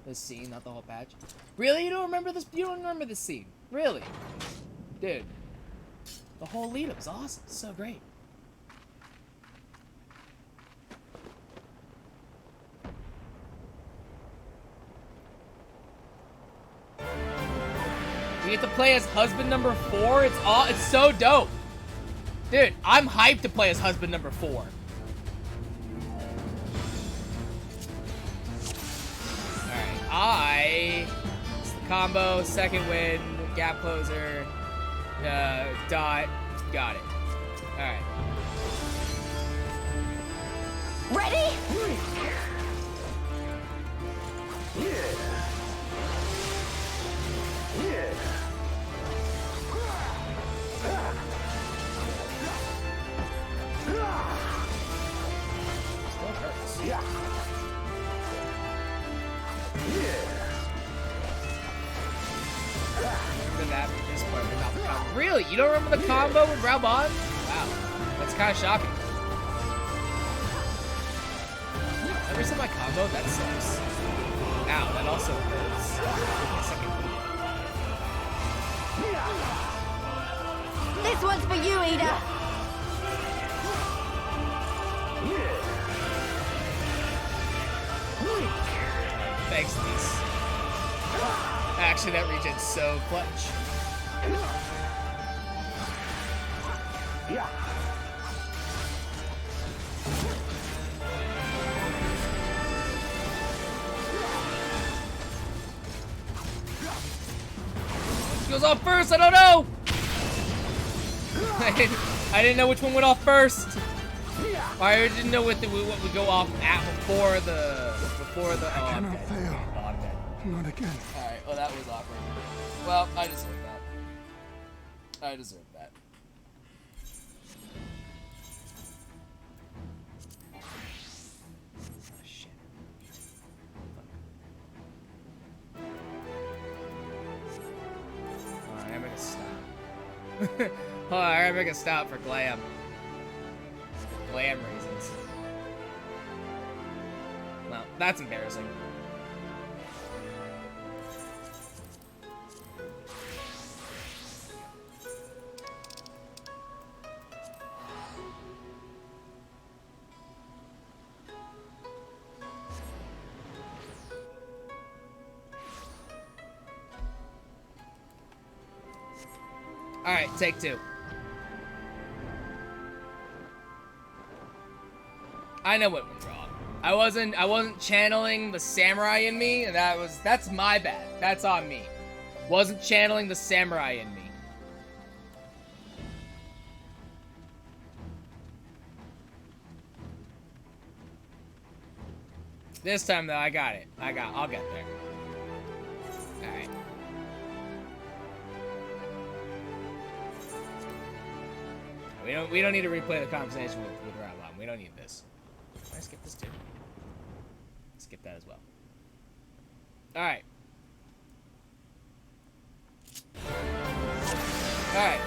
This scene, not the whole patch. Really? You don't remember this? You don't remember this scene? Really? Dude. The whole lead-up is awesome. It's so great. We get to play as husband number 4. It's so dope. Dude, I'm hyped to play as husband number 4. Alright, it's the combo, second win, gap closer, dot, got it. Alright. Ready? Still hurts. Remember that at this point without the combo. Really? You don't remember the combo with Raubon? Wow. That's kind of shocking. Every time I combo, that sucks. Ow, that also hurts. This one's for you, Ida. Thanks, Lise. Actually, that regen's so clutch. Which goes off first? I don't know. I didn't know which one went off first. I didn't know what would go off at before the. I cannot fail. Oh, I'm dead. Not again. All right. Well, that was awkward. Well, I deserve that. I deserve that. Oh, shit. Alright, I'm gonna stop. Hold on, I'm gonna stop for glam. Glam reasons. Well, that's embarrassing. Alright, take 2. I know what went wrong. I wasn't channeling the samurai in me, and that's my bad. That's on me. Wasn't channeling the samurai in me. This time though, I got it. I'll get there. Alright. We don't need to replay the conversation with Raubon. We don't need this. Can I skip this too? Skip that as well. Alright. Alright.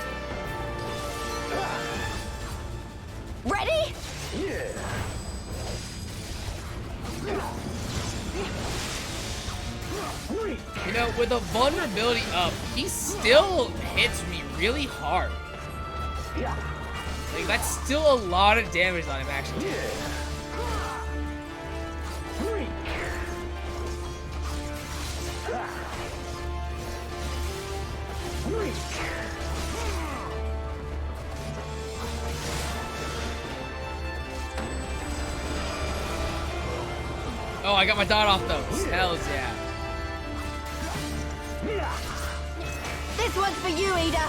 Ready? You know, with a vulnerability up, he still hits me really hard. Like, that's still a lot of damage on him, actually. Oh, I got my dot off those. Hells yeah. This one's for you, Ada.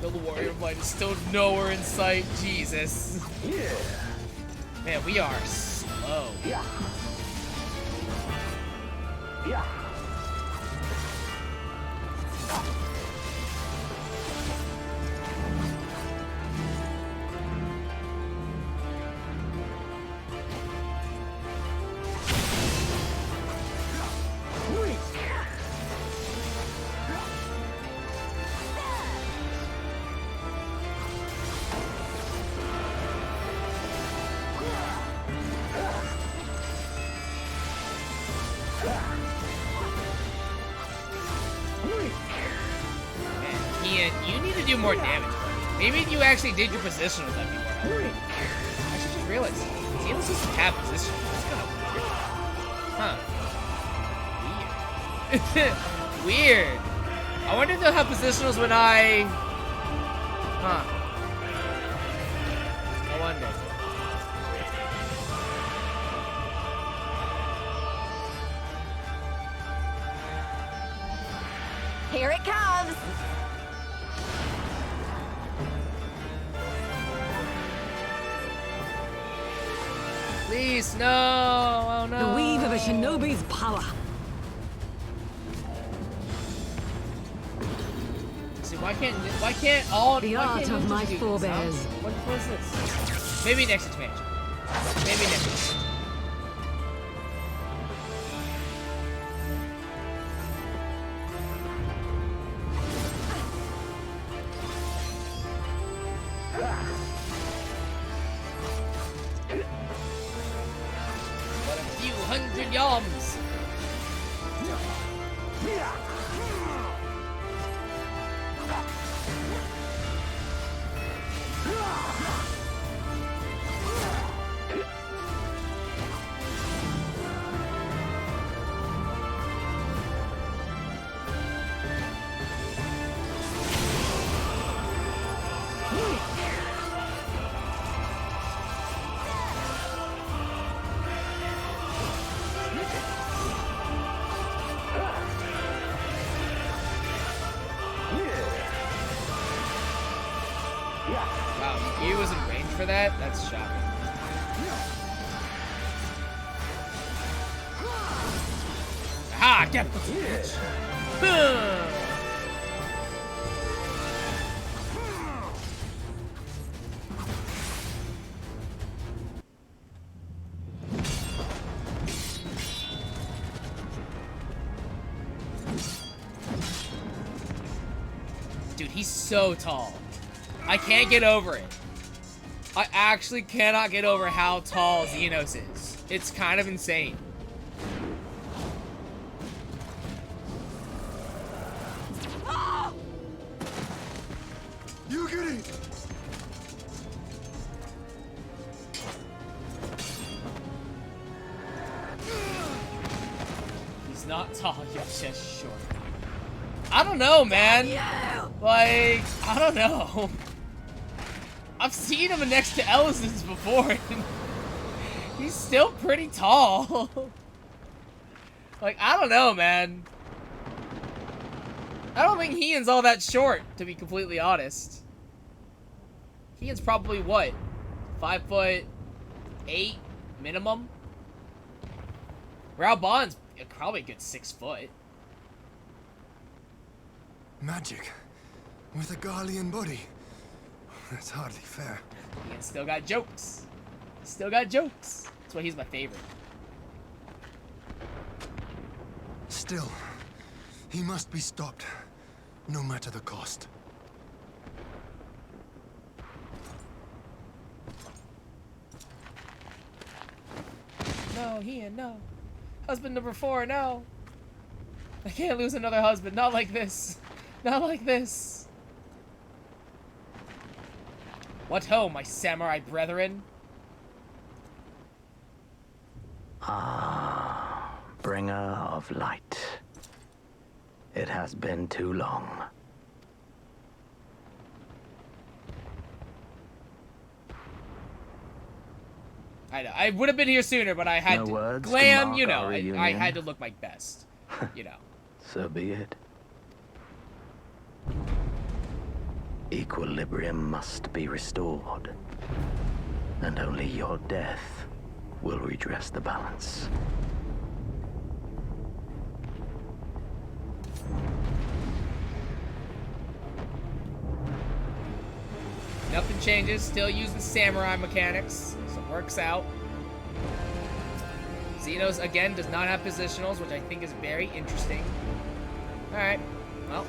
The warrior light is still nowhere in sight. Jesus. Man, we are slow. You need to do more damage. Maybe you actually did your positional that before. I should just realize he doesn't have position. That's kind of weird. Huh. Weird. Weird. I wonder if they'll have positionals when I... Huh. I wonder. Here it comes. Please, no! Oh no! The weave of a shinobi's power. See, why can't all the art of my forebears? What is this? Maybe next expansion. Maybe next expansion. But a few hundred yalms. Wow, he was in range for that? That's shocking. Ah, get the bitch! Dude, he's so tall. I can't get over it. I actually cannot get over how tall Xenos is. It's kind of insane. You get it. He's not tall, he's just short. I don't know, man. Like, I don't know. I've seen him next to Ellison's before, and he's still pretty tall. Like, I don't know, man. I don't think Heian's all that short, to be completely honest. Heian's probably, what, 5'8" minimum? Raoban's probably a good 6 foot. Magic. With a Garlean body. That's hardly fair. Heian's still got jokes. Still got jokes. That's why he's my favorite. Still, he must be stopped, no matter the cost. No, Ian, no. Husband number 4, no. I can't lose another husband. Not like this. Not like this. What ho, my samurai brethren? Ah, bringer of light. It has been too long. I know. I would have been here sooner, but I had No to words to glam, mark you know, our I reunion? had to look my best. You know. So be it. Equilibrium must be restored. And only your death will redress the balance. Nothing changes. Still using samurai mechanics. So it works out. Xenos, again, does not have positionals, which I think is very interesting. Alright. Well.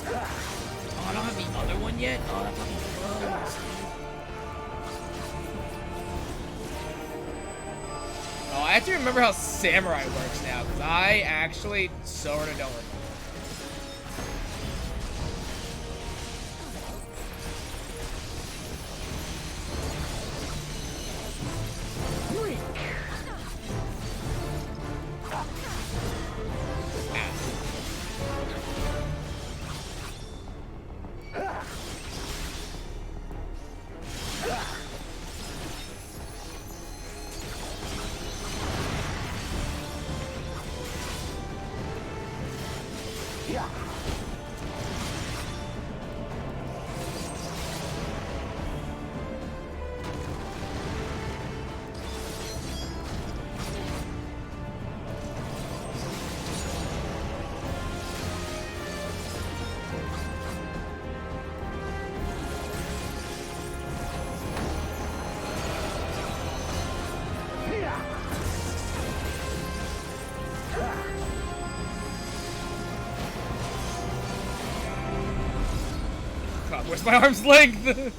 Oh, I don't have the other one yet? Oh, that fucking blows. Oh, I have to remember how samurai works now, because I actually sort of don't remember. Where's my arm's length?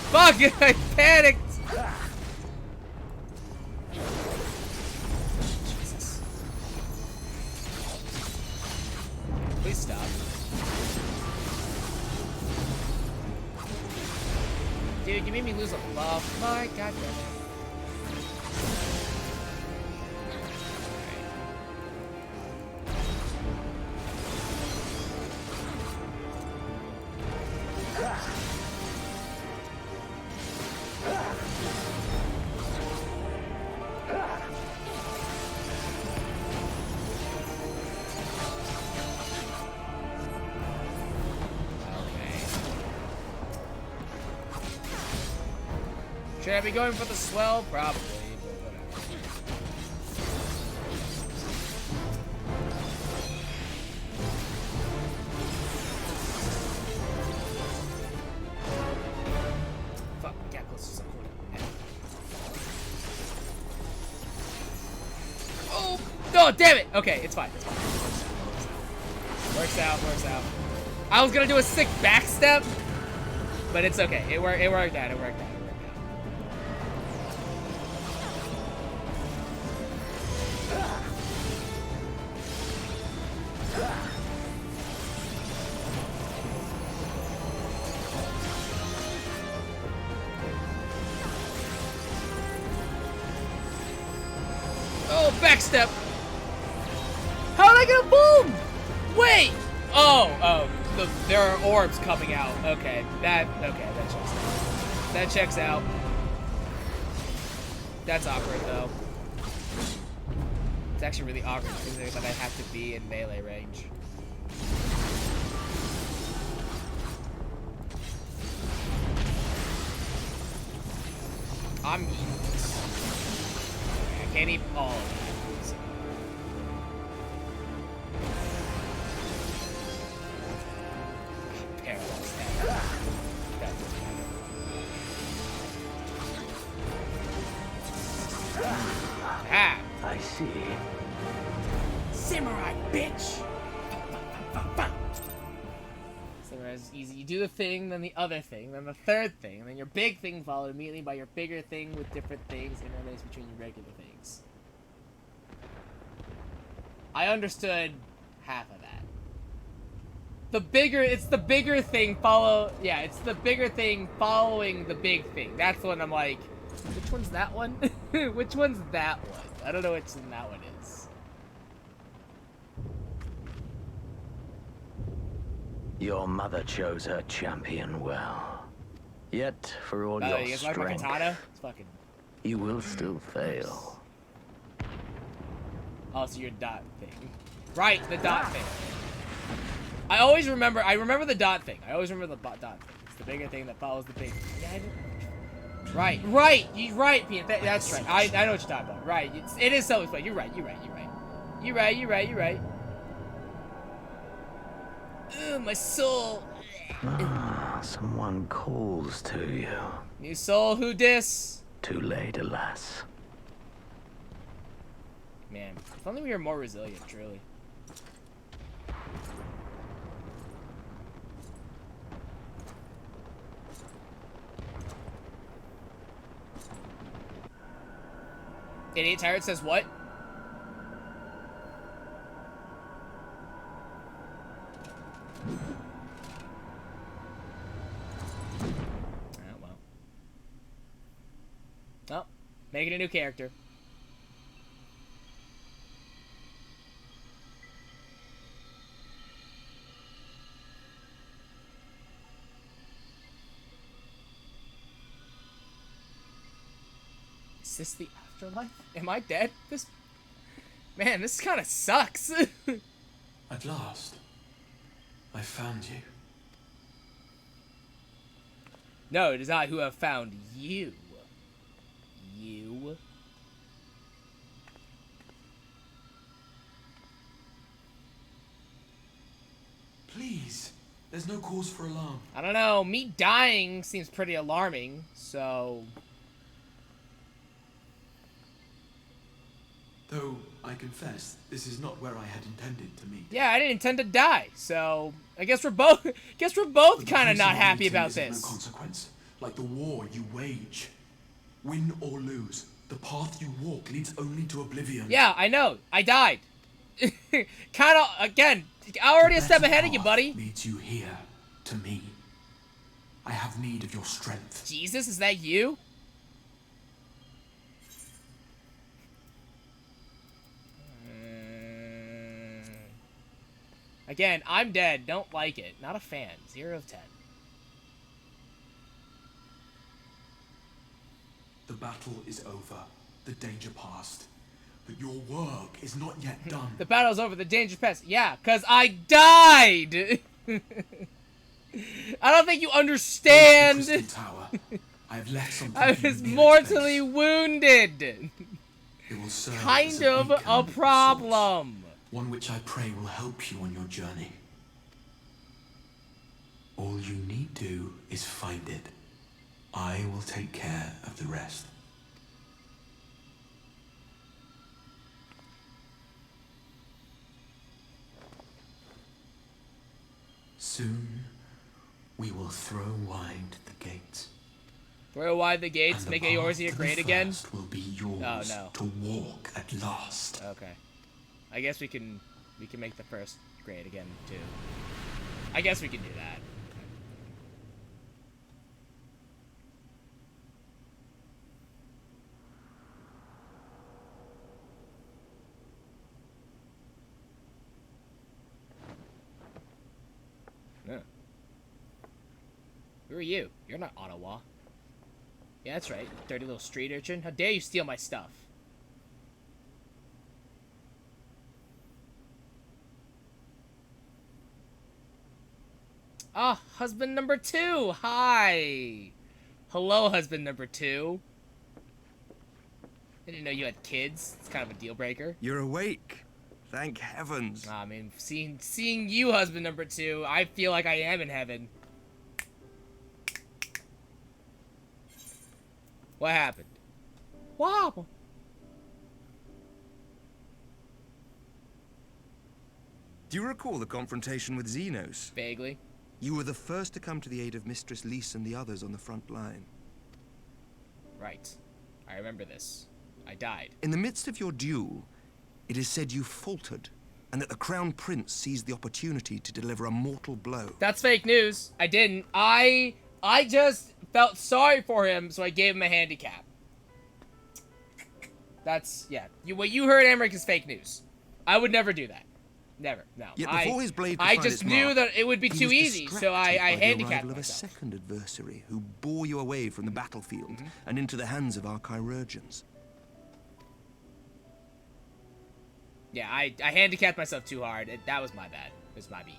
Fuck, I panicked! Jesus. Please stop. Dude, you made me lose a buff. My god damn it. Should I be going for the swell? Probably, but whatever. Fuck, we got close to some point. Oh! No, damn it! Okay, it's fine. It's fine. Works out, works out. I was gonna do a sick backstep, but it's okay. It worked out, it worked out. Oh, backstep! How did I get a boom? Wait! Oh, there are orbs coming out. Okay, that checks out. That checks out. That's awkward, though. It's actually really awkward considering that I have to be in melee range. I'm eating this. I can't eat all of it. die, bitch! So whereas you do the thing, then the other thing, then the third thing, and then your big thing followed immediately by your bigger thing with different things interlaced between your regular things. I understood half of that. It's the bigger thing it's the bigger thing following the big thing. That's when I'm like, which one's that one? Which one's that one? I don't know which one that one is. Your mother chose her champion well. Yet, for all Oh, your you guys like strength, my katana? It's fucking... you will still fail. Oh, so your dot thing. Right, the dot thing. I remember the dot thing. I always remember the dot thing. It's the bigger thing that follows the big thing. Yeah, right, you're right, Peanut. That's right. I know what you're talking about. Right, it is self-explanatory. You're right. Ugh, my soul. Someone calls to you. New soul, who dis? Too late, alas. Man, if only we were more resilient, truly. Idiot Tyrant says what? Oh, well. Oh, making a new character. Is this the afterlife? Am I dead? Man, this kind of sucks. At last, I found you. No, it is I who have found you. You. Please, there's no cause for alarm. I don't know. Me dying seems pretty alarming, so... Though, I confess, this is not where I had intended to meet. Yeah, I didn't intend to die, so... I guess we're both kind of not happy about this. No consequence, like the war you wage. Win or lose, the path you walk leads only to oblivion. Yeah, I know. I died. Kind of, again, already a step ahead of you, buddy. Leads you here, to me. I have need of your strength. Jesus, is that you? Again, I'm dead. Don't like it. Not a fan. 0 of 10. The battle is over. The danger past. But your work is not yet done. The battle's over. The danger past. Yeah, because I died. I don't think you understand. Tower. I have left something. I was mortally wounded. It will serve kind of a problem. One which I pray will help you on your journey. All you need do is find it. I will take care of the rest. Soon, we will throw wide the gates. Throw wide the gates, make Eorzea great again? Will be yours to walk at last. Okay. I guess we can make the first great again, too. I guess we can do that. Yeah. Who are you? You're not Ottawa. Yeah, that's right. Dirty little street urchin. How dare you steal my stuff? Ah, husband number 2. Hi. Hello, husband number 2. I didn't know you had kids. It's kind of a deal breaker. You're awake. Thank heavens. I mean, seeing you, husband number 2, I feel like I am in heaven. What happened? What happened? Do you recall the confrontation with Xenos? Vaguely. You were the first to come to the aid of Mistress Lys and the others on the front line. Right. I remember this. I died. In the midst of your duel, it is said you faltered, and that the Crown Prince seized the opportunity to deliver a mortal blow. That's fake news. I didn't. I just felt sorry for him, so I gave him a handicap. That's, yeah. What you heard, Emmerich, is fake news. I would never do that. Never. No. Yet before his blade I just knew that it would be too easy, so I handicapped myself. Of a second adversary who bore you away from the battlefield and into the hands of our chirurgeons. Yeah, I handicapped myself too hard. That was my bad. It was my beat.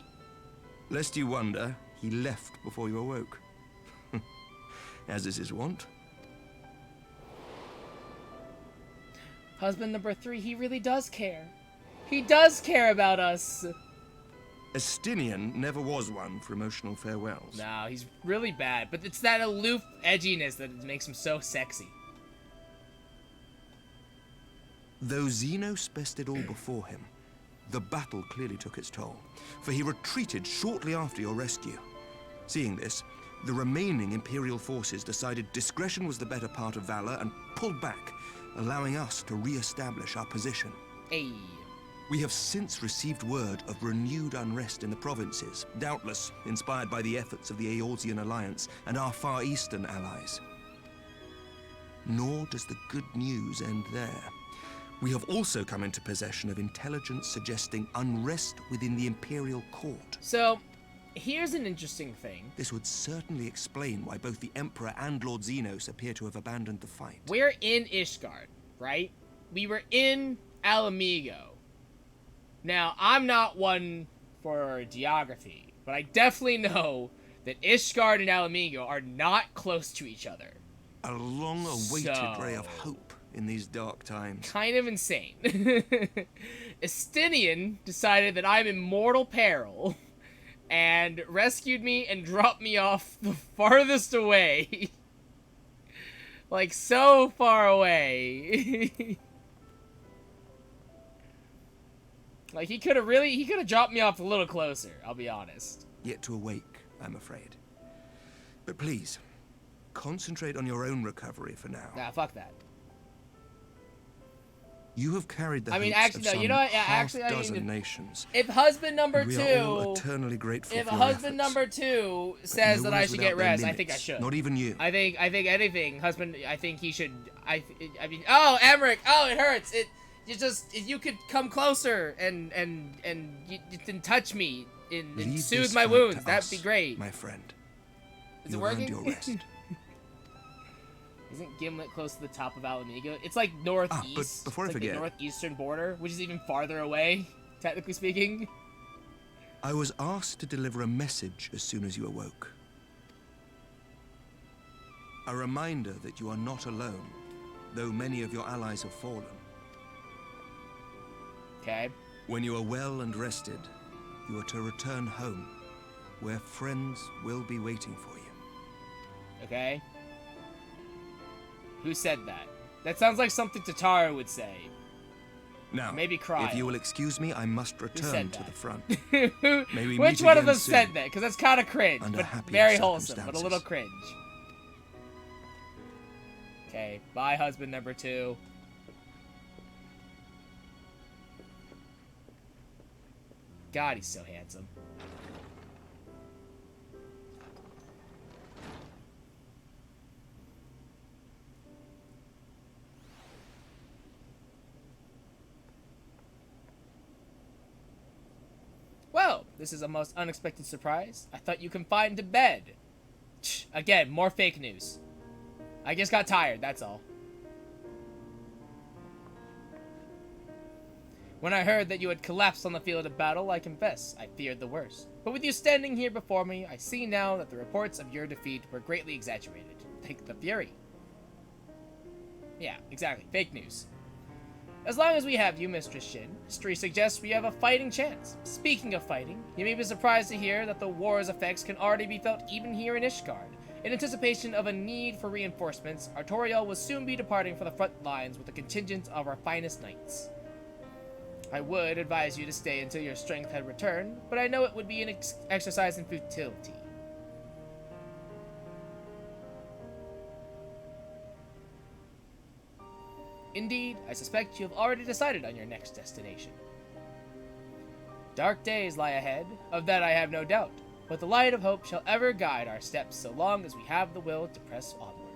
Lest you wonder, he left before you awoke. As is his wont. Husband number 3, he really does care. He does care about us. Estinian never was one for emotional farewells. No, he's really bad, but it's that aloof edginess that makes him so sexy. Though Xenos bested all before him, the battle clearly took its toll, for he retreated shortly after your rescue. Seeing this, the remaining Imperial forces decided discretion was the better part of valor and pulled back, allowing us to re-establish our position. Hey. We have since received word of renewed unrest in the provinces, doubtless inspired by the efforts of the Eorzean Alliance and our Far Eastern allies. Nor does the good news end there. We have also come into possession of intelligence suggesting unrest within the Imperial Court. So, here's an interesting thing. This would certainly explain why both the Emperor and Lord Xenos appear to have abandoned the fight. We're in Ishgard, right? We were in Alamigo. Now, I'm not one for geography, but I definitely know that Ishgard and Alamigo are not close to each other. A long-awaited ray of hope in these dark times. Kind of insane. Estinian decided that I'm in mortal peril and rescued me and dropped me off the farthest away. Like, so far away. Like, he could have dropped me off a little closer, I'll be honest. Yet to awake, I'm afraid. But please, concentrate on your own recovery for now. Nah, fuck that. You have carried the hopes actually, of no, some you know what? Yeah, half-dozen nations. If husband number we 2, are all eternally grateful if for your husband efforts. number 2 says no that I one's should without get their rest, I limits. think I should. Not even you. I think anything, husband. I think he should. I mean, oh, Emmerich, oh, it hurts. If you could come closer and touch me and soothe my wounds, that'd be great. My friend. Is it working? Your rest. Isn't Gimlet close to the top of Alamigo? It's like northeast. But before I like forget, the northeastern border, which is even farther away, technically speaking. I was asked to deliver a message as soon as you awoke. A reminder that you are not alone, though many of your allies have fallen. Okay. When you are well and rested, you are to return home, where friends will be waiting for you. Okay. Who said that? That sounds like something Tatara would say. Now, maybe cry. If you will excuse me, I must return to the front. May we Which meet one of again them soon, said that? Because that's kind of cringe, under but happier very wholesome, but a little circumstances. cringe. Okay, bye, husband number 2. God, he's so handsome. Well, this is a most unexpected surprise. I thought you confined to bed. Again, more fake news. I just got tired, that's all. When I heard that you had collapsed on the field of battle, I confess, I feared the worst. But with you standing here before me, I see now that the reports of your defeat were greatly exaggerated. Like the Fury. Yeah, exactly. Fake news. As long as we have you, Mistress Shin, history suggests we have a fighting chance. Speaking of fighting, you may be surprised to hear that the war's effects can already be felt even here in Ishgard. In anticipation of a need for reinforcements, Artoriel will soon be departing for the front lines with a contingent of our finest knights. I would advise you to stay until your strength had returned, but I know it would be an exercise in futility. Indeed, I suspect you have already decided on your next destination. Dark days lie ahead, of that I have no doubt, but the light of hope shall ever guide our steps so long as we have the will to press onward.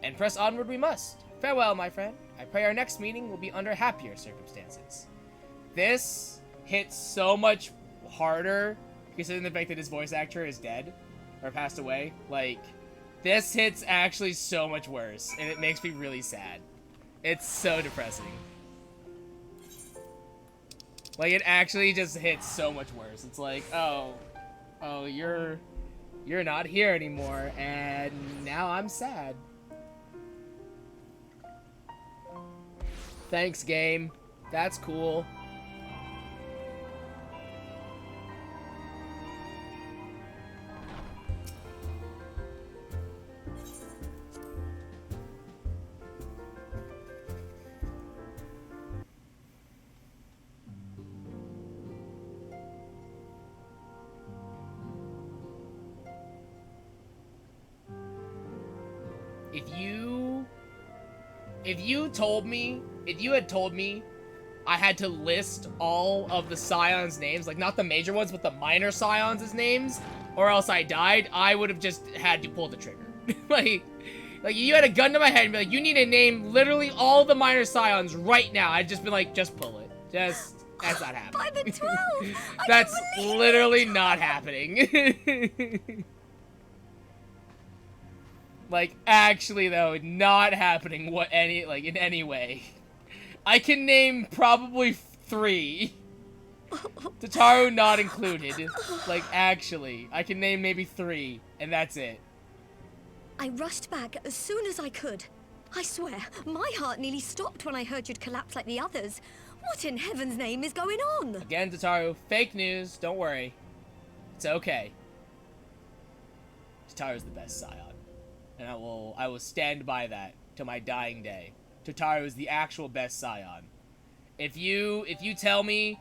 And press onward we must. Farewell, my friend. I pray our next meeting will be under happier circumstances. This hits so much harder, considering the fact that his voice actor is dead, or passed away. Like, this hits actually so much worse, and it makes me really sad. It's so depressing. Like, it actually just hits so much worse. It's like, oh, you're not here anymore, and now I'm sad. Thanks, game. That's cool. If you had told me I had to list all of the Scions' names, like not the major ones, but the minor Scions' names, or else I died, I would have just had to pull the trigger. like you had a gun to my head and be like, you need to name literally all the minor Scions right now. I'd just been like, just pull it. That's not happening. By the 12! That's literally not happening. Like, actually, though, not happening in any way. I can name probably 3. Tataru not included. Like, actually. I can name maybe 3, and that's it. I rushed back as soon as I could. I swear, my heart nearly stopped when I heard you'd collapse like the others. What in heaven's name is going on? Again, Tataru, fake news. Don't worry. It's okay. Tataru's the best Scion. And I will stand by that to my dying day. Tataru is the actual best Scion. If you tell me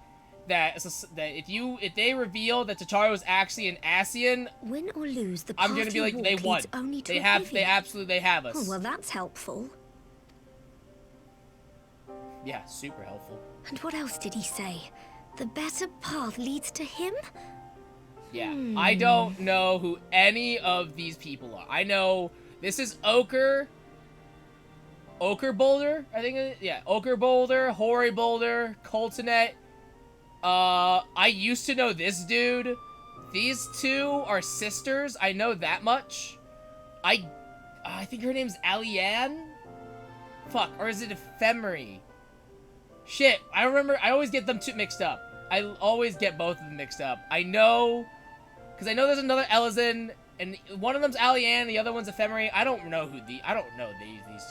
that if they reveal that Tataru is actually an Ascian, win or lose, the I'm gonna be like, they won. They absolutely have us. Oh, well, that's helpful. Yeah, super helpful. And what else did he say? The better path leads to him? Yeah, I don't know who any of these people are. I know this is Ochre Boulder, I think. Yeah, Ochre Boulder, Hoary Boulder, Coltonet. I used to know this dude. These two are sisters. I know that much. I think her name's Alianne? Fuck, or is it Ephemery? Shit, I remember. I always get them two mixed up. I always get both of them mixed up. I know, because I know there's another Elizin, and one of them's Alianne, the other one's Ephemery. I don't know these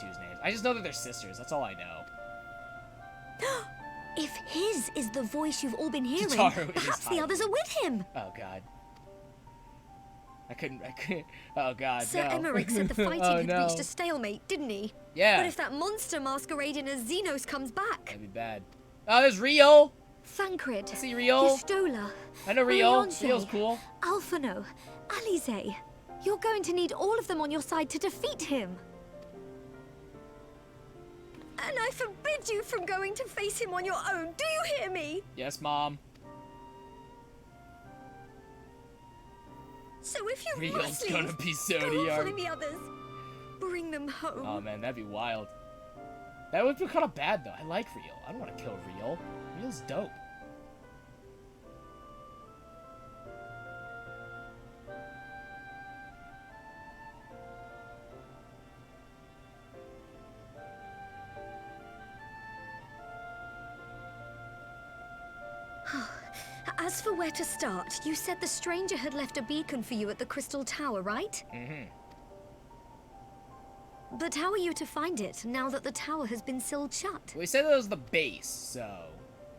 two's names. I just know that they're sisters. That's all I know. If his is the voice you've all been hearing, Tataru perhaps the others are with him. Oh god. I couldn't. Oh god. Sir no. Emmerich said the fighting Oh, had no. reached a stalemate, didn't he? Yeah. But if that monster masquerading as Xenos comes back, That'd be bad. Oh, there's Rio. Thancred, I see Rio. Histola, I know Rio. Ariange, Rio's cool. Alphano, Alize. You're going to need all of them on your side to defeat him. And I forbid you from going to face him on your own. Do you hear me? Yes, Mom. So if you Rio's must leave, gonna be so go and hard. find the others. Bring them home. Oh man, that'd be wild. That would be kind of bad though. I like Rio. I don't want to kill Rio. Rio's dope. As for where to start, you said the stranger had left a beacon for you at the Crystal Tower, right? Mm-hmm. But how are you to find it, now that the tower has been sealed shut? We said that was the base, so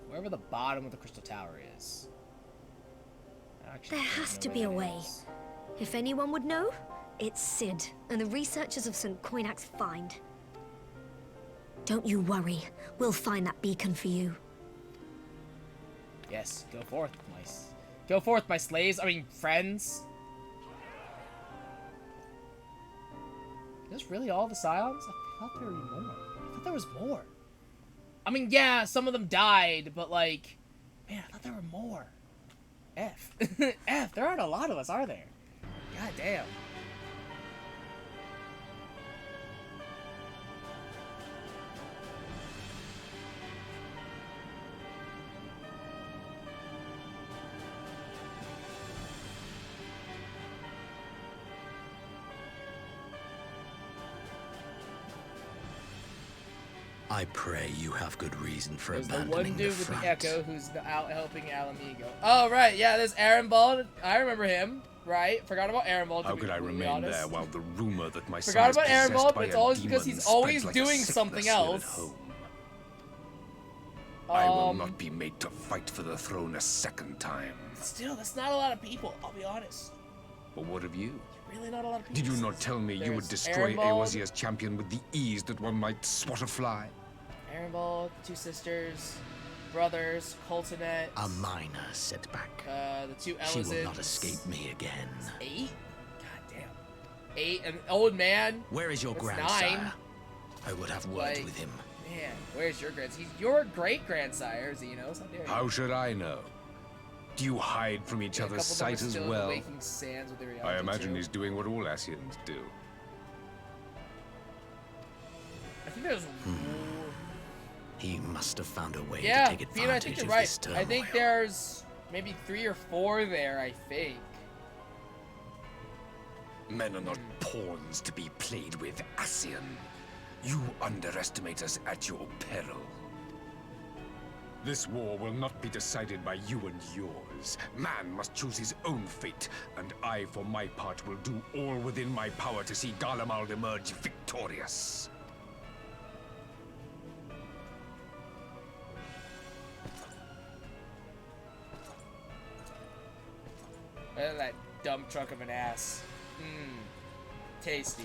wherever the bottom of the Crystal Tower is. There has to be a way. If anyone would know, it's Sid and the researchers of St. Coinac's find. Don't you worry, we'll find that beacon for you. Yes, go forth, go forth, my slaves. I mean, friends. Is this really all the Scions? I thought there were more. I thought there was more. I mean, yeah, some of them died, but like, man, I thought there were more. F. F, there aren't a lot of us, are there? God damn. I pray you have good reason for There's the abandoning one dude the with front. the Echo who's out helping Alamigo. Oh, right, yeah, there's Arenbald. I remember him, right? Forgot about Arenbald. How could I remain there while the rumor that my son Forgot is about possessed Arenbald, by but it's a always demon because he's spreads always like a doing sickness something here at else. home. I will not be made to fight for the throne a second time. Still, that's not a lot of people, I'll be honest. But what of you? Really not a lot of people. Did you not tell me you would destroy Eorzea's champion with the ease that one might swat a fly? Arenbald, two sisters, brothers, Coltonet. A minor setback. The two Elizons. She will not escape me again. 8? God damn. 8, an old man. Where is your That's grandsire? 9. I would have words with him. Man, where's your grandsire? He's your great-grandsire, Xenos. How dare you? How should I know? Do you hide from each other's sight as well? I imagine he's doing what all Ascians do. I think there's... He must have found a way Yeah, to take Fiona, I advantage think you're of right. this turmoil. I think there's maybe 3 or 4 there, I think. Men are not pawns to be played with, Ascian. You underestimate us at your peril. This war will not be decided by you and yours. Man must choose his own fate, and I, for my part, will do all within my power to see Garlemald emerge victorious. Look at that dump truck of an ass. Mmm. Tasty.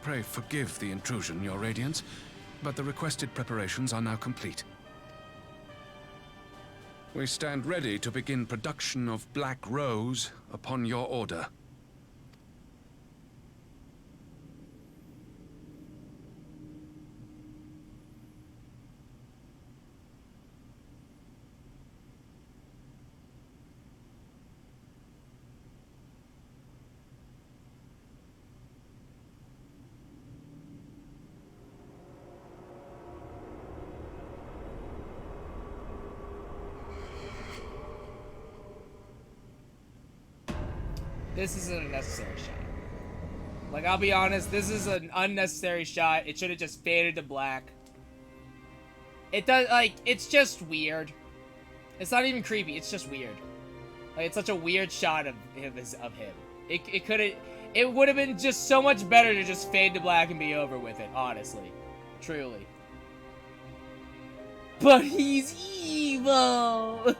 Pray forgive the intrusion, Your Radiance, but the requested preparations are now complete. We stand ready to begin production of Black Rose upon your order. This is an unnecessary shot. Like, I'll be honest, this is an unnecessary shot. It should have just faded to black. It does, like, it's just weird. It's not even creepy, it's just weird. Like, it's such a weird shot of him. It would have been just so much better to just fade to black and be over with it, honestly. Truly. But he's evil!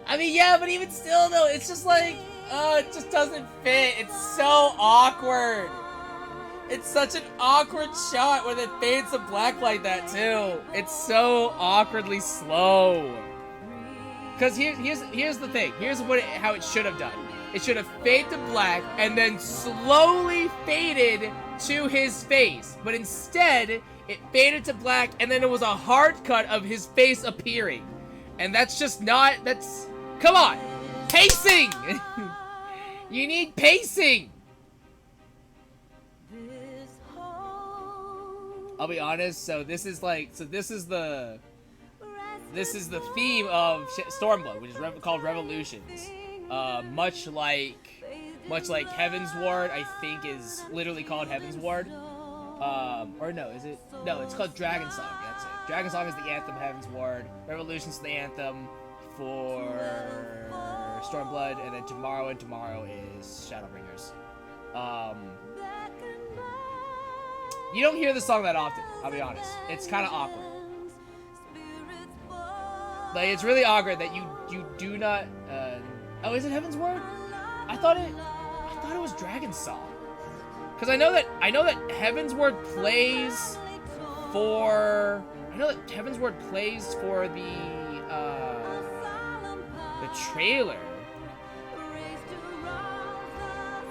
I mean, yeah, but even still, though, it's just like, it just doesn't fit. It's so awkward. It's such an awkward shot when it fades to black like that, too. It's so awkwardly slow. Because here's the thing. Here's how it should have done. It should have faded to black and then slowly faded to his face. But instead, it faded to black and then it was a hard cut of his face appearing. And that's just not, come on! Pacing! You need pacing! I'll be honest, this is the theme of Stormblood, which is called Revolutions. Much like Heaven's Ward, I think is literally called Heaven's Ward. Or no, is it? No, it's called Dragon Song, that's it. Dragon Song is the anthem, Heaven's Ward. Revolution's the anthem for Stormblood, and then Tomorrow is Shadowbringers. You don't hear the song that often, I'll be honest. It's kind of awkward. Like, it's really awkward that you do not, oh, is it Heaven's Word? I thought it was Dragon Song. Because I know that Heaven's Word plays for, the trailer.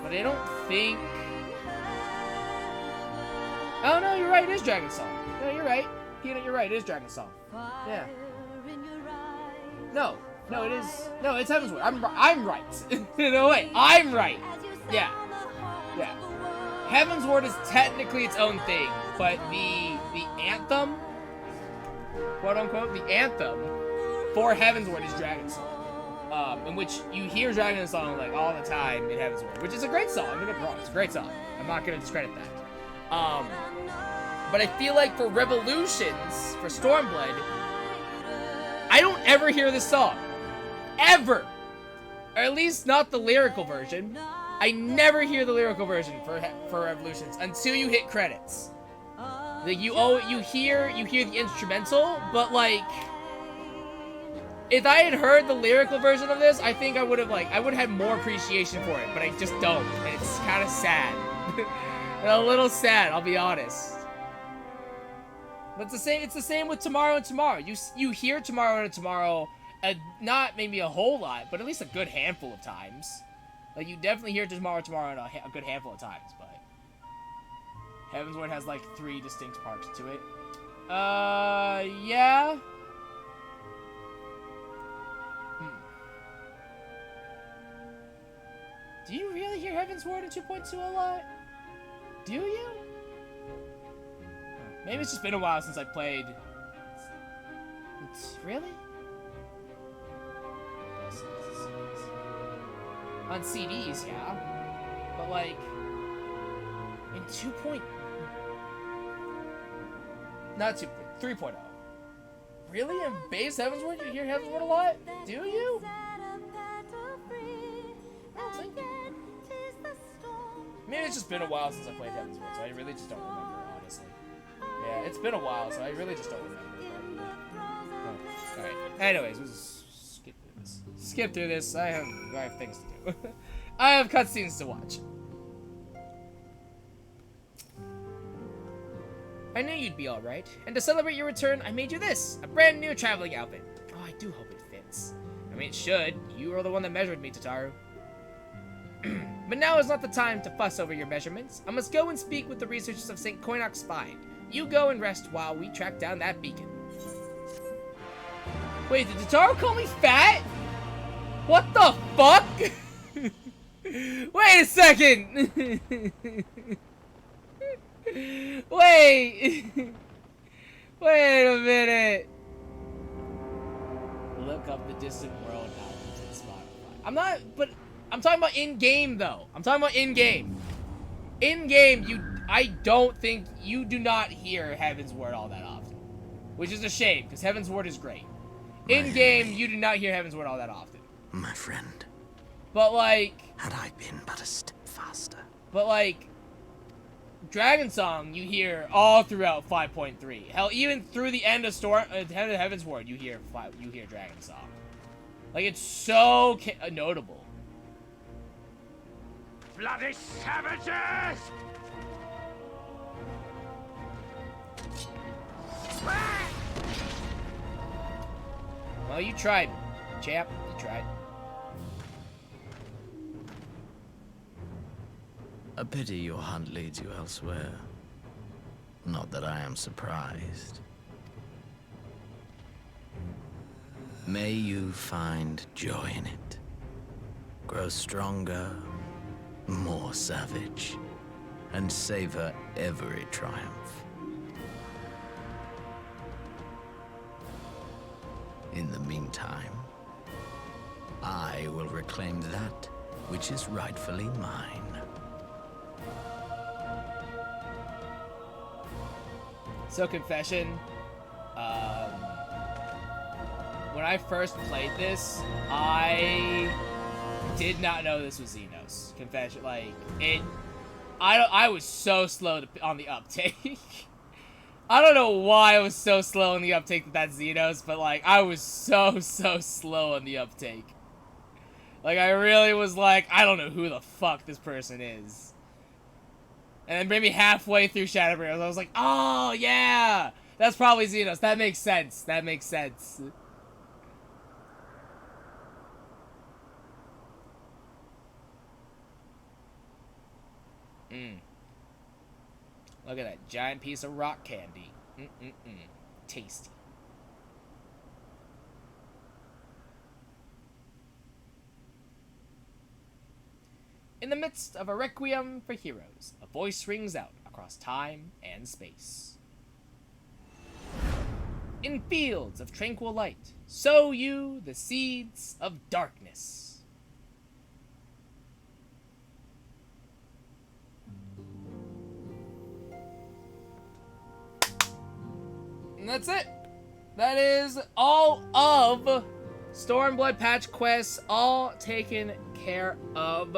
But I don't think, oh no, you're right, it is Dragon Song. No, you're right. Peanut, you're right, it is Dragon Song. Yeah. No, it is, no, it's Heaven's Word. I'm right. No, wait, I'm right. Yeah. Heaven's Word is technically its own thing, but the anthem, quote unquote, the anthem for Heaven's Word is Dragon Song. In which you hear Dragon Song like all the time in Heaven's Word, which is a great song. I'm not getting wrong, it's a great song. I'm not gonna discredit that. But I feel like for Revolutions, for Stormblood, I don't ever hear this song. Ever! Or at least not the lyrical version. I never hear the lyrical version for Revolutions until you hit credits. Like, you hear the instrumental, but like, if I had heard the lyrical version of this, I think I would have had more appreciation for it, but I just don't, and it's kind of sad. And a little sad, I'll be honest. But it's the same with Tomorrow and Tomorrow. You hear Tomorrow and Tomorrow, not maybe a whole lot, but at least a good handful of times. Like, you definitely hear Tomorrow and Tomorrow a good handful of times, but Heaven's Word has like 3 distinct parts to it. Yeah. Do you really hear Heaven's Word in 2.2 a lot? Do you? Maybe it's just been a while since I played. Really? On CDs, yeah. But like, in 3.0. Really? In base Heaven's Word, you hear Heaven's Word a lot? Do you? Maybe it's just been a while since I played Heaven's Word, so I really just don't remember, honestly. Yeah, it's been a while, so I really just don't remember, probably. Oh, alright. Anyways, we'll just skip through this. I have things to do. I have cutscenes to watch. I knew you'd be alright, and to celebrate your return, I made you this, a brand new traveling outfit. Oh, I do hope it fits. I mean, it should. You are the one that measured me, Tataru. But now is not the time to fuss over your measurements. I must go and speak with the researchers of St. Koinok's Spine. You go and rest while we track down that beacon. Wait, did Tataru call me fat? What the fuck? Wait a second! Wait! Wait a minute! Look up the distant world albums in Spotify. I'm talking about in-game, though. I'm talking about in-game. In-game, I don't think you do not hear Heaven's Word all that often. Which is a shame, because Heaven's Word is great. In-game, you do not hear Heaven's Word all that often. My friend. But, like... Had I been but a step faster. But, like... Dragon Song, you hear all throughout 5.3. Hell, even through the end of Heaven's Word, you hear Dragon Song. Like, it's so notable. Bloody savages! Well, you tried, champ. You tried. A pity your hunt leads you elsewhere. Not that I am surprised. May you find joy in it. Grow stronger, more savage, and savor every triumph. In the meantime, I will reclaim that which is rightfully mine. So, confession, when I first played this, I did not know this was Xenos. Confession, like, I was so slow on the uptake. I don't know why I was so slow on the uptake with that Xenos, but, like, I was so slow on the uptake. Like, I really was like, I don't know who the fuck this person is. And then maybe halfway through Shadowbringers, I was like, oh, yeah! That's probably Xenos. That makes sense. That makes sense. Look at that giant piece of rock candy. Tasty. In the midst of a requiem for heroes, a voice rings out across time and space. In fields of tranquil light, sow you the seeds of darkness. And that's it. That is all of Stormblood patch quests, all taken care of.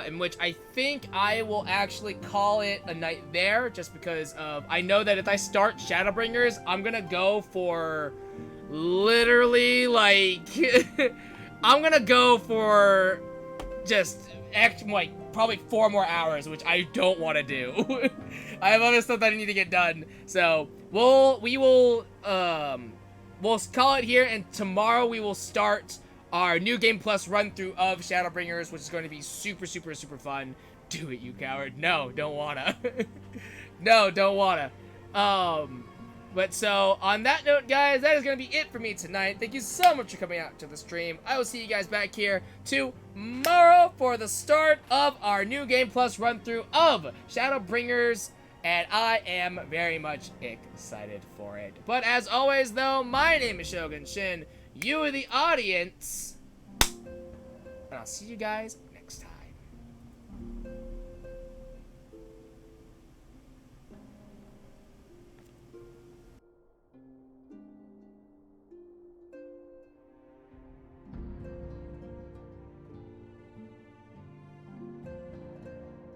In which I think I will actually call it a night there, just because of, I know that if I start Shadowbringers, I'm gonna go for literally, like, I'm gonna go for just, like, probably 4 more hours, which I don't want to do. I have other stuff that I need to get done, so we'll call it here, and tomorrow we will start our New Game Plus run-through of Shadowbringers, which is going to be super fun. Do it, you coward. No, don't wanna. No, don't wanna. But so, on that note, guys, that is going to be it for me tonight. Thank you so much for coming out to the stream. I will see you guys back here tomorrow for the start of our New Game Plus run-through of Shadowbringers, and I am very much excited for it. But as always, though, my name is Shogun Shin. You are the audience, and I'll see you guys